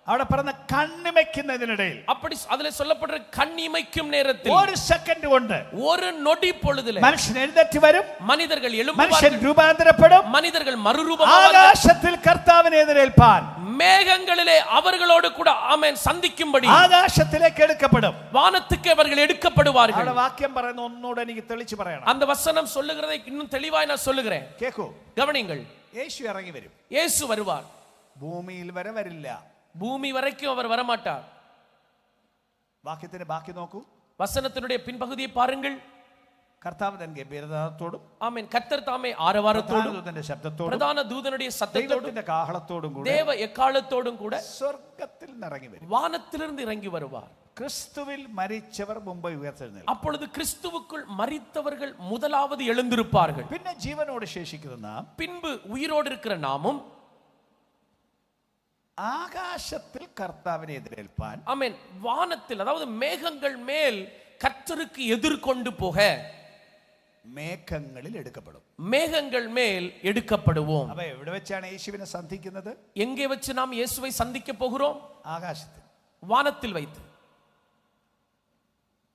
അവിടെ പറഞ്ഞ കണ്ണിമയ്ക്കുന്നതിനിടയിൽ, அப்படி அதிலே சொல்லப்படுற கண்ணிமைக்கும் நேரத்தில் ഒരു സെക്കൻഡ് കൊണ്ട് ஒரு நொடி பொழுதிலே മനുഷ്യൻ എഴുന്നേറ്റ് വരും. மனிதர்கள் മനുഷ്യൻ எழும்புவார்கள். രൂപാന്തരപ്പെടും. மனிதர்கள் மறுரூபமாவார்கள். ആകാശത്തിൽ കർത്താവിനെ എതിരേൽപ്പാൻ மேகங்களிலே அவர்களோடு கூட சந்திக்கும்படி ആകാശത്തിലേക്ക് എടുക്കപ്പെടും. வானத்துக்கு அவர்கள் எடுக்கப்படுவார்கள். അവിടെ വാക്യം പറയുന്ന ഒന്നുകൂടെ എനിക്ക് തെളിച്ചു പറയണം. அந்த வசனம் சொல்லுகிறதை இன்னும் தெளிவாய் நான் சொல்லுகிறேன், കേക്കൂ. கவனிங்கள். യേശു ഇറങ്ങി വരും. இயேசு வருவார். ഭൂമിയിൽ വരെ വരില്ല. பூமி வரைக்கும் அவர் வரமாட்டார். വാക്യത്തിന്റെ ബാക്കി നോക്കൂ. வசனத்தினுடைய பின்பகுதியை பாருங்கள். കർത്താവ് തന്റെ ഗംഭീരനാദത്തോടും ஆமென். கர்த்தர் தாமே ஆரவாரத்தோடும் ദൂതന്റെ ശബ്ദത്തോടും பிரதான தூதனுடைய சத்தத்தோடும் ദൈവത്തിന്റെ കാഹളത്തോടും കൂടെ தேவ எக்காலத்தோடும் கூட സ്വർഗ്ഗത്തിൽ നിറങ്ങി വരും. வானத்திலிருந்து இறங்கி வருவார். ക്രിസ്തുവിൽ മരിച്ചവർ മുമ്പ് ഉയർത്തെഴുന്നേൽക്കും. அப்பொழுது கிறிஸ்துவுக்குள் மரித்தவர்கள் முதலாவது எழுந்திருப்பார்கள். പിന്നെ ജീവനോട് ശേഷിക്കുന്ന നാം பின்பு உயிரோடு இருக்கிற நாமும் ആകാശത്തിൽ കർത്താവിനെ എതിരേൽപ്പാൻ, ஆமென், வானத்தில் அதாவது மேகங்கள் மேல் கர்த்தருக்கு எதிர்கொண்டு போக മേഘങ്ങളിൽ എടുക്കപ്പെടും. மேகங்கள் மேல் எடுக்கப்படுவோம். അപ്പൊ എവിടെ വെച്ചാണ് യേശുവിനെ സന്ധിക്കുന്നത്? எங்கே வச்சு நாம் இயேசுவை சந்திக்க போகிறோம்? ആകാശത്തിൽ. வானத்தில் வைத்து.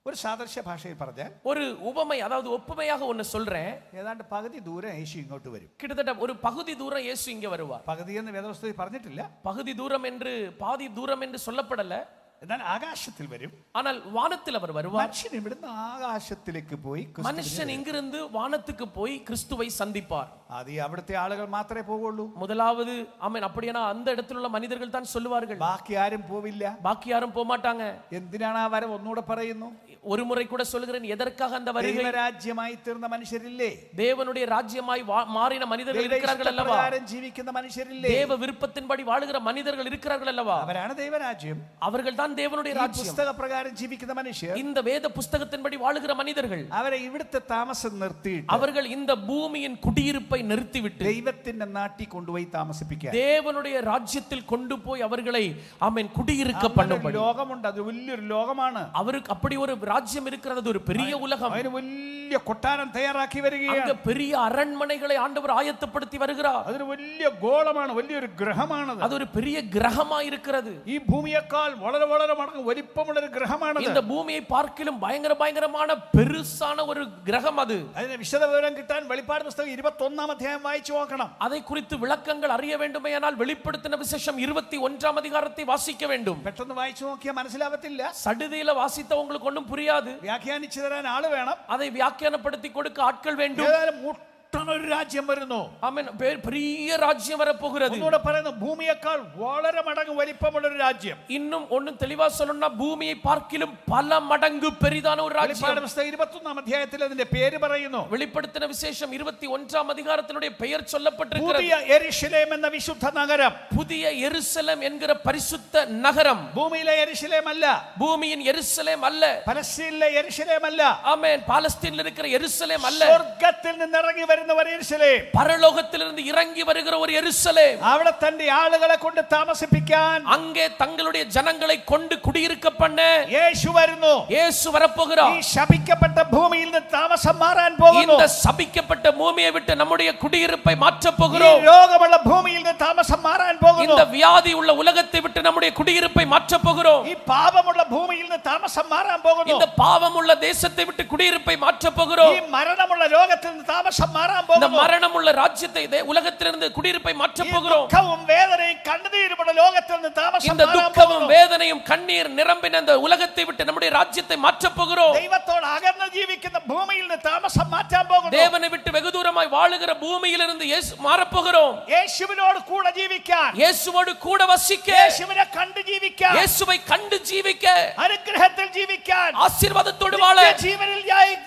ഒരു സാദൃശ്യ ഭാഷയിൽ പറഞ്ഞാൽ, ஒரு உவமை அதாவது ஒப்புமையாக ஒன்னு சொல்றேன். ഏതാണ്ട് പകുതി ദൂരം യേശു ഇങ്ങോട്ട് വരും. கிட்டத்தட்ட ஒரு பகுதி தூரம் இயேசு இங்க வருவார். പകുതി എന്ന് വേദപുസ്തകത്തിൽ പറഞ്ഞിട്ടില്ല, பகுதி தூரம் என்று பாதி தூரம் என்று சொல்லப்படல. എന്നാൽ ആകാശത്തിൽ വരും. ஆனால் வானத்தில் அவர் வருவார். മനുഷ്യൻ ഇവിടുന്ന് ആകാശത്തിലേക്ക് പോയി மனுஷன் இங்கிருந்து வானத்துக்கு போய் கிறிஸ்துவை சந்திப்பார். അത് അവിടുത്തെ ആളുകൾ മാത്രമേ പോവുള്ളൂ. முதலாவது ஆமென், அப்படினா அந்த இடத்துல உள்ள மனிதர்கள் தான் சொல்லுவார்கள். ബാക്കി ആരും പോവില്ല. பாக்கி யாரும் போக மாட்டாங்க. എന്തിനാണ് ആ വരവ്? ഒന്നുകൂടെ പറയുന്നു. ஒரு முறை கூட சொல்லுகிறேன், எதற்காக அந்த வருகை? ദൈവരാജ്യമായി തീർന്ന മനുഷ്യരില്ലേ? தேவனுடைய ராஜ்யமாய் மாறின மனிதர்கள் இருக்கிறார்கள் அல்லவா? ജീവിക്കുന്ന മനുഷ്യരില്ലേ? தேவ விருப்பத்தின்படி வாழுகிற மனிதர்கள் இருக்கிறார்கள் அல்லவா? അവരാണ് ദൈവരാജ്യം. அவர்கள் தான் தேவனுடைய ராஜ்யம். പുസ്തക പ്രകാരം ജീവിക്കുന്ന മനുഷ്യർ, இந்த வேத புஸ்தகத்தின்படி வாழுகிற மனிதர்கள், അവരെ ഇവിടുത്തെ താമസം നിർത്തിയിട്ട് அவர்கள் இந்த பூமியின் குடியிருப்பை நிறுத்திவிட்டு ദൈവത്തിന്റെ നാട്ടിൽ കൊണ്ടുപോയി താമസിപ്പിക്കുക. தேவனுடைய ராஜ்யத்தில் கொண்டு போய் அவர்களை ஆமென் குடியிருக்க பண்ணும்படி. ലോകമുണ്ട്, അത് വലിയൊരു ലോകമാണ്. அவருக்கு அப்படி ஒரு ராஜ்யம் இருக்கிறது, ஒரு பெரிய உலகம். അതിന് വലിയ കൊട്ടാരം തയ്യാറാക്കി വരികയാണ്. அங்க பெரிய அரண்மனைகளை ஆண்டவர் ஆயத்தப்படுத்தி வருகிறார். അതൊരു വലിയ ഗോളമാണ്, വലിയൊരു ഗ്രഹമാണത്. அது ஒரு பெரிய கிரகமா இருக்கிறது. ഈ ഭൂമിയേക്കാൾ വളരെ വളരെ മടങ്ങ് വലിപ്പമുള്ള ഒരു ഗ്രഹമാണത്. இந்த பூமியை பார்க்கிலும் பயங்கரமான பெருசான ஒரு கிரகம் அது. അതിന്റെ വിശദ വിവരം കിട്ടാൻ വെളിപ്പാട് പുസ്തകം 21-ാം അധ്യായം വായിച്ചു നോക്കണം. அதை குறித்து விளக்கங்கள் அறிய வேண்டுமேயானால் வெளிப்படுத்தின விசேஷம் 21ஆம் அதிகாரத்தை வாசிக்க வேண்டும். പെട്ടെന്ന് വായിച്ചു നോക്കിയാൽ മനസ്സിലാവത്തില്ല. சடுதியில வாசித்தவங்களுக்கு ஒன்றும் புரியாது. വ്യാഖ്യാനിച്ചു തരാൻ ആള് വേണം. அதை வியாக்கியானப்படுத்தி கொடுக்க ஆட்கள் வேண்டும். ഏതായാലും ഒരു രാജ്യം വരുന്നു. ஆமென். பெரிய ராஜ்யம் வர போகிறது. ഒന്നുകൂടെ പറയുന്നു, ഭൂമിയേക്കാൾ വളരെ മടങ്ങ് വലിപ്പമുള്ള ഒരു രാജ്യം. இன்னும் ஒன்னு தெளிவா சொல்லணும்னா பூமியை பார்க்கிலும் பல மடங்கு பெரிதான ஒரு ராஜ்யம். വെളിപ്പാട് പുസ്തകം 21-ാം അധ്യായത്തിൽ അതിന്റെ പേര് പറയുന്നു. வெளிப்படுத்தின விசேஷம் 21ஆம் அதிகாரத்தினுடைய பெயர் சொல்லப்பட்டிருக்கிறது. പുതിയ യെരുശലേം എന്ന വിശുദ്ധ നഗരം. புதிய எருசலேம் என்கிற பரிசுத்த நகரம். ഭൂമിയിലെ യെരുശലേം അല്ല, பூமியின் எருசலேம் அல்ல. പലസ്തീനിലെ യെരുശലേം അല്ല, ஆமென். பாலஸ்தீனில் இருக்கிற எருசலேம் அல்ல. സ്വർഗ്ഗത്തിൽ നിന്ന് ഇറങ്ങി വരുന്ന വരുന്ന ഒരു യെരൂശലേം, பரலோகத்திலிருந்து இறங்கி வருகிற ஒரு எருசலேம், അവിടെ തന്റെ ആളുകളെ കൊണ്ട് താമസിപ്പിക്കാൻ அங்கே தங்களுடைய ஜனங்களை கொண்டு குடியிருக்க பண்ண യേശു വരുന്നു. இயேசு வரப்போகிறார். ഈ ശപിക്കപ്പെട്ട ഭൂമിയിൽ നിന്ന് താമസം മാറാൻ പോകുന്നു. இந்த சபிக்கப்பட்ட பூமியை விட்டு நம்முடைய குடியிருப்பை மாற்ற ഈ போகிறோம். രോഗമുള്ള ഭൂമിയിൽ നിന്ന് താമസം മാറാൻ പോകുന്നു. இந்த வியாதி உள்ள உலகத்தை விட்டு நம்முடைய குடியிருப்பை மாற்ற போகிறோம். ഈ പാപമുള്ള ഭൂമിയിൽ നിന്ന് താമസം മാറാൻ പോകുന്നു. இந்த பாவம் உள்ள தேசத்தை விட்டு குடியிருப்பை மாற்ற போகிறோம். ഈ മരണമുള്ള ലോകത്തിൽ നിന്ന് താമസം മാറാൻ இந்த പോകുന്നു. மரணம் உள்ள ராஜ்யத்தை உலகத்திலிருந்து குடியிருப்பை மாற்ற போகிறோம். ദുഃഖവും വേദനയും കണ്ണുനീരുമുള്ള ലോകത്തിൽ നിന്ന് താമസം இந்த മാറാൻ துக்கமும் പോകുന്നു. வேதனையும் கண்ணீர் நிரம்பின இந்த உலகத்தை விட்டு நம்முடைய ராஜ்யத்தை மாற்ற போகிறோம். ദൈവത്തോട് അകന്ന് ജീവിക്കുന്ന ഭൂമിയിൽ നിന്ന് താമസം മാറ്റാൻ പോകുന്നു. தேவனை விட்டு வெகு தூரமாய் வாழுகிற பூமியிலிருந்து மாறப் போகிறோம். യേശുവിനോട് കൂടെ ജീവിക്കാൻ, இயேசுவோடு கூட வசிக்க, യേശുവിനെ കണ്ട് ജീവിക്കാൻ, இயேசுவை கண்டு ஜீவிக்க, അനുഗ്രഹത്തിൽ ജീവിക്കാൻ, ஆசீர்வாதத்தோடு வாழ, ജീവനിൽ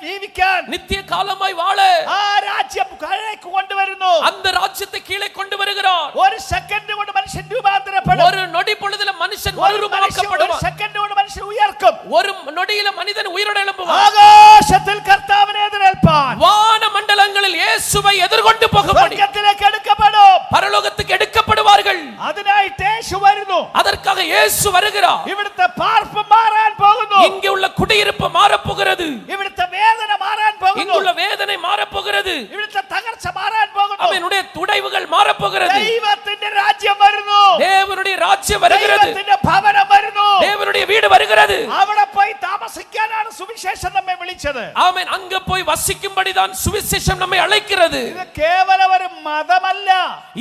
ജീവിക്കാൻ நித்திய காலமாய் வாழ ആ രാജ്യം കരയ്ക്ക് കൊണ്ടുവരുന്നു. அந்த ராஜ்யத்தை கீழே கொண்டு வருகிறார். ഒരു സെക്കൻഡ് കൊണ്ട് മനുഷ്യൻ രൂപാന്തരപ്പെടും. ஒரு நொடி பொழுதுல மனுஷன் மறுரூபமாக்கப்படுவான். സെക്കൻഡ് കൊണ്ട് മനുഷ്യൻ ഉയർക്കും. ஒரு நொடியில மனிதன் உயிரோடு எழும்புவான். ആകാശത്തിൽ കർത്താവിനെ എതിരേൽപ്പാൻ வான மண்டலங்களில் இயேசுவை எதிர்கொண்டு போகப்படி സ്വർഗ്ഗത്തിലേക്ക് എടുക്കപ്പെടും. பரலோகத்துக்கு எடுக்கப்படுவார்கள். അതിനായിട്ട് യേശു വരുന്നു. அதற்காக இயேசு வருகிறார். ഇവിടുത്തെ പാർപ്പ് മാറാൻ പോകുന്നു. இங்கே உள்ள குடியிருப்பு மாறப் போகிறது. ഇവിടുത്തെ വേദന മാറാൻ പോകുന്നു. இங்குள்ள வேதனை மாறப் போகிறது. ഇവിടുത്തെ തകർച്ച മാറാൻ പോകുന്നു. அவனுடைய துடைவுகள் மாறப் போகிறது. ദൈവത്തിന്റെ രാജ്യം വരുന്നു. தேவனுடைய ராஜ்யம் வருகிறது. ദൈവത്തിന്റെ ഭവനം വരുന്നു. தேவனுடைய வீடு வருகிறது. അവിടെ പോയി താമസിക്കാനാണ് സുവിശേഷം നമ്മെ വിളിച്ചത്. ஆமென். அங்க போய் வசிக்கும்படிதான் சுவிசேஷம் நம்மை அழைக்கிறது. ഇത് കേവലം ഒരു മതമല്ല.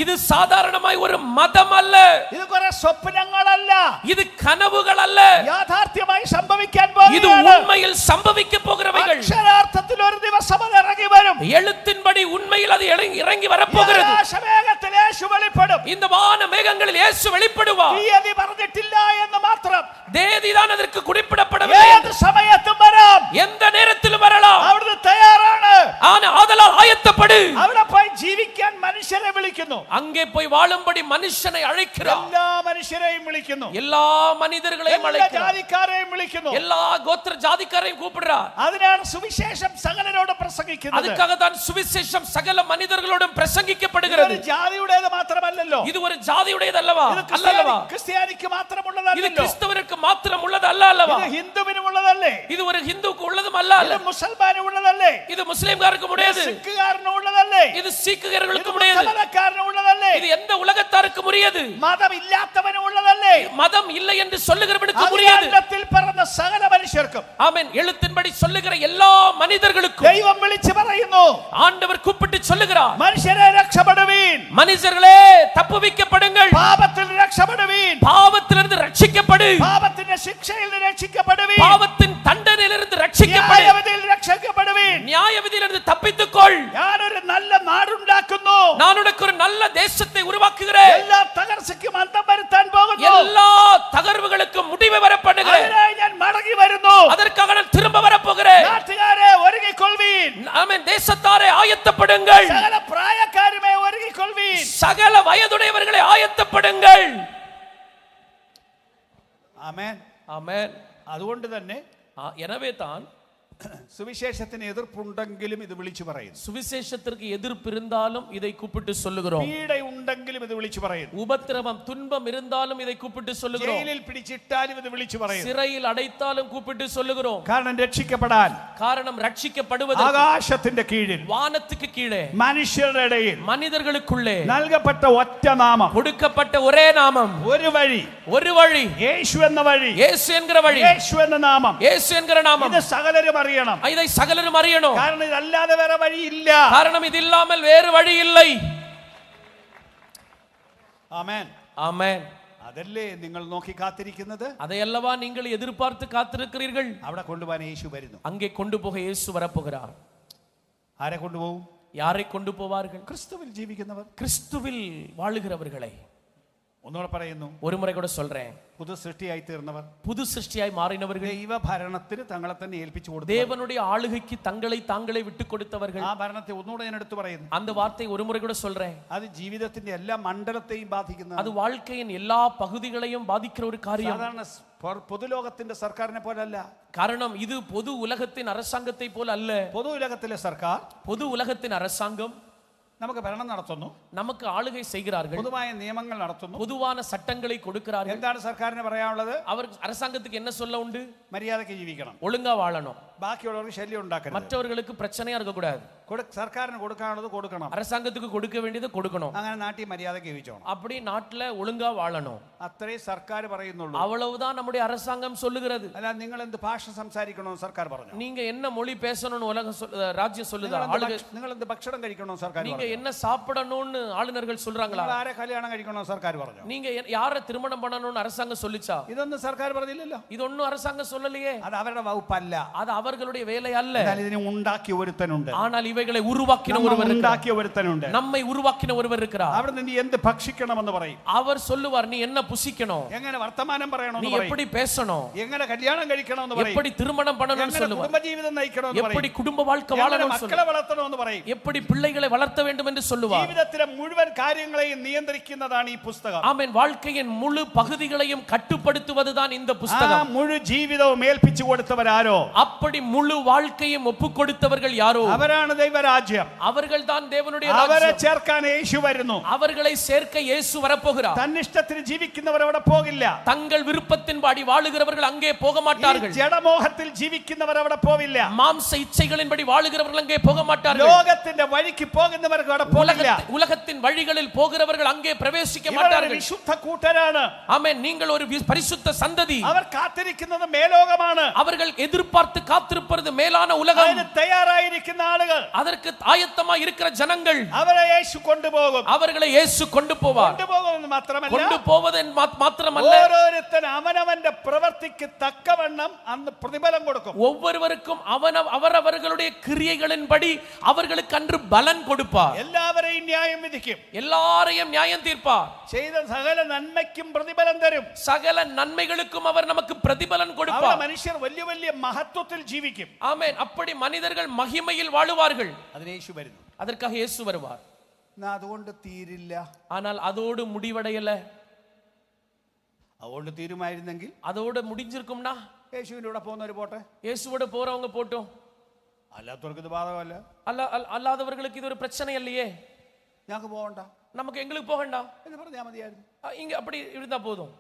இது சாதாரணமாய் ஒரு மதம் அல்ல. ഇത് കുറെ സ്വപ്നങ്ങളല്ല. இது கனவுகள் அல்ல. യാഥാർത്ഥ്യമായി സംഭവിക്കാൻ இது പോകുകയാണ്. உண்மையில் சம்பவிக்க போகிறவைகள். അക്ഷരാർത്ഥത്തിൽ ഒരു ദിവസം അത് ഇറങ്ങി വരും. எழுத்தின்படி உண்மையில் அது இறங்கி வரப்போகிறது. ആകാശമേഘത്തിൽ യേശു വെളിപ്പെടും. இந்த வான மேகங்களில் இயேசு வெளிப்படுவார். തീയതി പറഞ്ഞിട്ടില്ല എന്ന് മാത്രം. தேதிதான் அதற்கு குறிப்பிடப்படவில்லை. ഏത് സമയത്തും വരാം. எந்த நேரத்திலும் வரலாம். അവിടുന്ന് തയ്യാറാണ്. ஆதலால் ஆயத்தப்படு. അവിടെ പോയി ജീവിക്കാൻ മനുഷ്യരെ വിളിക്കുന്നു. அங்கே போய் வாழும்படி மனுஷனை அழைக்கிறார். എല്ലാ മനുഷ്യരെയും വിളിക്കുന്നു. எல்லா மனிதர்களையும் എല്ലാ அழைக்கிறார். ജാതിക്കാരെയും വിളിക്കുന്നു. எல்லா கோத்திர ஜாதிக்காரையும் கூப்பிடுறார். അതിനാണ് സുവിശേഷം സകലരോട് പ്രസംഗിക്കുന്നത്. அதுக்காக தான் சுவிசேஷம் சகல மனிதர்களோடும் ഇത് பிரசங்கிக்கப்படுகிறது. ഒരു ജാതിയുടേത് മാത്രമല്ലല്ലോ. இது ஒரு ஜாதியுடையது அல்லவா? ഇത് அல்லவா? ക്രിസ്ത്യാനിക്ക് இது മാത്രമുള്ളതല്ലല്ലോ. கிறிஸ்தவருக்கு மாத்திரம் உள்ளது அல்ல அல்லவா? ഇത് ഹിന്ദുവിനുള്ളതല്ലേ? இது ஒரு ஹிந்துவுக்கு உள்ளதும் அல்ல அல்ல. ഇത് മുസൽമാനുള്ളതല്ലേ? இது முஸ்லிம்காருக்கு முடியாது. സിഖുകാരനുള്ളതല്ലേ? இது ഇത് சீக்கியர்களுக்கு முடியாது. മുസൽമാനക്കാരനുള്ളതല്ലേ? இது எந்த உலகத்தாருக்கு முடியாது. മതമില്ലാത്തവനുള്ളതല്ലേ? மதம் இல்லை என்று சொல்லுகிறவனுக்கு முடியாது. അതിൽ പിറന്ന സകല മനുഷ്യർക്കും ஆமென். எழுத்தின்படி சொல்லுகிற எல்லா மனிதர்களுக்கும் ദൈവം വിളിച്ചു പറയുന്നു, ஆண்டவர் கூப்பிட்டு சொல்லுகிறார், മനുഷ്യരെ രക്ഷപ്പെടുവീൻ, மனிதர்களே தப்புவிக்கப்படுங்கள், പാപത്തിൽ രക്ഷപ്പെടുവീൻ, பாவத்திலிருந்து ரட்சிக்கப்படு, പാപത്തിന്റെ ശിക്ഷയിൽ നിന്ന് രക്ഷിക്കപ്പെടുവീൻ, பாவத்தின் தண்டனையிலிருந்து ரட்சிக்கப்படு, ന്യായവിധിയിൽ രക്ഷപ്പെടുവീൻ. நியாயவிதியிலிருந்து தப்பித்துக்கொள். ഞാനൊരു നല്ല നാടുണ്ടാക്കുന്നു. நான் உனக்கு ஒரு நல்ல தேசத்தை உருவாக்குகிறேன். എല്ലാ തകർച്ചയ്ക്കും അന്തം വരുത്താൻ പോകുന്നു. எல்லா தகர்வுகளுக்கும் முடிவை வர பண்ணுகிறேன். അതിനായി ഞാൻ മടങ്ങി വരുന്നു. அதற்காக நான் திரும்ப வரப்போகிறேன். നാട്ടുകാരെ ഒരുങ്ങിക്കൊള്ളുവീൻ. ஆமென். தேசத்தாரே ஆயத்தப்படுங்கள். സകല പ്രായക്കാരുമേ ഒരുങ്ങിക്കൊള്ളുവീൻ. சகல வயதுடையவர்களை ஆயத்தப்படுங்கள். ആമേൻ. ஆமென். അതുകൊണ്ട് തന്നെ எனவே தான் സുവിശേഷത്തിന് എതിർപ്പുണ്ടെങ്കിലും ഇത് വിളിച്ചു പറയുന്നു. சுவிசேஷத்திற்கு எதிர்ப்பு இருந்தாலும் இதை கூப்பிட்டு சொல்லுகிறோம். പീഡ ഉണ്ടെങ്കിലും ഇത് വിളിച്ചു പറയുന്നു. உபத்திரவம் துன்பம் இருந்தாலும் இதை கூப்பிட்டு சொல்லுகிறோம். ജയിലിൽ പിടിച്ചിട്ടാലും ഇത് വിളിച്ചു പറയുന്നു. சிறையில் அடைத்தாலும் கூப்பிட்டு சொல்லுகிறோம். കാരണം രക്ഷിക്കപ്പെടാൻ காரணம் ரட்சிக்கப்படுவது ആകാശത്തിന്റെ കീഴിൽ வானத்துக்கு கீழே മനുഷ്യരുടെ ഇടയിൽ மனிதர்களுக்குள்ளே നൽകപ്പെട്ട ഒറ്റ നാമം, கொடுக்கப்பட்ட ஒரே நாமம், ഒരു വഴി, ஒரு வழி, യേശു എന്ന വഴി, இயேசு என்கிற வழி, യേശു എന്ന നാമം. இயேசு என்கிற நாமம். ഇത് സകലരും അറിയണം. இதை சகலரும் அறியணும். കാരണം ഇതല്ലാതെ വേറെ വഴിയില്ല. காரணம் இது இல்லாமல் வேறு வழி இல்லை. ആമേൻ. ஆமென். അതല്ലേ നിങ്ങൾ നോക്കി കാത്തിരിക്കുന്നത്? அதையல்லவா நீங்கள் எதிர்பார்த்து காத்திருக்கிறீர்கள்? അവിടെ കൊണ്ടുപോകാൻ യേശു വരുന്നു. அங்கே கொண்டு போக இயேசு வரப்போகிறார். ആരെ കൊണ്ടുപോകും? யாரை கொண்டு போவார்கள்? ക്രിസ്തുവിൽ ജീവിക്കുന്നവർ. கிறிஸ்துவில் வாழுகிறவர்களை. ഒന്നുകൂടെ പറയുന്നു, ஒரு முறை கூட சொல்றேன், പുതു സൃഷ്ടിയായി തീർന്നവർ, புது சிருஷ்டியாய் மாறினவர்கள், ദൈവ ഭരണത്തിന് തങ്ങളെ തന്നെ ഏൽപ്പിച്ചു കൊടുത്തു, தேவனுடைய ஆளுகைக்கு தங்களை தாங்களே விட்டு கொடுத்தவர்கள். ആ ഭരണത്തെ ഒന്നുകൂടെ ഞാൻ എടുത്തു പറയുന്നു. அந்த வார்த்தை ஒரு முறை கூட சொல்றேன், അത് ജീവിതത്തിന്റെ എല്ലാ മണ്ഡലത്തെയും ബാധിക്കുന്ന, அது வாழ்க்கையின் எல்லா பகுதிகளையும் பாதிக்கிற ஒரு காரியம். സാധാരണ പൊതുലോകത്തിന്റെ സർക്കാരിനെ പോലല്ല. காரணம் இது பொது உலகத்தின் அரசாங்கத்தை போல அல்ல. പൊതു ഉലകത്തിലെ സർക്കാർ, பொது உலகத்தின் அரசாங்கம் നമുക്ക് ഭരണം നടത്തുന്നു, நமக்கு ஆளுகை செய்கிறார்கள், പൊതുവായ നിയമങ്ങൾ നടത്തുന്നു. பொதுவான சட்டங்களை கொடுக்கிறார்கள். എന്താണ് സർക്കാരിന് പറയാനുള്ളത്? அவர் அரசாங்கத்துக்கு என்ன சொல்ல உண்டு? മര്യാദയ്ക്ക് ജീവിക്കണം, ஒழுங்கா வாழணும், ബാക്കിയുള്ളവർക്ക് ശല്യം ഉണ്ടാക്കരുത്, மற்றவர்களுக்கு பிரச்சனையா இருக்க கூடாது, സർക്കാരിന് കൊടുക്കാനുള്ളത് കൊടുക്കണം, அரசாங்கத்துக்கு கொடுக்க வேண்டியது கொடுக்கணும், അങ്ങനെ നാട്ടിൽ മര്യാദയ്ക്ക് ജീവിച്ചോണം. அப்படி நாட்டுல ஒழுங்கா வாழணும். അത്രേ സർക്കാർ പറയുന്നുള്ളൂ. அவ்வளவுதான் நம்முடைய அரசாங்கம் சொல்லுகிறது. അല്ല, നിങ്ങൾ എന്ത് ഭാഷ സംസാരിക്കണമെന്ന് സർക്കാർ പറഞ്ഞു. நீங்க என்ன மொழி பேசணும்னு ராஜ்யம் சொல்லுதா? നിങ്ങൾ എന്ത് ഭക്ഷണം കഴിക്കണമെന്ന് സർക്കാർ நீங்க പറഞ്ഞു. என்ன சாப்பிடணும்னு ஆளுநர்கள் சொல்றாங்களா? നിങ്ങൾ ആരെ കല്യാണം കഴിക്കണമെന്ന് സർക്കാർ പറഞ്ഞു. நீங்க யாரை திருமணம் பண்ணணும்னு அரசாங்கம் சொல்லிச்சா? ഇതൊന്നും സർക്കാർ പറഞ്ഞില്ലല്ലോ. இதொன்னும் அரசாங்கம் சொல்லலையே. അത് അവരുടെ വകുപ്പല്ല, அது அவர்களுடைய வேலை அல்ல. എന്നാൽ ഇതിനെ ഉണ്ടാക്കിയ ഒരുത്തനുണ്ട്, ஆனால் இவைகளை உருவாக்கின ஒருவர் இருக்கிறார். ഉണ്ടാക്കിയ ഒരുത്തനുണ്ട്, நம்மை உருவாக்கின ஒருவர் இருக்கிறார். അവിടെ നിന്ന് എന്ത് ഭക്ഷിക്കണമെന്ന് പറയും. அவர் சொல்லுவார், நீ என்ன புசிக்கணும், എങ്ങനെ വർത്തമാനം நீ പറയണമെന്ന് പറയും, எப்படி பேசணும், എങ്ങനെ കല്യാണം കഴിക്കണമെന്ന് പറയും, எப்படி திருமணம் பண்ணணும்னு എങ്ങനെ சொல்லுவார், കുടുംബജീവിതം നയിക്കണമെന്ന് எப்படி പറയും, குடும்ப வாழ்க்கை എങ്ങനെ வாழணும்னு മക്കളെ சொல்லுவார், വളർത്തണമെന്ന് പറയും. எப்படி பிள்ளைகளை வளர்த்த வேண்டும் என்று சொல்லுவார். ജീവിതത്തിലെ മുഴുവൻ കാര്യങ്ങളെയും നിയന്ത്രിക്കുന്നതാണ് ഈ പുസ്തകം. ஆமென். வாழ்க்கையின் முழு பகுதிகளையும் கட்டுப்படுத்துவதுதான் இந்த ആ புஸ்தகம். മുഴു ജീവിതവും ഏൽപ്പിച്ചു കൊടുത്തവരാരോ? அப்படி முழு வாழ்க்கையும் ஒப்பு கொடுத்தவர்கள் யாரோ? അവരാണ് ദൈവരാജ്യം. அவர்கள் தான் தேவனுடைய അവരെ ராஜ்யம். ചേർക്കാൻ യേശു വരുന്നു. அவர்களை சேர்க்க இயேசு வரப்போகிறார். തന്നിഷ്ടത്തിന് ജീവിക്കുന്നവർ അവിടെ പോകില്ല. தங்கள் விருப்பத்தின்படி வாழுகிறவர்கள் அங்கே போக ഈ மாட்டார்கள். ജഡമോഹത്തിൽ ജീവിക്കുന്നവർ അവിടെ പോവില്ല. மாம்ச இச்சைகளின்படி வாழுகிறவர்கள் அங்கே போக மாட்டார்கள். ലോകത്തിന്റെ വഴിക്ക് പോകുന്നവർക്ക് അവിടെ പോകില്ല. உலகத்தின் வழிகளில் போகிறவர்கள் அங்கே பிரவேசிக்க ഇവർ மாட்டார்கள். വിശുദ്ധ കൂട്ടരാണ്. ஆமென். நீங்கள் ஒரு பரிசுத்த சந்ததி. അവർ കാത്തിരിക്കുന്നത് മേലോകമാണ്. அவர்கள் எதிர்பார்த்து காத்திருப்பது மேலான உலகம். അതിന് തയ്യാറായിരിക്കുന്ന ആളുകൾ, அதற்கு ஆயத்தமாக இருக்கிற ஜனங்கள், അവരെ യേശു കൊണ്ടുപോകും. அவர்களை இயேசு கொண்டு போவார். കൊണ്ടുപോകുമെന്ന് മാത്രമല്ല, கொண்டு போவது மாத்திரமல்ல, ഓരോരുത്തൻ അവനവന്റെ പ്രവൃത്തിക്ക് തക്കവണ്ണം അന്ന് പ്രതിഫലം കൊടുക്കും. ஒவ்வொருவருக்கும் அவரவர்களுடைய கிரியைகளின்படி அவர்களுக்கு அன்று பலன் கொடுப்பார். എല്ലാവരെയും ന്യായം വിധിക്കും. எல்லாரையும் நியாயம் தீர்ப்பார். ചെയ്ത സകല നന്മയ്ക്കും പ്രതിഫലം തരും. சகல நன்மைகளுக்கும் அவர் நமக்கு பிரதிபலன் അവിടെ கொடுப்பார். മനുഷ്യർ വലിയ വലിയ മഹത്വത്തിൽ ജീവിക്കും. ஆமென். அப்படி மனிதர்கள் மகிமையில் வாழுவார்கள். അതിന് യേശു വരുന്നു. அதற்காக இயேசு வருவார். അതുകൊണ്ട് തീരില്ല. ஆனால் அதோடு முடிவடையல. അതുകൊണ്ട് തീരുമായിരുന്നെങ്കിൽ அதோடு முடிஞ்சிருக்கும்னா യേശുവിന്റെ കൂടെ പോകുന്നവർ പോട്ടെ, இயேசுவோட போறவங்க போட்டும். അല്ലാത്തവർക്ക് ഇത് ബാധകമല്ല. அல்லாதவர்களுக்கு இது ஒரு பிரச்சனை இல்லையே, ഞങ്ങൾക്ക് പോകണ്ട நமக்கு எங்களுக்கு போகண்டாம் എന്ന് പറഞ്ഞാൽ மதிയായിരുന്നു. இங்க அப்படி இருந்தா போதும்.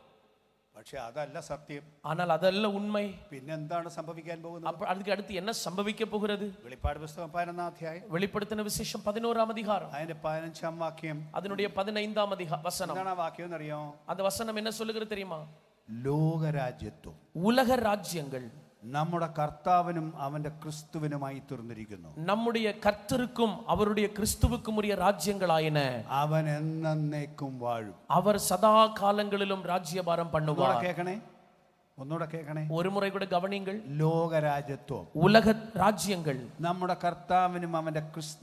പക്ഷെ അതല്ല സത്യം. ஆனால் അതല്ല உண்மை. പിന്നെന്താണ് സംഭവിക്കാൻ പോകുന്നത്? அப்ப அதுக்கு அடுத்து என்ன சம்பவிக்க போகிறது? വെളിപ്പാട് പുസ്തകം 11-ാം അധ്യായം, வெளிப்படுத்தின விசேஷம் 11ஆம் அதிகாரம், അതിന്റെ 15-ാം വാക്യം. அதனுடைய 15ஆம் வசனம். എന്താണ് ആ വാക്യം എന്നറിയോ? அந்த வசனம் என்ன சொல்லுகிறது தெரியுமா? ലോകരാജ്യത്വം உலக ராஜ்யங்கள் നമ്മുടെ കർത്താവിനും അവന്റെ ക്രിസ്തുവിനുമായി തീർന്നിരിക്കുന്നു. நம்முடைய கர்த்தருக்கும் அவருடைய கிறிஸ்துவுக்கும் உரிய ராஜ்யங்களாயின. അവൻ എന്നേക്കും വാഴും. அவர் சதா காலங்களிலும் ராஜ்யபாரம் பண்ணுவார். കേൾക്കണേ, ഒന്നുകൂടെ കേൾക്കണേ. ஒரு முறை கூட கவனிங்கள். ലോകരാജ്യത്വം உலக ராஜ்யங்கள் നമ്മുടെ കർത്താവിനും അവന്റെ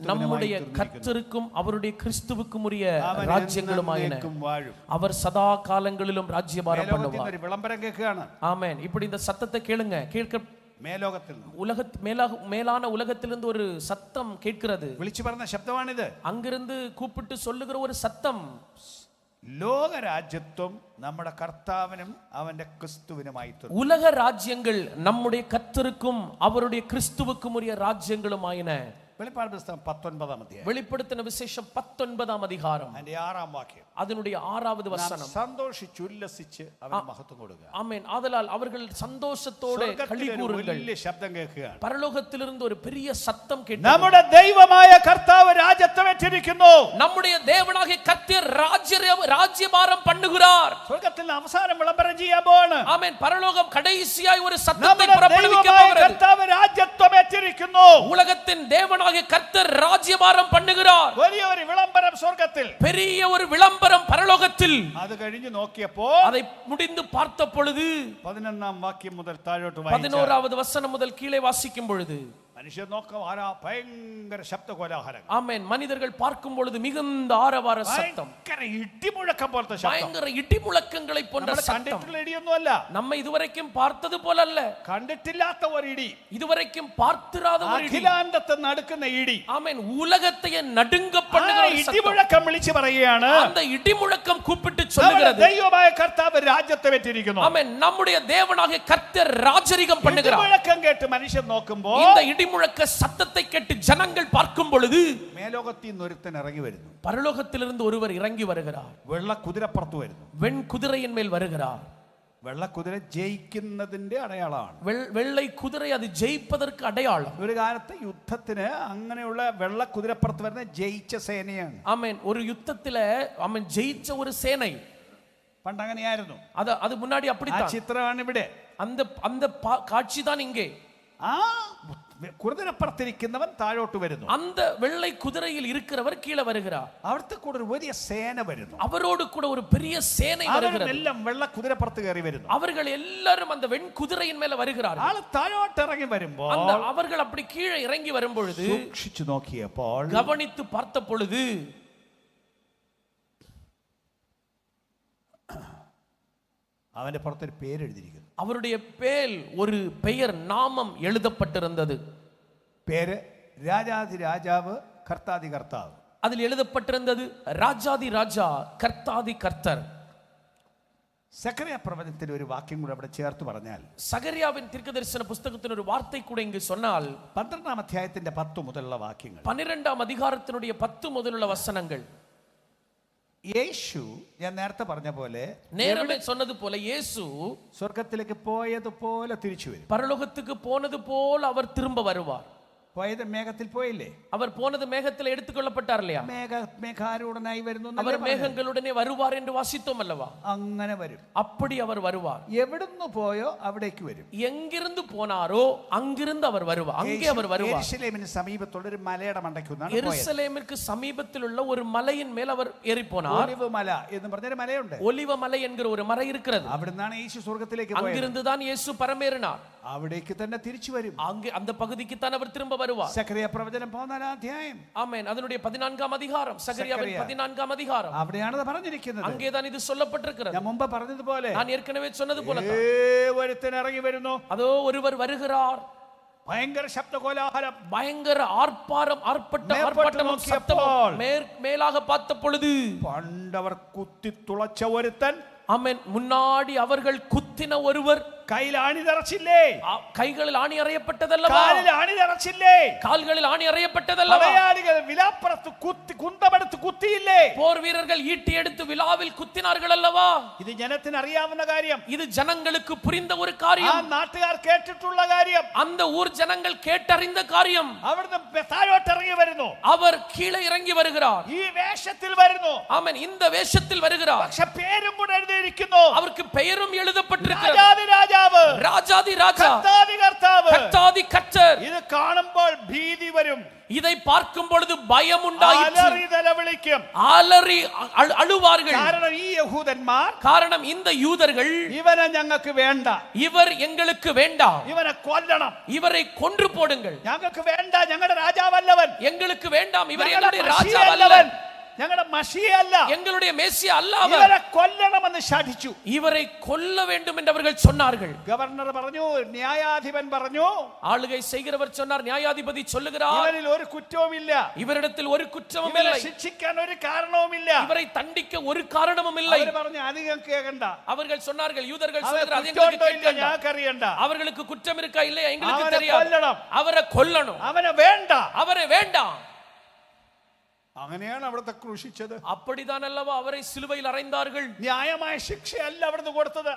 நம்முடைய கர்த்தருக்கும் அவருடைய கிறிஸ்துவுக்கும் உரிய ராஜ்யங்களுமாயின. വാഴും. அவர் சதா காலங்களிலும் ராஜ்யபாரம் பண்ணுவார். ഒരു വിളംബരം കേൾക്കുകയാണ്. ஆமென். இப்படி இந்த சத்தத்தை கேளுங்க. கேட்க മേലോകത്തിൽ மேலான உலகத்திலிருந்து ஒரு சத்தம் கேட்கிறது. വിളിച്ചു പറഞ്ഞ ശബ്ദമാണിത്. அங்கிருந்து கூப்பிட்டு சொல்லுகிற ஒரு சத்தம். ലോകരാജ്യത്വം നമ്മുടെ കർത്താവിനും അവന്റെ ക്രിസ്തുവിനുമായി തീർന്നു. உலக ராஜ்யங்கள் நம்முடைய கர்த்தருக்கும் அவருடைய கிறிஸ்துவுக்கும் உரிய ராஜ்யங்களுமாயின. വെളിപ്പാട് പുസ്തകം 19-ാം അധ്യായം, வெளிப்படுத்தின விசேஷம் 19ஆம் அதிகாரம், അതിന്റെ 6-ാം വാക്യം. அதனுடைய 6வது வசனம். സന്തോഷിച്ച് ഉല്ലസിച്ച് അവന് മഹത്വം കൊടുക്കുക. ஆமென். ஆதலால் அவர்கள் சந்தோஷத்தோடு களி கூறுங்கள். വലിയ ശബ്ദം കേൾക്കുകയാണ്. பரலோகத்திலிருந்து ஒரு பெரிய சத்தம் கேட்டது. നമ്മുടെ ദൈവമായ കർത്താവ് രാജ്യത്വം ഏറ്റിരിക്കുന്നു. நம்முடைய தேவனாகிய கர்த்தர் ராஜ்யபாரம் பண்ணுகிறார். സ്വർഗ്ഗത്തിൽ അവസാനം വിളംബരം ചെയ്യാൻ പോവാണ്. ஆமென். பரலோகம் கடைசியாய் ஒரு சத்தத்தை നമ്മുടെ புறப்படுவிக்க ദൈവമായ போகிறது. കർത്താവ് രാജ്യത്വം ഏറ്റിരിക്കുന്നു. உலகத்தின் தேவனாகிய கர்த்தர் ராஜ்யபாரம் பண்ணுகிறார். വലിയ ഒരു വിളംബരം സ്വർഗ്ഗത്തിൽ, பெரிய ஒரு விளம்பரம் பரலோகத்தில். അത് കഴിഞ്ഞു നോക്കിയപ്പോ அதை முடிந்து பார்த்த பொழுது 11-ാം വാക്യം മുതൽ താഴോട്ട് വായിച്ചാൽ 11வது வசனம் முதல் கீழே வாசிக்கும் பொழுது മനുഷ്യൻ നോക്കം ആരാ ഭയങ്കര ശബ്ദ കോലാഹലങ്ങൾ. ஆமென். மனிதர்கள் பார்க்கும் பொழுது மிகுந்த ஆரவார சத்தம், ഭയങ്കര ഇടിമുഴക്കം പോലത്തെ ശബ്ദം. பயங்கர இடி முழக்கங்களை போன்ற നമ്മൾ சத்தம். കണ്ടിട്ടുള്ള ഇടിയൊന്നുമല്ല, நம்ம இதுவரைக்கும் பார்த்தது போல அல்ல, കണ്ടിട്ടില്ലാത്ത ഒരു ഇടി, இதுவரைக்கும் பார்த்திராத ஒரு இடி. അഖിലാണ്ടത്തെ നടക്കുന്ന ഇടി. ஆமென். உலகத்தையே நடுங்க பண்ணுகிற ஒரு சத்தம். ഇടിമുഴക്കം വിളിച്ചു പറയുകയാണ്, அந்த இடி முழக்கம் கூப்பிட்டு சொல்லுகிறது, ദൈവമായ കർത്താവ് രാജ്യത്തെ വെച്ചിരിക്കുന്നു. ஆமென். நம்முடைய தேவனாகிய கர்த்தர் ராஜரிகம் பண்ணுகிறார். ഇടിമുഴക്കം കേട്ട് മനുഷ്യൻ നോക്കുമ്പോൾ இந்த இடிமுழக்க சத்தத்தை கேட்டு ஜனங்கள் பார்க்கும் பொழுது മേലോകത്തിൽ നിന്ന് ഒരുത്തൻ ഇറങ്ങി വരുന്നു. பரலோகத்திலிருந்து ஒருவர் இறங்கி வருகிறார். വെള്ള കുതിരപ്പുറത്ത് വരുന്നു. வெண் குதிரையின் மேல் வருகிறார். വെള്ള കുതിര ജയിക്കുന്നതിന്റെ അടയാളമാണ്. வெள்ளை குதிரை அது ஜெயிப்பதற்கு அடையாளம். ഒരു കാലത്ത് യുദ്ധത്തിന് അങ്ങനെയുള്ള വെള്ള കുതിരപ്പുറത്ത് വരുന്ന ജയിച്ച സേനയാണ്. ஆமென். ஒரு யுத்தத்தில ஆமென் ஜெயிச்ச ஒரு சேனை. പണ്ട് അങ്ങനെയായിരുന്നു. அது முன்னாடி ആ அப்படித்தான். ചിത്രമാണ് ഇവിടെ. அந்த அந்த காட்சி தான் இங்கே. ആ കുതിരപ്പുറത്തിരിക്കുന്നവൻ താഴോട്ട് വരുന്നു. அந்த வெள்ளை குதிரையில் இருக்கிறவர் கீழே வருகிறார். അവിടുത്തെ കൂടെ ഒരു വലിയ സേന വരുന്നു. அவரோடு கூட ஒரு பெரிய சேனை வருகிறது. എല്ലാം വെള്ള കുതിരപ്പുറത്ത് കയറി വരുന്നു. அவர்கள் எல்லாரும் அந்த வெண் குதிரையின் மேல வருகிறார்கள். ആള് താഴോട്ട് ഇറങ്ങി വരുമ്പോൾ அந்த அவர்கள் அப்படி கீழே இறங்கி வரும் பொழுது സൂക്ഷിച്ചു നോക്കിയപ്പോൾ கவனித்து பார்த்த பொழுது അവന്റെ പുറത്തൊരു പേര് എഴുതിയിരിക്കുന്നു. அவருடைய பேல் ஒரு பெயர் நாமம் எழுதப்பட்டிருந்தது. പേര് രാജാതി രാജാവ് കർത്താതി കർത്താവ്. அதில் எழுதப்பட்டிருந்தது ராஜாதி ராஜா கர்த்தாதி கர்த்தர். സക്കറിയ പ്രവചനത്തിൽ ഒരു വാക്യം കൂടെ അവിടെ ചേർത്ത് പറഞ്ഞാൽ, சகரியாவின் தீர்க்கதரிசன புத்தகத்தின் ஒரு வார்த்தை கூட இங்கு சொன்னால் 12-ാം അധ്യായത്തിന്റെ 10 മുതലുള്ള വാക്യങ്ങൾ, 12ஆம் அதிகாரத்தினுடைய 10 முதலுள்ள வசனங்கள். യേശു ഞാൻ നേരത്തെ പറഞ്ഞ പോലെ நேரமே சொன்னது போல இயேசு സ്വർഗത്തിലേക്ക് പോയതുപോലെ തിരിച്ചു വരും. பரலோகத்துக்கு போனது போல் அவர் திரும்ப வருவார். പോയത് മേഘത്തിൽ പോയില്ലേ? அவர் போனது மேகத்தில் எடுத்துக்கொள்ளப்பட்டார் இல்லையா? മേഘാരൂഢനായി വരുന്നു. அவர் மேகங்களுடனே வருவார் என்று வாசித்தோம் அல்லவா? അങ്ങനെ വരും. அப்படி அவர் வருவார். എവിടുന്ന് പോയോ അവിടേക്ക് വരും. எங்கிருந்து போனாரோ அங்கிருந்து அவர் வருவார். அங்கே அவர் வருவார். യെരൂശലേമിന് സമീപത്തുള്ള ഒരു മലയുടെ മണ്ടയ്ക്കൊന്നാണ് പോയത്. எருசலேமிற்கு சமீபத்தில் உள்ள ஒரு மலையின் மேல் அவர் ஏறி போனார். ഒലിവ് മല എന്ന് പറഞ്ഞൊരു മലയുണ്ട്. ஒலிவ மலை என்கிற ஒரு மலை இருக்கிறது. അവിടുന്നാണ് യേശു സ്വർഗത്തിലേക്ക് പോയത്. அங்கிருந்து தான் இயேசு பரமேறினார். അവിടേക്ക് തന്നെ തിരിച്ചു വരും. அங்கே அந்த பகுதிக்கு தான் அவர் திரும்ப வருவார். സക്കറിയ പ്രവചനം 14-ാം അധ്യായം. ஆமென். அதனுடைய 14ஆம் அதிகாரம், சகரியாவின் 14ஆம் அதிகாரம். അവിടെയാണ് പറഞ്ഞിരിക്കുന്നത്. அங்கே தான் இது சொல்லப்பட்டிருக்கிறது. ഞാൻ മുമ്പ് പറഞ്ഞതുപോലെ நான் ஏற்கனவே சொன்னது போல தான் ഒരുത്തൻ ഇറങ്ങി വരുന്നു. அதோ ஒருவர் வருகிறார். ഭയങ്കര ശബ്ദ കോലാഹലം, பயங்கர ஆர்ப்பாட்டம் சத்தம். மேலாக பார்த்த பொழுது പണ്ടവർ കുത്തി തുളച്ച ഒരുത്തൻ, ஆமென், முன்னாடி அவர்கள் குத்தின ஒருவர், കയ്യിൽ ആണി തറച്ചില്ലേ? கைகளில் ஆணி அறையப்பட்டதல்லவா? കാലിൽ ആണി തറച്ചില്ലേ? கால்களில் ஆணி அறையப்பட்டதல்லவா? പടയാളികൾ വിലാപ്പുറത്ത് കുന്തമെടുത്ത് കുത്തിയില്ലേ? போர் வீரர்கள் ஈட்டி எடுத்து விலாவில் குத்தினார்கள் அல்லவா? ഇത് ജനത്തിന് അറിയാവുന്ന കാര്യം. இது ஜனங்களுக்கு புரிந்த ஒரு ആ காரியம். നാട്ടുകാർ കേട്ടിട്ടുള്ള കാര്യം. அந்த ஊர் ஜனங்கள் கேட்டறிந்த காரியம். അവിടുന്ന് താഴോട്ട് ഇറങ്ങി വരുന്നു. அவர் கீழே இறங்கி வருகிறார். ഈ വേഷത്തിൽ വരുന്നു. ஆமென். இந்த வேஷத்தில் வருகிறார். പക്ഷെ പേരും കൂടെ എഴുതിയിരിക്കുന്നു. அவருக்கு பெயரும் எழுதப்பட்டிருக்கிறது. രാജാതി രാജാവ്, ராஜாதி ராஜா, കർത്താതി കർത്താവ്. கர்த்தாதி கர்த்தர். ഇത് കാണുമ്പോൾ ഭീതി വരും. இதை பார்க்கும் பொழுது பயம் உண்டாயிற்று. അലറി നിലവിളിക്കും. அலறி அழுவார்கள். കാരണം ഈ യഹൂദന്മാർ, காரணம் இந்த யூதர்கள், ഇവനെ ഞങ്ങൾക്ക് വേണ്ട, இவர் எங்களுக்கு வேண்டாம், ഇവനെ കൊല്ലണം, இவரை கொன்று போடுங்கள், ഞങ്ങൾക്ക് വേണ്ട, ഞങ്ങളുടെ രാജാവല്ലവൻ, எங்களுக்கு வேண்டாம், இவர் ഞങ്ങളുടെ எங்களுடைய ராஜா മശിയല്ലവൻ, அல்ல, ഞങ്ങളുടെ മഷിയല്ല, எங்களுடைய மேசியா அல்ல, அவர் ഇവരെ കൊല്ലണമെന്ന് ശഠിച്ചു. இவரை கொல்ல வேண்டும் என்று அவர்கள் சொன்னார்கள். ഗവർണർ പറഞ്ഞു, ന്യായാധിപൻ പറഞ്ഞു, ஆளுகை செய்கிறவர் சொன்னார், நியாயாதிபதி சொல்லுகிறார், ഇവനിൽ ഒരു കുറ്റവുമില്ല, இவரிடத்தில் ஒரு குற்றமும் ഇവരെ இல்லை, ശിക്ഷിക്കാൻ ഒരു കാരണവുമില്ല. இவரை தண்டிக்க ஒரு காரணமும் இல்லை. അവർ പറഞ്ഞു, അധികം കേൾക്കണ്ട, அவர்கள் சொன்னார்கள், யூதர்கள் അവന് சொல்லுகிறார், அது കുറ്റമുണ്ടോ எங்களுக்கு ഇല്ല கேட்கണ്ട, ഞങ്ങൾക്കറിയണ്ട, அவர்களுக்கு குற்றம் இருக்கா இல்லையா எங்களுக்கு அவனை தெரியாது, கொல்லணும், அவரை கொல்லணும், അവനെ വേണ്ട. அவரை வேண்டாம். അങ്ങനെയാണ് അവിടുത്തെ ക്രൂശിച്ചത്. அப்படிதான் அல்லவா அவரை சிலுவையில் அறைந்தார்கள். ന്യായമായ ശിക്ഷയല്ല അവിടുന്ന് കൊടുത്തത്,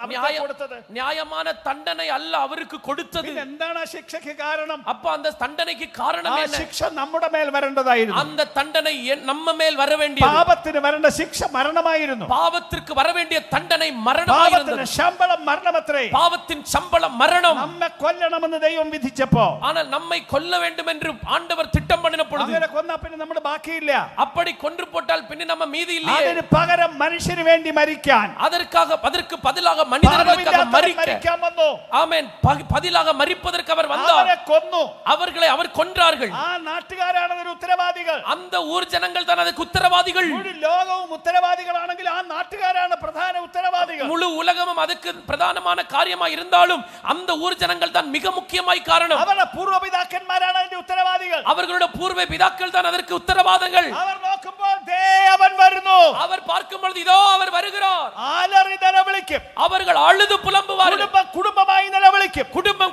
കൊടുത്തത് நியாயமான தண்டனை அல்ல அவருக்கு கொடுத்தது. എന്താണ് ആ ശിക്ഷയ്ക്ക് കാരണം? அப்ப அந்த தண்டனைக்கு காரணம் ആ என்ன? ശിക്ഷ നമ്മുടെ മേൽ വരേണ്ടതായിരുന്നു. அந்த தண்டனை நம்ம மேல் வர வேண்டியது. പാപത്തിന് വരേണ്ട ശിക്ഷ മരണമായിരുന്നു. பாவத்திற்கு வர வேண்டிய தண்டனை மரணமாயிருந்தது. പാപത്തിന്റെ ശമ്പളം മരണമത്രേ. பாவத்தின் சம்பளம் மரணம். നമ്മെ കൊല്ലണമെന്ന് ദൈവം വിധിച്ചപ്പോ, ஆனால் நம்மை கொல்ல வேண்டும் என்று ஆண்டவர் திட்டம் பண்ணின பொழுது, അങ്ങനെ കൊന്നാ പിന്നെ നമ്മുടെ ബാക്കിയില്ല. அப்படி கொன்று போட்டால் பின்ன நம்ம மீதி இல்லையே. അതിന് പകരം മനുഷ്യന് വേണ്ടി മരിക്കാൻ, அதற்கு பதிலாக மனிதர்களுக்காக മരിക്കാൻ വന്നു. ஆமென். பதிலாக மரிப்பதற்கு அவர் வந்தார். അവരെ കൊന്നു. அவர்களை அவர் கொன்றார்கள். ആ നാട്ടുകാരാണ് അതിന് ഉത്തരവാദികൾ. அந்த ஊர் ஜனங்கள் தான் அதுக்கு உத்தரவாதிகள். മുഴു ലോകവും ഉത്തരവാദികളാണെങ്കിൽ ആ നാട്ടുകാരാണ് പ്രധാന ഉത്തരവാദികൾ. முழு உலகமும் அதுக்கு பிரதானமான காரியமா இருந்தாலும் அந்த ஊர் ஜனங்கள் தான் மிக முக்கியமாய் காரணம். അവരുടെ പൂർവ്വപിതാക്കന്മാരാണ് അതിന്റെ ഉത്തരവാദികൾ. அவர்களுடைய பூர்வ பிதாக்கள் தான் அதற்கு உத்தரவாதங்கள். അവർ നോക്കുമ്പോൾ ദേ അവൻ വരുന്നു. அவர் பார்க்கும் பொழுது இதோ அவர் வருகிறார். ആലറി നിലവിളിക്കും. அவர்கள் അழுது புலம்புவார்கள். കുടുംബമായി നിലവിളിക്കും.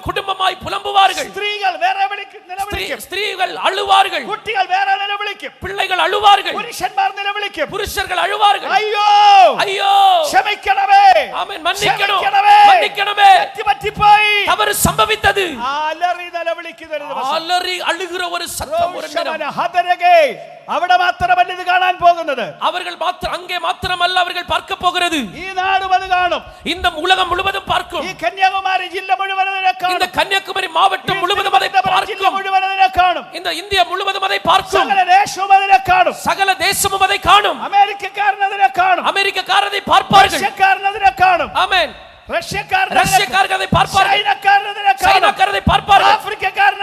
குடும்பமாய் புலம்புவார்கள். സ്ത്രീകൾ വേറെ നിലവിളിക്കും. ஸ்திரீகள் அழுவார்கள். കുട്ടികൾ വേറെ നിലവിളിക്കും. பிள்ளைகள் அழுவார்கள். പുരുഷന്മാർ നിലവിളിക്കും. புருஷர்கள் அழுவார்கள். അയ്യോ ஐயோ ക്ഷമിക്കണമേ, ஆமென், மன்னிக்கணும், மன்னிக்கணுமே, തെറ്റുപറ്റിപ്പോയി, தவறு சம்பவித்தது. ആലറി നിലവിളിക്കുന്ന அலறி அழுகிற ஒரு சத்தம் ஒரு நேரம். അവിടെ മാത്രമല്ല ഇത് കാണാൻ പോകുന്നത്. அவர்கள் அங்கே மாத்திரமல்ல அவர்கள் பார்க்க போகிறது. ഈ നാടും അത് കാണും. இந்த உலகம் முழுவதும் பார்க்கும். ഈ കന്യാകുമാരി ജില്ല മുഴുവൻ അതിനെ കാണും. இந்த கன்னியாகுமரி மாவட்டம் முழுவதும் அதை பார்க்கும். മുഴുവൻ അതിനെ കാണും. இந்த இந்தியா முழுவதும் அதை பார்க்கும். സകല ദേശവും അതിനെ കാണും. சகல தேசமும் அதை காணும். അമേരിക്കക്കാരൻ അതിനെ കാണും. அமெரிக்கக்காரர் அதை பார்ப்பார்கள். റഷ്യക്കാരൻ അതിനെ കാണും. ஆமென். റഷ്യക്കാരൻ அதை பார்ப்பார்கள். ചൈനക്കാരൻ അതിനെ കാണും. சைனாக்காரர் அதை பார்ப்பார்கள். ആഫ്രിക്കക്കാരൻ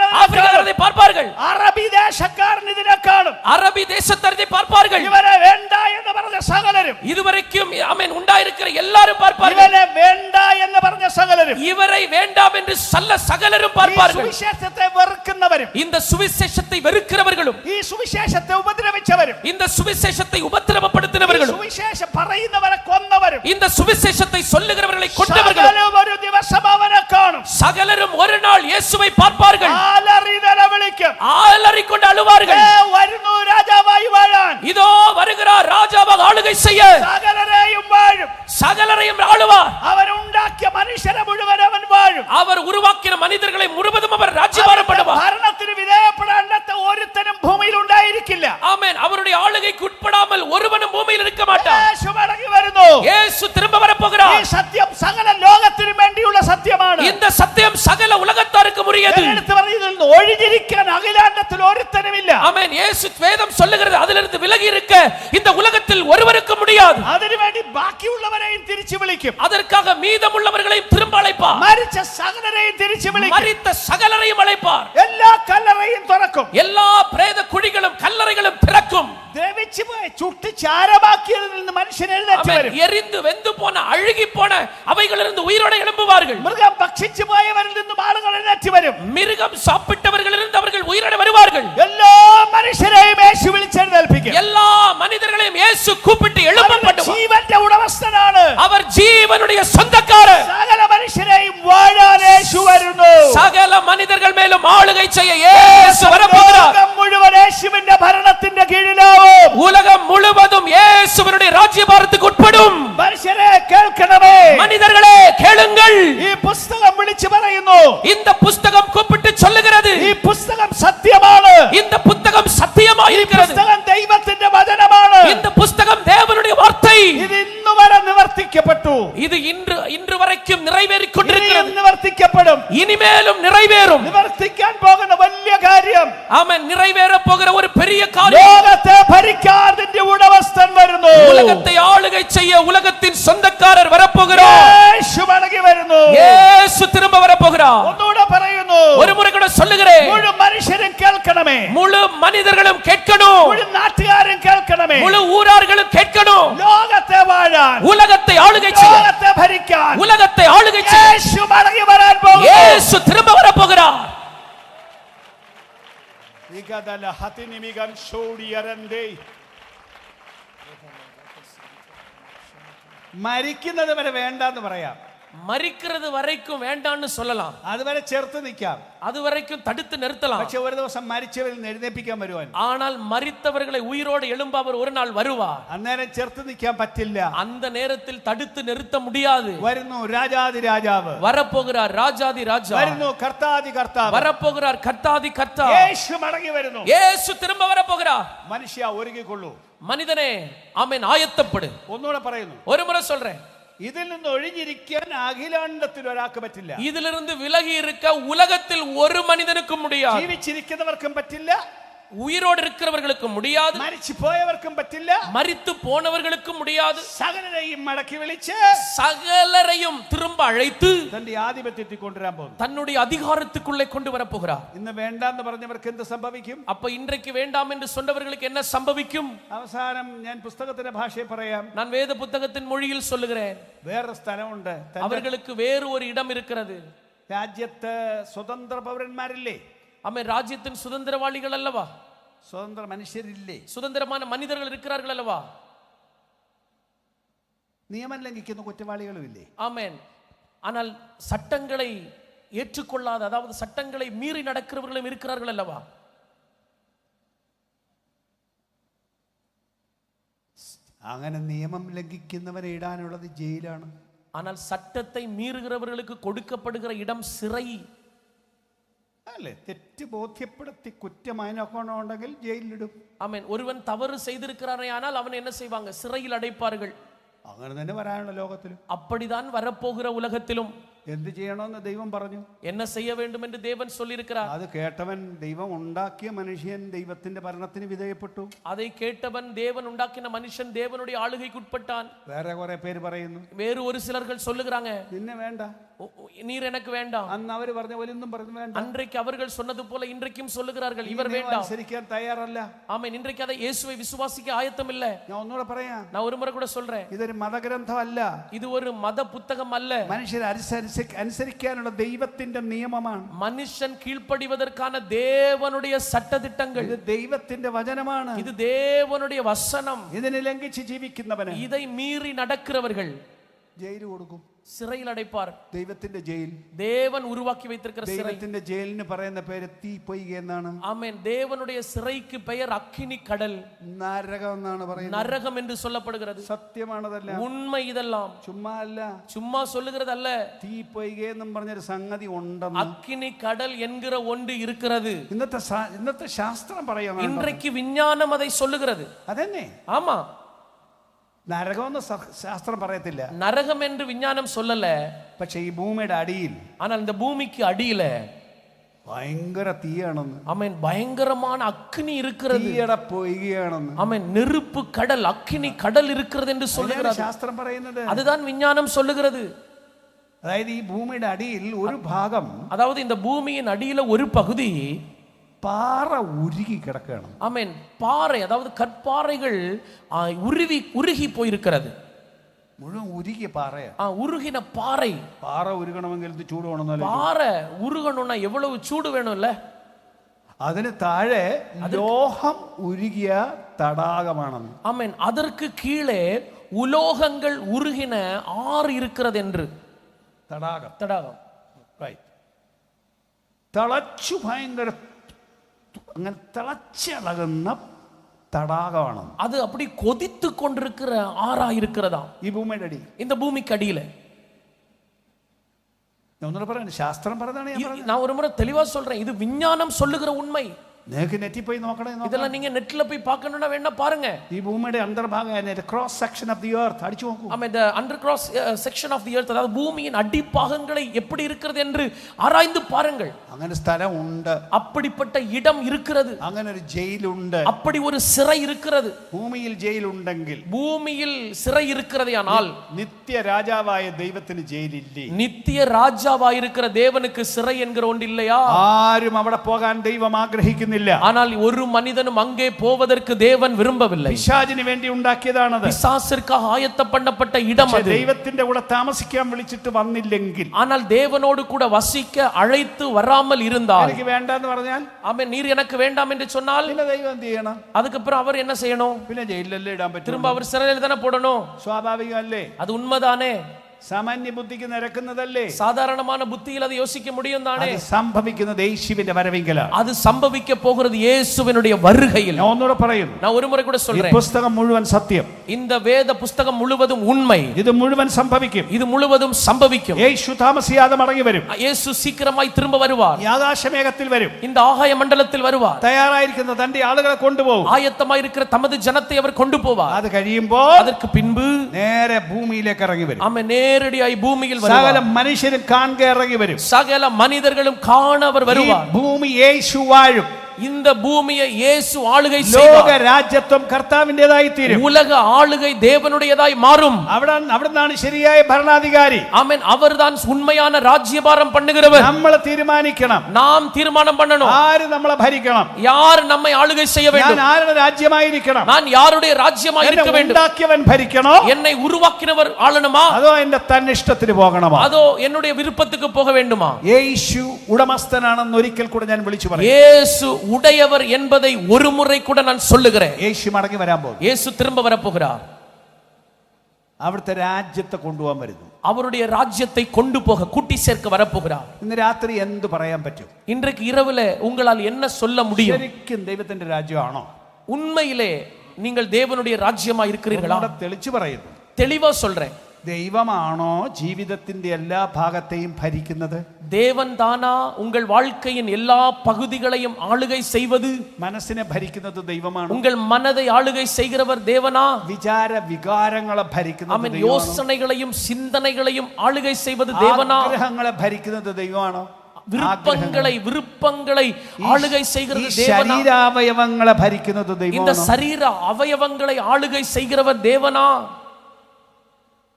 அதை பார்ப்பார்கள். അറബി ദേശക്കാരൻ ഇതിനെ കാണും. அரபி தேசத்தார் இதை பார்ப்பார்கள். ഇവരെ വേണ്ട എന്ന് പറഞ്ഞ സകലരും, இதுவரைக்கும் ஆமென் உண்டாயிருக்கிற எல்லாரும் பார்ப்பார்கள். ഇവരെ വേണ്ട എന്ന് പറഞ്ഞ സകലരും, இவரை வேண்டாம் என்று சொல்ல சகலரும் பார்ப்பார்கள். സുവിശേഷത്തെ വെറുക്കുന്നവരും, இந்த சுவிசேஷத்தை வெறுக்கிறவர்களும், ഈ സുവിശേഷത്തെ ഉപദ്രവിച്ചവരും, இந்த சுவிசேஷத்தை உபத்திரவப்படுத்தினவர்களும், സുവിശേഷം പറയുന്നവരെ കൊന്നവരും, இந்த சுவிசேஷத்தை சொல்லுகிறவர்களை கொண்டவர்களும் സകലരും ഒരു ദിവസം അവനെ കാണും. சகலரும் ஒரு நாள் இயேசுவை பார்ப்பார்கள். ആലറി നിലവിളിക്കും. ஆலறிக்கொண்டு அழுவார்கள். വരുന്നു രാജാവായി വാഴാൻ. இதோ வருகிறார் ராஜாவாக ஆளுகை செய்ய. സകലരെയും വാഴും. சகலரையும் ஆளுவார். അവൻ ഉണ്ടാക്കിയ മനുഷ്യരെ മുഴുവൻ അവൻ വാഴും. அவர் உருவாக்கின மனிதர்களை முழுவதும் அவர் ராஜ்யபாரம் பண்ணுவார். ഭരണത്തിന് വിധേയപ്പെടാത്ത ഒരുത്തനും ഭൂമിയിൽ ഉണ്ടായിരിക്കില്ല. ஆமென். அவருடைய ஆளுகைக்கு உட்படாமல் ஒருவனும் பூமியில் இருக்க மாட்டார். യേശു മടങ്ങി വരുന്നു. இயேசு திரும்ப வரப்போகிறார். ഈ സത്യം സകല ലോകത്തിനു വേണ്ടിയുള്ള സത്യമാണ്. இந்த சத்தியம் சகல உலகத்தாருக்கு உரியது. എടുത്തു പറയുന്നതിൽ ഒഴിഞ്ഞിരിക്കാൻ അഖിലാണ്ടത്തിൽ ഒരുത്തനുമില്ല. ஆமென். இயேசு வேதம் சொல்லுகிறது அதிலிருந்து விலகி இருக்க இந்த உலகத்தில் ஒருவருக்கும் முடியாது. അതിനുവേണ്ടി ബാക്കിയുള്ളവരെയും തിരിച്ചു വിളിക്കും. அதற்காக மீதமுள்ளவர்களையும் திரும்ப அழைப்பார். മരിച്ച സകലരെയും തിരിച്ചു വിളിക്കും. மரித்த சகலரையும் அழைப்பார். എല്ലാ കല്ലറയും തുറക്കും. எல்லா பிரேத குழிகளும் கல்லறைகளும் திறக்கும். ദ്രവിച്ചു പോയി ചുട്ട് ചാരമാക്കിയതിൽ നിന്ന് മനുഷ്യൻ എഴുന്നേറ്റ് വരും. எரிந்து வெந்து போன அழுகி போன அவைகளிலிருந்து உயிரோடு எழும்புவார்கள். മൃഗം ഭക്ഷിച്ചു പോയവരിൽ നിന്നും ആളുകൾ എഴുന്നേറ്റ് വരും. மிருகம் சாப்பிட்டவர்களிலிருந்து அவர்கள் உயிரோடு வருவார்கள். എല്ലാ മനുഷ്യരെയും യേശു വിളിച്ചെഴുന്നേൽപ്പിക്കും. எல்லா மனிதர்களையும் இயேசு கூப்பிட்டு எழுப்ப பண்ணுவார். ജീവന്റെ ഉടമസ്ഥനാണ്. அவர் ஜீவனுடைய சொந்தக்காரர். സകല മനുഷ്യരെയും വാഴാൻ യേശു വരുന്നു. சகல மனிதர்கள் மேலும் ஆளுகை செய்ய இயேசு வரப்போகிறார். ലോകം മുഴുവൻ യേശുവിന്റെ ഭരണത്തിന്റെ കീഴിലാവും. உலகம் முழுவதும் இயேசுவினுடைய ராஜ்யபாரத்துக்கு உட்படும். മനുഷ്യരെ കേൾക്കണമേ, மனிதர்களே கேளுங்கள். ഈ പുസ്തകം വിളിച്ചു പറയുന്നു. இந்த புஸ்தகம் கூப்பிட்டு சொல்லுகிறது. ഈ പുസ്തകം സത്യമാണ്. இந்த புத்தகம் சத்தியமாய் இருக்கிறது. പുസ്തകം ദൈവത്തിന്റെ വചനമാണ്. இந்த புஸ்தகம் தேவனுடைய வார்த்தை. ഇത് ഇന്നു വരെ നിവർത്തിക്കപ്പെട്ടു. இது இன்று വரைக்கும் நிறைவேறிக் கொண்டிருக்கிறது. നിവർത്തിക്കപ്പെടും. இனிமேலும் நிறைவேறும். നിവർത്തിക്കാൻ പോകുന്ന വലിയ കാര്യം. ஆமென். நிறைவேற போகிற ஒரு பெரிய காரியம். ലോകത്തെ ഭരിക്കാതിന്റെ ഉടമസ്ഥൻ വരുന്നു. உலகத்தை ஆளுகை செய்ய உலகத்தின் சொந்தக்காரர் வரப்போகிறார். യേശു മടങ്ങി വരുന്നു. இயேசு திரும்ப வரப்போகிறார். ഒന്നുകൂടെ പറയുന്നു. ஒரு முறை கூட சொல்லுகிறேன். മുഴു മനുഷ്യരും കേൾക്കണമേ. முழு மனிதர்களும் கேட்கணும். മുഴു നാട്ടുകാരും കേൾക്കണമേ. முழு ஊரார்களும் கேட்கணும். ലോകത്തെ വാഴാൻ, உலகத்தை ஆளுகை செய்ய, ലോകത്തെ ഭരിക്കാൻ உலகத்தை ஆளுகை செய்ய യേശു മടങ്ങി വരാൻ പോകുന്നു. இயேசு திரும்ப வரப்போகிறார். മരിക്കുന്നത് വരെ വേണ്ടെന്ന് പറയാം. மரிக்கிறது வரைக்கும் வேண்டான்னு சொல்லலாம். അതുവരെ ചേർത്ത് നിൽക്കാം. அது வரைக்கும் தடுத்து நிறுத்தலாம். പക്ഷെ ഒരു ദിവസം മരിച്ചവരിൽ നിന്ന് എഴുന്നേൽപ്പിക്കാൻ വരുവാൻ. ஆனால் மரித்தவர்களை உயிரோடு எழும்ப அவர் ஒரு நாள் வருவார். അന്നേരം ചേർത്ത് നിൽക്കാൻ പറ്റില്ല. அந்த நேரத்தில் தடுத்து நிறுத்த முடியாது. വരുന്നു രാജാതി രാജാവ്. வரப்போகிறார் ராஜாதி ராஜா. വരുന്നു കർത്താതി കർത്താവ്. வரப்போகிறார் கர்த்தாதி கர்த்தா. യേശു മടങ്ങി വരുന്നു. இயேசு திரும்ப வரப்போகிறார். മനുഷ്യ ഒരുങ്ങിക്കൊള്ളൂ. மனிதனே ஆமென் ஆயத்தப்படு. ഒന്നുകൂടെ പറയുന്നു. ஒரு முறை சொல்றேன். ഇതിൽ നിന്ന് ഒഴിഞ്ഞിരിക്കാൻ അഖിലാണ്ടത്തിൽ ഒരാൾക്ക് പറ്റില്ല. இதிலிருந்து விலகி இருக்க உலகத்தில் ஒரு மனிதனுக்கும் முடியாது. ജീവിച്ചിരിക്കുന്നവർക്കും പറ്റില്ല, உயிரோடு இருக்கிறவர்களுக்கு முடியாது, മരിച്ചു പോയവർക്കും പറ്റില്ല, மரித்து போனவர்களுக்கு முடியாது. സകലരെയും മടക്കി വിളിച്ച് சகலரையும் திரும்ப அழைத்து തന്റെ ആധിപത്യത്തിൽ കൊണ്ടുവരാൻ പോകുന്നു. தன்னுடைய அதிகாரத்துக்குள்ளே கொண்டு வர போகிறார். ഇന്ന് വേണ്ടാന്ന് പറഞ്ഞവർക്ക് എന്ത് സംഭവിക്കും? அப்ப இன்றைக்கு வேண்டாம் என்று சொன்னவர்களுக்கு என்ன சம்பவிக்கும்? അവസാനം ഞാൻ പുസ്തകത്തിന്റെ ഭാഷയെ പറയാം. நான் வேத புத்தகத்தின் மொழியில் சொல்லுகிறேன். വേറൊരു സ്ഥലമുണ്ട്. அவர்களுக்கு வேறு ஒரு இடம் இருக்கிறது. രാജ്യത്ത് സ്വതന്ത്ര പൗരന്മാരില്ലേ? ஆமே, ராஜ்யத்தின் சுதந்திரவாளிகள் அல்லவா? സ്വതന്ത്ര മനുഷ്യരില്ലേ? சுதந்திரமான மனிதர்கள் இருக்கிறார்கள் அல்லவா? നിയമം ലംഘിക്കുന്ന കുറ്റവാളികളുമില്ലേ? ஆமென். ஆனால் சட்டங்களை ஏற்றுக்கொள்ளாத, அதாவது சட்டங்களை மீறி நடக்கிறவர்களும் இருக்கிறார்கள் அல்லவா? അങ്ങനെ നിയമം ലംഘിക്കുന്നവരെ ഇടാനുള്ളത് ജയിലാണ്. ஆனால் சட்டத்தை மீறுகிறவர்களுக்கு கொடுக்கப்படுகிற இடம் சிறை. അല്ലേ? തെറ്റ് ബോധ്യപ്പെടുത്തി കുറ്റം അതിനൊക്കെയുണ്ടെങ്കിൽ ജയിലിലിടും. ஆமென். ஒருவன் தவறு செய்திருக்கிறானே ஆனால் அவன் என்ன செய்வாங்க? சிறையில் அடைப்பார்கள். അങ്ങനെ തന്നെ വരാനുള്ള ലോകത്തിലും அப்படிதான் வரப்போகிற உலகத்திலும் എന്ത് ചെയ്യണമെന്ന് ദൈവം പറഞ്ഞു. என்ன செய்ய வேண்டும் என்று தேவன் சொல்லியிருக்கிறார். അത് കേട്ടവൻ ദൈവം ഉണ്ടാക്കിയ മനുഷ്യൻ ദൈവത്തിന്റെ ഭരണത്തിന് വിധേയപ്പെട്ടു. அதை கேட்டவன் தேவன் உண்டாக்கின மனுஷன் தேவனுடைய ஆளுகைக்கு உட்பட்டான். വേറെ കുറെ പേര് പറയുന്നു வேறு ஒரு சிலர்கள் சொல்லுகிறாங்க, നിന്നെ വേണ്ട, நீர் எனக்கு வேண்டாம். അന്ന് അവര് പറഞ്ഞ പോലെ ഇന്നും പറഞ്ഞു വേണ്ട. அன்றைக்கு அவர்கள் சொன்னது போல இன்றைக்கும் சொல்லுகிறார்கள், இவர் வேண்டாம். അനുസരിക്കാൻ തയ്യാറല്ല. ஆமென். இன்றைக்கு அதை இயேசுவை விசுவாசிக்க ஆயத்தம் இல்ல. ഞാൻ ഒന്നുകൂടെ പറയാം, நான் ஒரு முறை கூட சொல்றேன், ഇതൊരു മതഗ്രന്ഥമല്ല, இது ஒரு மத புத்தகம் அல்ல. മനുഷ്യർ അനുസരിക്കാനുള്ള ദൈവത്തിന്റെ നിയമമാണ്. மனுஷன் கீழ்ப்படிவதற்கான தேவனுடைய சட்டதிட்டங்கள். ഇത് ദൈവത്തിന്റെ വചനമാണ്. இது தேவனுடைய வசனம். ഇതിനെ ലംഘിച്ച് ജീവിക്കുന്നവന് இதை மீறி நடக்கிறவர்கள் ജയിൽ കൊടുക്കും, சிறையில் அடைப்பார். ദൈവത്തിന്റെ ജയിൽ, தேவன் உருவாக்கி வைத்திருக்கிற சிறை. ദൈവത്തിന്റെ ജയിലിന് പറയുന്ന പേര് തീ പൊയ്ക എന്നാണ്. ஆமென். தேவனுடைய சிறைக்கு பெயர் அக்கினி கடல், നരകം എന്നാണ് പറയുന്നത്. நரகம் என்று சொல்லப்படுகிறது. സത്യമാണതല്ല, உண்மை இதெல்லாம், ചുമ്മാ അല്ല. சும்மா சொல்லுகிறது அல்ல. തീ പൊയ്ക എന്നും പറഞ്ഞൊരു സംഗതി ഉണ്ടെന്ന് அக்கினி கடல் என்கிற ஒன்று இருக்கிறது. ഇന്നത്തെ ശാസ്ത്രം പറയുന്നത്, இன்றைக்கு விஞ்ஞானம் அதை சொல்லுகிறது. അതന്നെ. ஆமா, നരകമെന്ന് ശാസ്ത്രം പറയത്തില്ല, நரகம் என்று விஞ்ஞானம் சொல்லல. പക്ഷെ ഈ ഭൂമിയുടെ അടിയിൽ ஆனால் இந்த பூமிக்கு அடியில ഭയങ്കര തീയാണെന്ന്, ஆமென், பயங்கரமான அக்கினி இருக்கிறது. തീയുടെ പൊയ്കയാണെന്ന്, ஆமென், நெருப்பு கடல், அக்கினி கடல் இருக்கிறது என்று சொல்லுகிறது. ശാസ്ത്രം പറയുന്നത്. அதுதான் விஞ்ஞானம் சொல்லுகிறது. അതായത് ഈ ഭൂമിയുടെ അടിയിൽ ഒരു ഭാഗം, அதாவது இந்த பூமியின் அடியில ஒரு பகுதி പാറ ഉരുകി കിടക്കുകയാണ്. ஆமென், பாறை, அதாவது கற்பாறைகள் உருகி போயிருக்கிறது. മുഴുവൻ ഉരുകിയ പാറയാ. உருகின பாறை. പാറ ഉരുകണമെങ്കിൽ ഇത് ചൂട് വേണമെന്നല്ലോ. பாறை உருகணும்னா எவ்வளவு சூடு வேணும்ல. അതിന് താഴെ ലോഹം ഉരുകിയ തടാകമാണെന്ന്. ஆமென். அதற்கு கீழே உலோகங்கள் உருகின ஆறு இருக்கிறது என்று. തടാകം, தடாகம். തിളച്ചു ഭയങ്കര, അങ്ങനെ തിളച്ചിളകുന്ന തടാകമാണ്. அது அப்படி கொதித்து கொண்டிருக்கிற ஆறா இருக்கிறதா ഈ ഭൂമിയുടെ അടി, இந்த பூமிக்கு அடியில. ഒന്നുകൂടെ പറയാം, ശാസ്ത്രം പറഞ്ഞതാണ് ഞാൻ പറഞ്ഞത്. நான் ஒரு முறை தெளிவா சொல்றேன், இது விஞ்ஞானம் சொல்லுகிற உண்மை. നിങ്ങൾക്ക് നെറ്റിൽ പോയി നോക്കണേ. இதெல்லாம் நீங்க நெட்ல போய் பார்க்கணும்னா வேணா பாருங்க. ഈ ഭൂമിയുടെ അന്തർഭാഗം, cross section of the earth അടിച്ചു നോക്കൂ. ஆமா, இந்த under cross section of the earth, அதாவது பூமியின் அடிப்பாகங்களை எப்படி இருக்கிறது என்று ஆராய்ந்து பாருங்கள். അങ്ങനെ സ്ഥലം ഉണ്ട്, அப்படிப்பட்ட இடம் இருக்கிறது, അങ്ങനെ ഒരു ജയിലുണ്ട്, அப்படி ஒரு சிறை இருக்கிறது. ഭൂമിയിൽ ജയിലുണ്ടെങ്കിൽ பூமியில் சிறை இருக்கிறதையானால் നിത്യ രാജാവായ ദൈവത്തിന് ജയിലില്ലേ? நித்திய ராஜாவாயிருக்கிற தேவனுக்கு சிறை என்கிற ஒன்று இல்லையா? ആരും അവിടെ പോകാൻ ദൈവം ആഗ്രഹിക്കുന്നില്ല. ஆனால் ஒரு மனிதனும் அங்கே போவதற்கு தேவன் விரும்பவில்லை. പിശാചിന് വേണ്ടി ഉണ്ടാക്കിയതാണത്. பிசாசிற்காக ஆயத்தம் பண்ணப்பட்ட இடம் அது. ദൈവത്തിന്റെ കൂടെ താമസിക്കാൻ വിളിച്ചിട്ട് വന്നില്ലെങ്കിൽ, ஆனால் தேவனோடு கூட வசிக்க அழைத்து வராமல் இருந்தால், എനിക്ക് വേണ്ടെന്ന് പറഞ്ഞാൽ, ஆமென், நீர் எனக்கு வேண்டாம் என்று சொன்னால், പിന്നെ ദൈവം എന്ത് ചെയ്യണം? அதுக்கப்புறம் அவர் என்ன செய்யணும்? പിന്നെ ജയിലിലല്ലേ ഇടാൻ പറ്റും? திரும்ப அவர் சிறையில் தானே போடணும். സ്വാഭാവികമല്ലേ? அது உண்மைதானே? സാമാന്യ ബുദ്ധിക്ക് നിരക്കുന്നതല്ലേ? சாதாரணமான புத்தியில் அதை யோசிக்க முடியும் தானே? അത് സംഭവിക്കുന്നത് യേശുവിന്റെ വരവിങ്കലാണ്. அது சம்பவிக்க போகிறது இயேசுவினுடைய வருகையில். ഞാൻ ഒന്നുകൂടെ പറയുന്നു, நான் ഒരു முறை கூட ഈ சொல்றேன், പുസ്തകം മുഴുവൻ സത്യം. இந்த வேத புஸ்தகம் முழுவதும் உண்மை. ഇത് മുഴുവൻ സംഭവിക്കും. இது முழுவதும் சம்பவிக்கும். യേശു താമസിയാതെ മടങ്ങി വരും. இயேசு சீக்கிரமாய் திரும்ப வருவார். ഈ ആകാശമേഘത്തിൽ വരും. இந்த ஆகாய மண்டலத்தில் வருவார். തയ്യാറായിരിക്കുന്ന തന്റെ ആളുകളെ കൊണ്ടുപോകും. ஆயத்தமாய் இருக்கிற தமது ஜனத்தை அவர் கொண்டு போவார். അത് കഴിയുമ്പോൾ அதற்கு பின்பு നേരെ ഭൂമിയിലേക്ക് ഇറങ്ങി വരും. ஆமென், நேரடியாய் பூமியில் സകല வருவார். മനുഷ്യരും കാണുക ഇറങ്ങി വരും. சகல மனிதர்களும் காண அவர் ഈ வருவார். ഭൂമി യേശു വാഴും. இந்த பூமியை இயேசு ஆளுகை ലോക செய்வார். രാജ്യത്വം കർത്താവിന്റേതായി തീരും. உலக ஆளுகை தேவனுடையதாய் மாறும். അവിടുന്നാണ് ശരിയായ ഭരണാധികാരി. ஆமென். அவர்தான் உண்மையான ராஜ்யபாரம் பண்ணுகிறவர். നമ്മൾ തീരുമാനിക്കണം நாம் தீர்மானம் பண்ணணும். ആര് നമ്മളെ ഭരിക്കണം, யார் நம்மை ஆளுகை செய்ய ഞാൻ வேண்டும், ആരുടെ രാജ്യമായിരിക്കണം. நான் யாருடைய ராஜ்யமாய் എന്നെ இருக்க வேண்டும், ഉണ്ടാക്കിയവൻ ഭരിക്കണോ என்னை உருவாக்கினவர் ஆளணுமா, അതോ എന്റെ തന്നിഷ്ടത്തിന് പോകണമോ? அதோ என்னுடைய விருப்பத்துக்கு போக வேண்டுமா? യേശു ഉടമസ്ഥനാണെന്ന് ഒരിക്കൽ കൂടെ ഞാൻ വിളിച്ചു പറയും. இயேசு உடையவர் என்பதை ஒரு முறை கூட நான் சொல்லுகிறேன். യേശു മടങ്ങി വരാൻ പോകും. இயேசு திரும்ப வரப்போகிறார். അവിടുത്തെ രാജ്യത്തെ കൊണ്ടുപോകാൻ വരുന്നു. அவருடைய ராஜ்யத்தை கொண்டு போக கூட்டி சேர்க்க வரப்போகிறார். ഇന്ന് രാത്രി എന്ത് പറയാൻ പറ്റും? இன்றைக்கு இரவுல உங்களால் என்ன சொல்ல முடியும்? ശരിക്കും ദൈവത്തിന്റെ രാജ്യമാണോ? உண்மையிலே நீங்கள் தேவனுடைய ராஜ்யமா இருக்கிறீர்களா? തെളിച്ചു പറയുന്നു. தெளிவா சொல்றேன். ദൈവമാണോ ജീവിതത്തിന്റെ എല്ലാ ഭാഗത്തെയും ഭരിക്കുന്നത്? தேவன் தானா உங்கள் வாழ்க்கையின் எல்லா பகுதிகளையும் ஆளுகை செய்வது? മനസ്സിനെ ഭരിക്കുന്നത് ദൈവമാണ്. உங்கள் மனதை ஆளுகை செய்கிறவர் தேவனா? വിചാര വികാരങ്ങളെ ഭരിക്കുന്നത് ஆமென். ദൈവമാണോ? யோசனைகளையும் சிந்தனைகளையும் ஆளுகை செய்வது தேவனா? ആഗ്രഹങ്ങളെ ഭരിക്കുന്നത് ദൈവമാണോ? விருப்பங்களை ஆளுகை செய்கிறது தேவனா? ശരീരാവയവങ്ങളെ ഭരിക്കുന്നത് இந்த ദൈവമാണോ? சரீர அவயவங்களை ஆளுகை செய்கிறவர் தேவனா?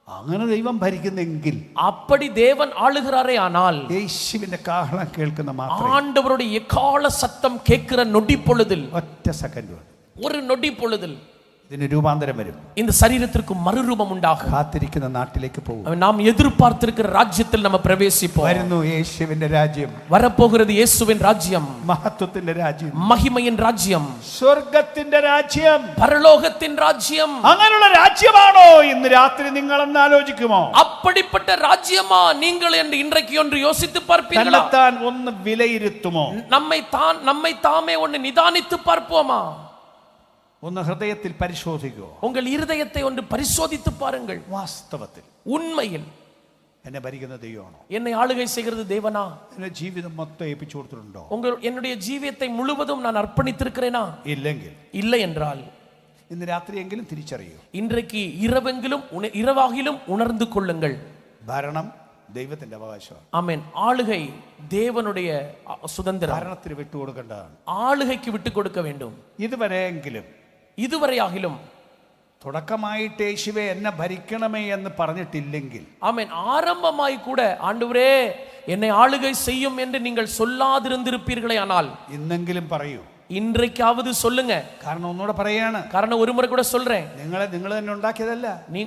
അങ്ങനെ ദൈവം ഭരിക്കുന്നെങ്കിൽ அப்படி தேவன் ஆளுகிறாரே ஆனால் യേശുവിന്റെ കാഹളം കേൾക്കുന്ന മാത്രം ஆண்டவருடைய எக்கால சத்தம் கேட்கிற நொடி பொழுதில், ഒറ്റ സെക്കൻഡ് ஒரு நொடி பொழுதில் ഇതിന് രൂപാന്തരം വരും. இந்த சரீரத்திற்கு மறுரூபம் உண்டாகும். കാത്തിരിക്കുന്ന നാട്ടിലേക്ക് പോകും. நாம் எதிர்பார்த்திருக்கிற ராஜ்யத்தில் நம்ம பிரவேசிப்போம். വരുന്നു യേശുവിന്റെ രാജ്യം. வரப்போகிறது இயேசுவின் ராஜ்யம், മഹത്വത്തിന്റെ രാജ്യം, மகிமையின் ராஜ்யம், സ്വർഗത്തിന്റെ രാജ്യം, பரலோகத்தின் ராஜ்யம். അങ്ങനെയുള്ള രാജ്യമാണോ ഇന്ന് രാത്രി നിങ്ങളെന്ന് ആലോചിക്കുമോ? அப்படிப்பட்ட ராஜ்யமா நீங்கள் என்று இன்றைக்கு ஒன்று யோசித்து பார்ப்பீர்களா? തന്നെത്താൻ ഒന്ന് വിലയിരുത്തുമോ? நம்மை தாமே ஒன்று நிதானித்து பார்ப்போமா? ഒന്ന് ഹൃദയത്തിൽ പരിശോധിക്കുമോ? உங்கள் இருதயத்தை ஒன்று பரிசோதித்து பாருங்கள். വാസ്തവത്തിൽ உண்மையில் എന്നെ ഭരിക്കുന്ന ദൈവമാണോ? என்னை ஆளுகை செய்கிறது தேவனா? എന്നെ ജീവിതം മൊത്തം ഏൽപ്പിച്ചു കൊടുത്തിട്ടുണ്ടോ? என்னுடைய ஜீவியத்தை முழுவதும் நான் அர்ப்பணித்திருக்கிறேனா? ഇല്ലെങ്കിൽ இல்லை என்றால் ഇന്ന് രാത്രിയെങ്കിലും തിരിച്ചറിയൂ. இன்றைக்கு இரவாகிலும் உணர்ந்து கொள்ளுங்கள். ഭരണം ദൈവത്തിന്റെ അവകാശമാണ്. ஆமென். ஆளுகை தேவனுடைய சுதந்திரம். ഭരണത്തിന് വിട്ടുകൊടുക്കേണ്ടതാണ്. ஆளுகைக்கு விட்டு கொடுக்க வேண்டும். ഇതുവരെയെങ്കിലും இதுவரையாகிலும் തുടക്കമായിട്ട് യേശുവേ എന്നെ ഭരിക്കണമേ എന്ന് പറഞ്ഞിട്ടില്ലെങ്കിൽ, ஆமென், ஆரம்பமாய் கூட ஆண்டவரே என்னை ஆளுகை செய்யும் என்று நீங்கள் சொல்லாதிருந்திருப்பீர்களே ஆனால் ഇന്നെങ്കിലും പറയൂ. இன்றைக்காவது சொல்லுங்க. കാരണം ഒന്നുകൂടെ പറയാണ്, காரணம் ஒரு முறை கூட சொல்றேன். നിങ്ങൾ തന്നെ ഉണ്ടാക്കിയതല്ല.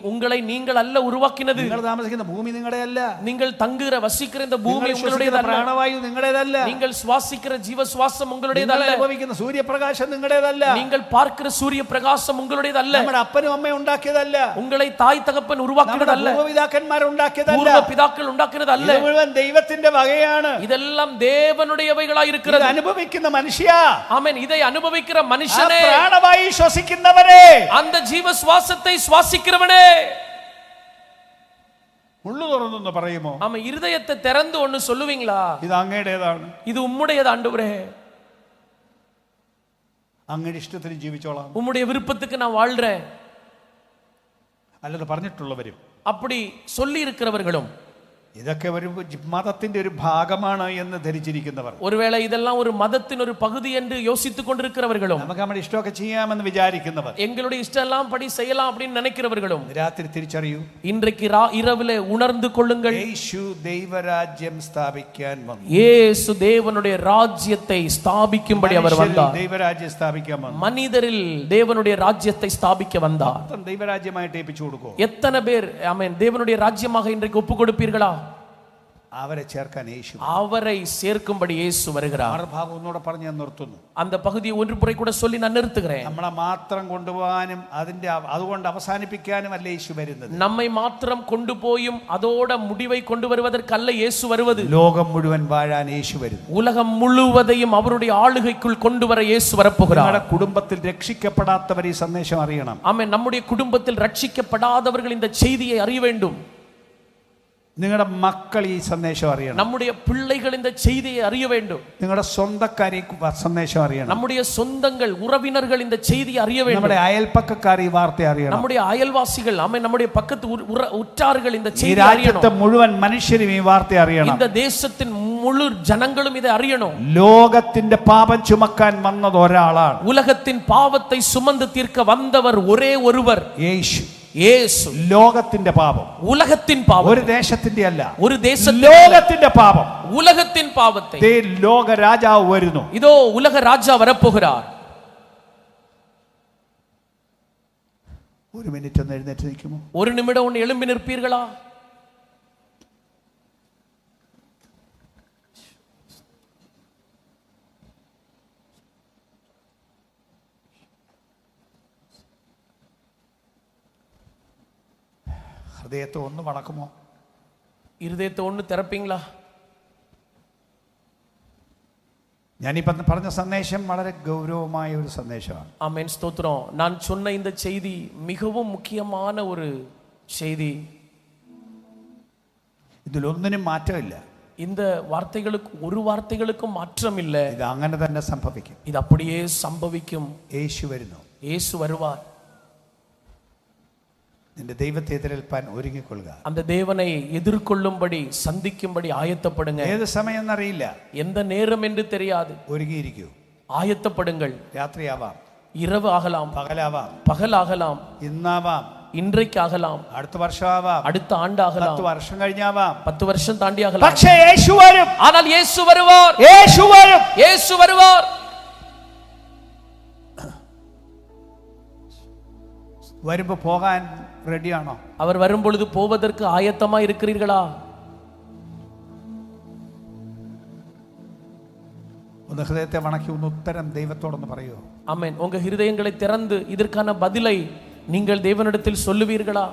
உங்களை நீங்கள் அல்ல உருவாக்கினது. നിങ്ങൾ താമസിക്കുന്ന ഭൂമി നിങ്ങളുടെയല്ല. நீங்கள் தங்குகிற வசிக்கிற இந்த பூமி உங்களுடையதல்ல. പ്രാണവായു നിങ്ങളുടേതല്ല. நீங்கள் சுவாசிக்கிற ஜீவ சுவாசம் உங்களுடையதல்ல. അനുഭവിക്കുന്ന സൂര്യപ്രകാശം നിങ്ങളുടേതല്ല. நீங்கள் பார்க்கிற சூரிய பிரகாசம் உங்களுடையதல்ல. നമ്മുടെ അപ്പനും അമ്മയും ഉണ്ടാക്കിയതല്ല. உங்களை தாய் தகப்பன் உருவாக்கினதல்ல. പൂർവ്വപിതാക്കന്മാർ ഉണ്ടാക്കിയതല്ല. பூர்வ பிதாக்கள் ഉണ്ടാക്കിனதல்ல. ഇത് മുഴുവൻ ദൈവത്തിന്റെ വകയാണ്. இதெல்லாம் தேவனுடையவைகளாய் இருக்கிறது. അനുഭവിക്കുന്ന മനുഷ്യ, ஆமென், இதை அனுபவிக்கிற மனுஷனே, പ്രാണവായു ശ്വസിക്കുന്നവരെ, அந்த ஜீவ சுவாசத்தை சுவாசிக்கிறவனே, ഉള്ളു തുറന്നു പറയുമോ? ஆமா, இருதயத்தை திறந்து ஒன்னு சொல்லுவீங்களா? ഇത് അങ്ങയുടേതാണ്, இது உம்முடையது ஆண்டவரே, അങ്ങയുടെ ഇഷ്ടത്തിന് ജീവിച്ചോളാം, உம்முடைய விருப்பத்துக்கு நான் வாழ்றேன் അല്ലാതെ പറഞ്ഞിട്ടുള്ളവരും அப்படி சொல்லி இருக்கிறவர்களும், ഇതൊക്കെ ഒരു മതത്തിന്റെ ഒരു ഭാഗമാണ് എന്ന് ധരിച്ചിരിക്കുന്നവർ, ஒருவேளை இதெல்லாம் ஒரு மதத்தின் ஒரு பகுதி என்று யோசித்துக் கொண்டிருக்கிறவர்களும், നമുക്ക് നമ്മുടെ ഇഷ്ടമൊക്കെ ചെയ്യാമെന്ന് വിചാരിക്കുന്നവർ, எங்களுடைய இஷ்டம் எல்லாம் படி செய்யலாம் அப்படின்னு நினைக்கிறவர்களும், രാത്രി തിരിച്ചറിയൂ. இன்றைக்கு இரவிலே உணர்ந்து கொள்ளுங்கள். യേശു ദൈവരാജ്യം സ്ഥാപിക്കാൻ വന്നു. இயேசு தேவனுடைய ராஜ்யத்தை ஸ்தாபிக்கும்படி அவர் வந்தார். ദൈവരാജ്യം സ്ഥാപിക്കാൻ വന്നു. மனிதரில் தேவனுடைய ராஜ்யத்தை ஸ்தாபிக்க வந்தார். ദൈവരാജ്യമായിട്ട് ഏൽപ്പിച്ചു കൊടുക്കുമോ? எத்தனை பேர் ஆமென் தேவனுடைய ராஜ்யமாக இன்றைக்கு ஒப்பு கொடுப்பீர்களா? അവരെ ചേർക്കാൻ യേശു, அவரை சேர்க்கும்படி இயேசு வருகிறார். ഭാഗം ഒന്നുകൂടെ പറഞ്ഞ് ഞാൻ നിർത്തുന്നു. அந்த பகுதியை ஒன்று முறை கூட சொல்லி நான் நிறுத்துகிறேன். നമ്മളെ മാത്രം കൊണ്ടുപോകാനും അതുകൊണ്ട് അവസാനിപ്പിക്കാനും അല്ല യേശു വരുന്നത്. நம்மை மாத்திரம் கொண்டு போயும் அதோட முடிவை கொண்டு வருவதற்கல்ல இயேசு வருவது. ലോകം മുഴുവൻ വാഴാൻ യേശു വരുന്നു. உலகம் முழுவதையும் அவருடைய ஆளுகைக்குள் கொண்டு வர இயேசு வரப்போகிறார். നമ്മുടെ കുടുംബത്തിൽ രക്ഷിക്കപ്പെടാത്തവർ ഈ സന്ദേശം അറിയണം. ஆமென். நம்முடைய குடும்பத்தில் ரட்சிக்கப்படாதவர்கள் இந்த செய்தியை அறிய வேண்டும். നിങ്ങളുടെ മക്കൾ ഈ സന്ദേശം അറിയണം. நம்முடைய பிள்ளைகள் இந்த செய்தியை அறிய வேண்டும். നിങ്ങളുടെ സ്വന്തക്കാർ ഈ സന്ദേശം അറിയണം. நம்முடைய சொந்தங்கள் உறவினர்கள் இந்த செய்தியை அறிய வேண்டும். നമ്മുടെ അയൽപക്കക്കാർ ഈ വാർത്ത അറിയണം. நம்முடைய அயல்வாசிகள் ஆமென் நம்முடைய பக்கத்து உற்றார்கள் இந்த ഈ செய்தியை அறியணும். രാജ്യത്തെ മുഴുവൻ മനുഷ്യരും ഈ വാർത്ത അറിയണം. இந்த தேசத்தின் முழு ஜனங்களும் இதை அறியணும். ലോകത്തിന്റെ പാപം ചുമക്കാൻ വന്നത് ഒരാളാണ്. உலகத்தின் பாவத்தை சுமந்து தீர்க்க வந்தவர் ஒரே ஒருவர், യേശു. இயேசு. ലോകത്തിന്റെ പാപം, உலகத்தின் பாவம், ഒരു ദേശത്തിന്റെ അല്ല, ஒரு தேசத்தின், ലോകത്തിന്റെ പാപം. உலகத்தின் பாவத்தை. ദേ ലോക രാജാവ് വരുന്നു. இதோ உலக ராஜா வரப்போகிறார். ഒരു മിനിറ്റ് ഒന്ന് എഴുന്നേറ്റ് നിൽക്കുമോ? ஒரு நிமிடம் ஒன்று எழும்பி நிற்பீர்களா? ഹൃദയത്തെ ഒന്ന് വണക്കുമോ? இருதயத்தை ஒன்று திறப்பீங்களா? ഞാനിപ്പം പറഞ്ഞ സന്ദേശം വളരെ ഗൗരവമായ ഒരു സന്ദേശമാണ്. ஆமென், ஸ்தோத்திரம். நான் சொன்ன இந்த செய்தி மிகவும் முக்கியமான ஒரு செய்தி. ഇതിലൊന്നിനും മാറ്റമില്ല. இந்த வார்த்தைகளுக்கு ஒரு வார்த்தைகளுக்கும் மாற்றம் இல்லை. ഇത് അങ്ങനെ തന്നെ സംഭവിക്കും. இது அப்படியே சம்பவிக்கும். യേശു വരുന്നു. இயேசு வருவார். നിന്റെ ദൈവത്തെ എതിരേൽപ്പാൻ ഒരുങ്ങിക്കൊള്ളുക. அந்த தேவனை எதிர்கொள்ளும்படி சந்திக்கும்படி ஆயத்தப்படுங்க. ഏത് സമയം എന്നറിയില്ല, எந்த நேரம் என்று தெரியாது. ഒരുങ്ങിയിരിക്കൂ. ஆயத்தப்படுங்கள். രാത്രിയാവാം, இரவு ஆகலாம், പകലാവാം, பகலாகலாம், ഇന്നാവാം, இன்றைக்கு ஆகலாம், അടുത്ത വർഷമാവാം, அடுத்த ஆண்டு ஆகலாம், 10 വർഷം കഴിഞ്ഞാവാം. 10 வருஷம் தாண்டி ஆகலாம். പക്ഷേ യേശു വരും. ஆனால் இயேசு வருவார். യേശു വരും. இயேசு வருவார். വരുമ്പോ പോകാൻ റെഡിയാണോ? அவர் வரும்பொழுது போவதற்கு ஆயத்தமா இருக்கிறீர்களா? ഒന്ന് ഹൃദയത്തെ വണക്കി ഒന്ന് ഉത്തരം ദൈവത്തോടൊന്ന് പറയൂ. ஆமென். உங்க ஹிருதயங்களை திறந்து இதற்கான பதிலை நீங்கள் தேவனிடத்தில் சொல்லுவீர்களா?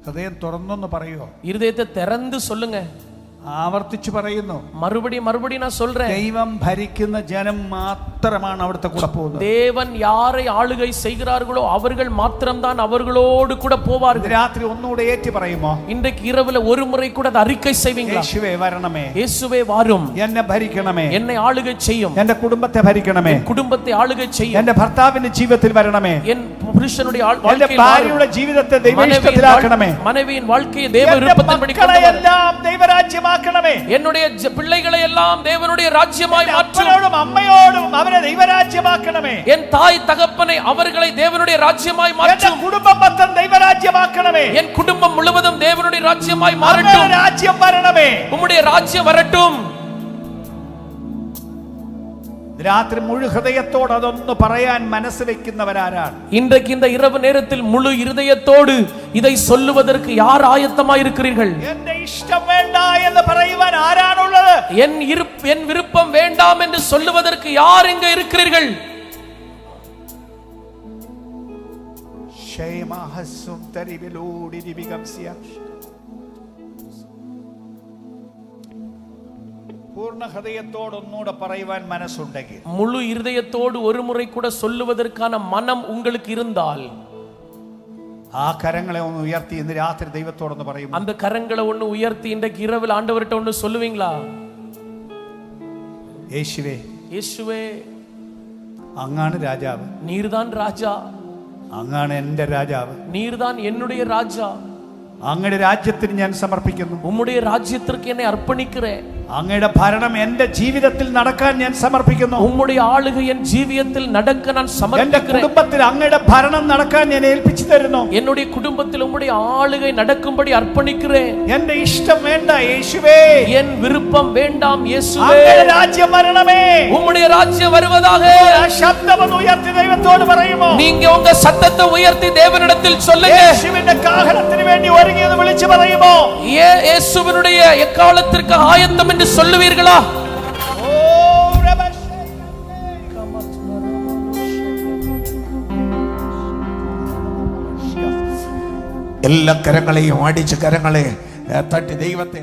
ഹൃദയം തുറന്നൊന്ന് പറയൂ. இருதயத்தை திறந்து சொல்லுங்க. ആവർത്തിച്ചു പറയുന്നു. மறுபடி நான் சொல்றேன். ദൈവം ഭരിക്കുന്ന ജനം മാത്രമാണ് അവിടുത്തെ കൂടെ പോകുന്നത്. தேவன் யாரை ஆளுகை செய்கிறார்களோ அவர்கள் மாத்திரம்தான் அவர்களோடு கூட போவார்கள். രാത്രി ഒന്നുകൂടെ ഏറ്റി പറയുമോ? இன்றைக்கு இரவுல ஒரு முறை கூட அதை அறிக்கை செய்வீங்களா? യേശുവേ വരണമേ, இயேசுவே வாரும், എന്നെ ഭരിക്കണമേ, என்னை ஆளுகை செய்யும், എന്റെ കുടുംബത്തെ ഭരിക്കണമേ, குடும்பத்தை ஆளுகை செய்யும், എന്റെ ഭർത്താവിന്റെ ജീവിതത്തിൽ വരണമേ, என் புருஷனுடைய എന്റെ வாழ்க்கையில் ഭാര്യയുടെ ജീവിതത്തെ ദൈവഇഷ്ടത്തിലാക്കണമേ, மனைவியின் வாழ்க்கையை தேவ എന്റെ விருப்பத்தின்படி கொண்டு മക്കളെ வரும், എല്ലാം ദൈവരാജ്യമാക്കണമേ, என்னுடைய பிள்ளைகளை எல்லாம் தேவனுடைய ராஜ்யமாய் மாற்றும், അപ്പനോടും അമ്മയോടും അവരെ ദൈവരാജ്യമാക്കണമേ, என் தாய் தகப்பனை அவர்களை தேவனுடைய ராஜ்யமாய் എന്റെ மாற்றும், കുടുംബം മൊത്തം ദൈവരാജ്യമാക്കണമേ, என் குடும்பம் முழுவதும் தேவனுடைய ராஜ்யமாய் അങ്ങയുടെ மாறட்டும், രാജ്യം വരണമേ. உம்முடைய ராஜ்யம் வரட்டும். രാത്രി മുഴു ഹൃദയത്തോട് അതൊന്ന് പറയാൻ മനസ്സ് വെക്കുന്നവരാരാണ്? இன்றைக்கு இந்த இரவு நேரத்தில் முழு இருதயத்தோடு இதை சொல்லுவதற்கு யார் ஆயத்தமாய் இருக்கிறீர்கள்? എന്റെ ഇഷ്ടം വേണ്ട എന്ന് പറയുവാൻ ആരാണുള്ളത്? என் விருப்பம் வேண்டாம் என்று சொல்லுவதற்கு யார் இங்க இருக்கிறீர்கள்? ക്ഷേമഹസ്സും തരിവിലൂടി ദിവികംസ്യ. പൂർണ്ണ ഹൃദയത്തോടൊന്നുകൂടെ പറയുവാൻ മനസ്സുണ്ടെങ്കിൽ, முழு இருதயத்தோடு ஒரு முறை கூட சொல்லுவதற்கான மனம் உங்களுக்கு இருந்தால் ആ കരങ്ങളെ ഒന്ന് ഉയർത്തി ഇന്ന് രാത്രി ദൈവത്തോടൊന്ന് പറയും. அந்த கரங்களை ஒண்ணு உயர்த்தி இன்றைக்கு இரவில் ஆண்டவர்கிட்ட ஒண்ணு சொல்லுவீங்களா? യേശുവേ, இயேசுவே, അങ്ങാണ് രാജാവ്, நீர்தான் ராஜா, അങ്ങാണ് എന്റെ രാജാവ്, நீர்தான் என்னுடைய ராஜா, അങ്ങയുടെ രാജ്യത്തിന് ഞാൻ സമർപ്പിക്കുന്നു, உம்முடைய ராஜ்யத்திற்கு என்னை அர்ப்பணிக்கிறேன், അങ്ങയുടെ ഭരണം എന്റെ ജീവിതത്തിൽ നടക്കാൻ ഞാൻ സമർപ്പിക്കുന്നു, உம்முடைய ആളുകை എൻ ജീവിതത്തിൽ നടக்க நான் എന്റെ സമർപ്പിக்கிறேன், കുടുംബത്തിൽ അങ്ങയുടെ ഭരണം നടക്കാൻ ഞാൻ ഏൽപ്പിച്ചു തരുന്നു, என்னுடைய குடும்பத்தில் உம்முடைய ஆளுகை நடக்கும்படி அர்ப்பணிக்கிறேன், എന്റെ ഇഷ്ടം വേണ്ട യേശുവേ, என் விருப்பம் வேண்டாம் இயேசுவே, അങ്ങയുടെ രാജ്യം വരണമേ. உம்முடைய ராஜ்யம் வருவதாக. ആ ശബ്ദമൊന്ന് ഉയർത്തി ദൈവത്തോട് പറയുമോ? நீங்க உங்க சத்தத்தை உயர்த்தி தேவனிடத்தில் சொல்லுங்க. യേശുവിന്റെ കാഹളത്തിന് വേണ്ടി ഒരുങ്ങിയെന്ന് വിളിച്ചു പറയുമോ? இயேசுவினுடைய எக்காலத்திற்கு ஆயத்தம் என்று சொல்லுவீர்களா? എല്ലാ കരങ്ങളെയും അടിച്ച് കരങ്ങളെ തട്ടി ദൈവത്തെ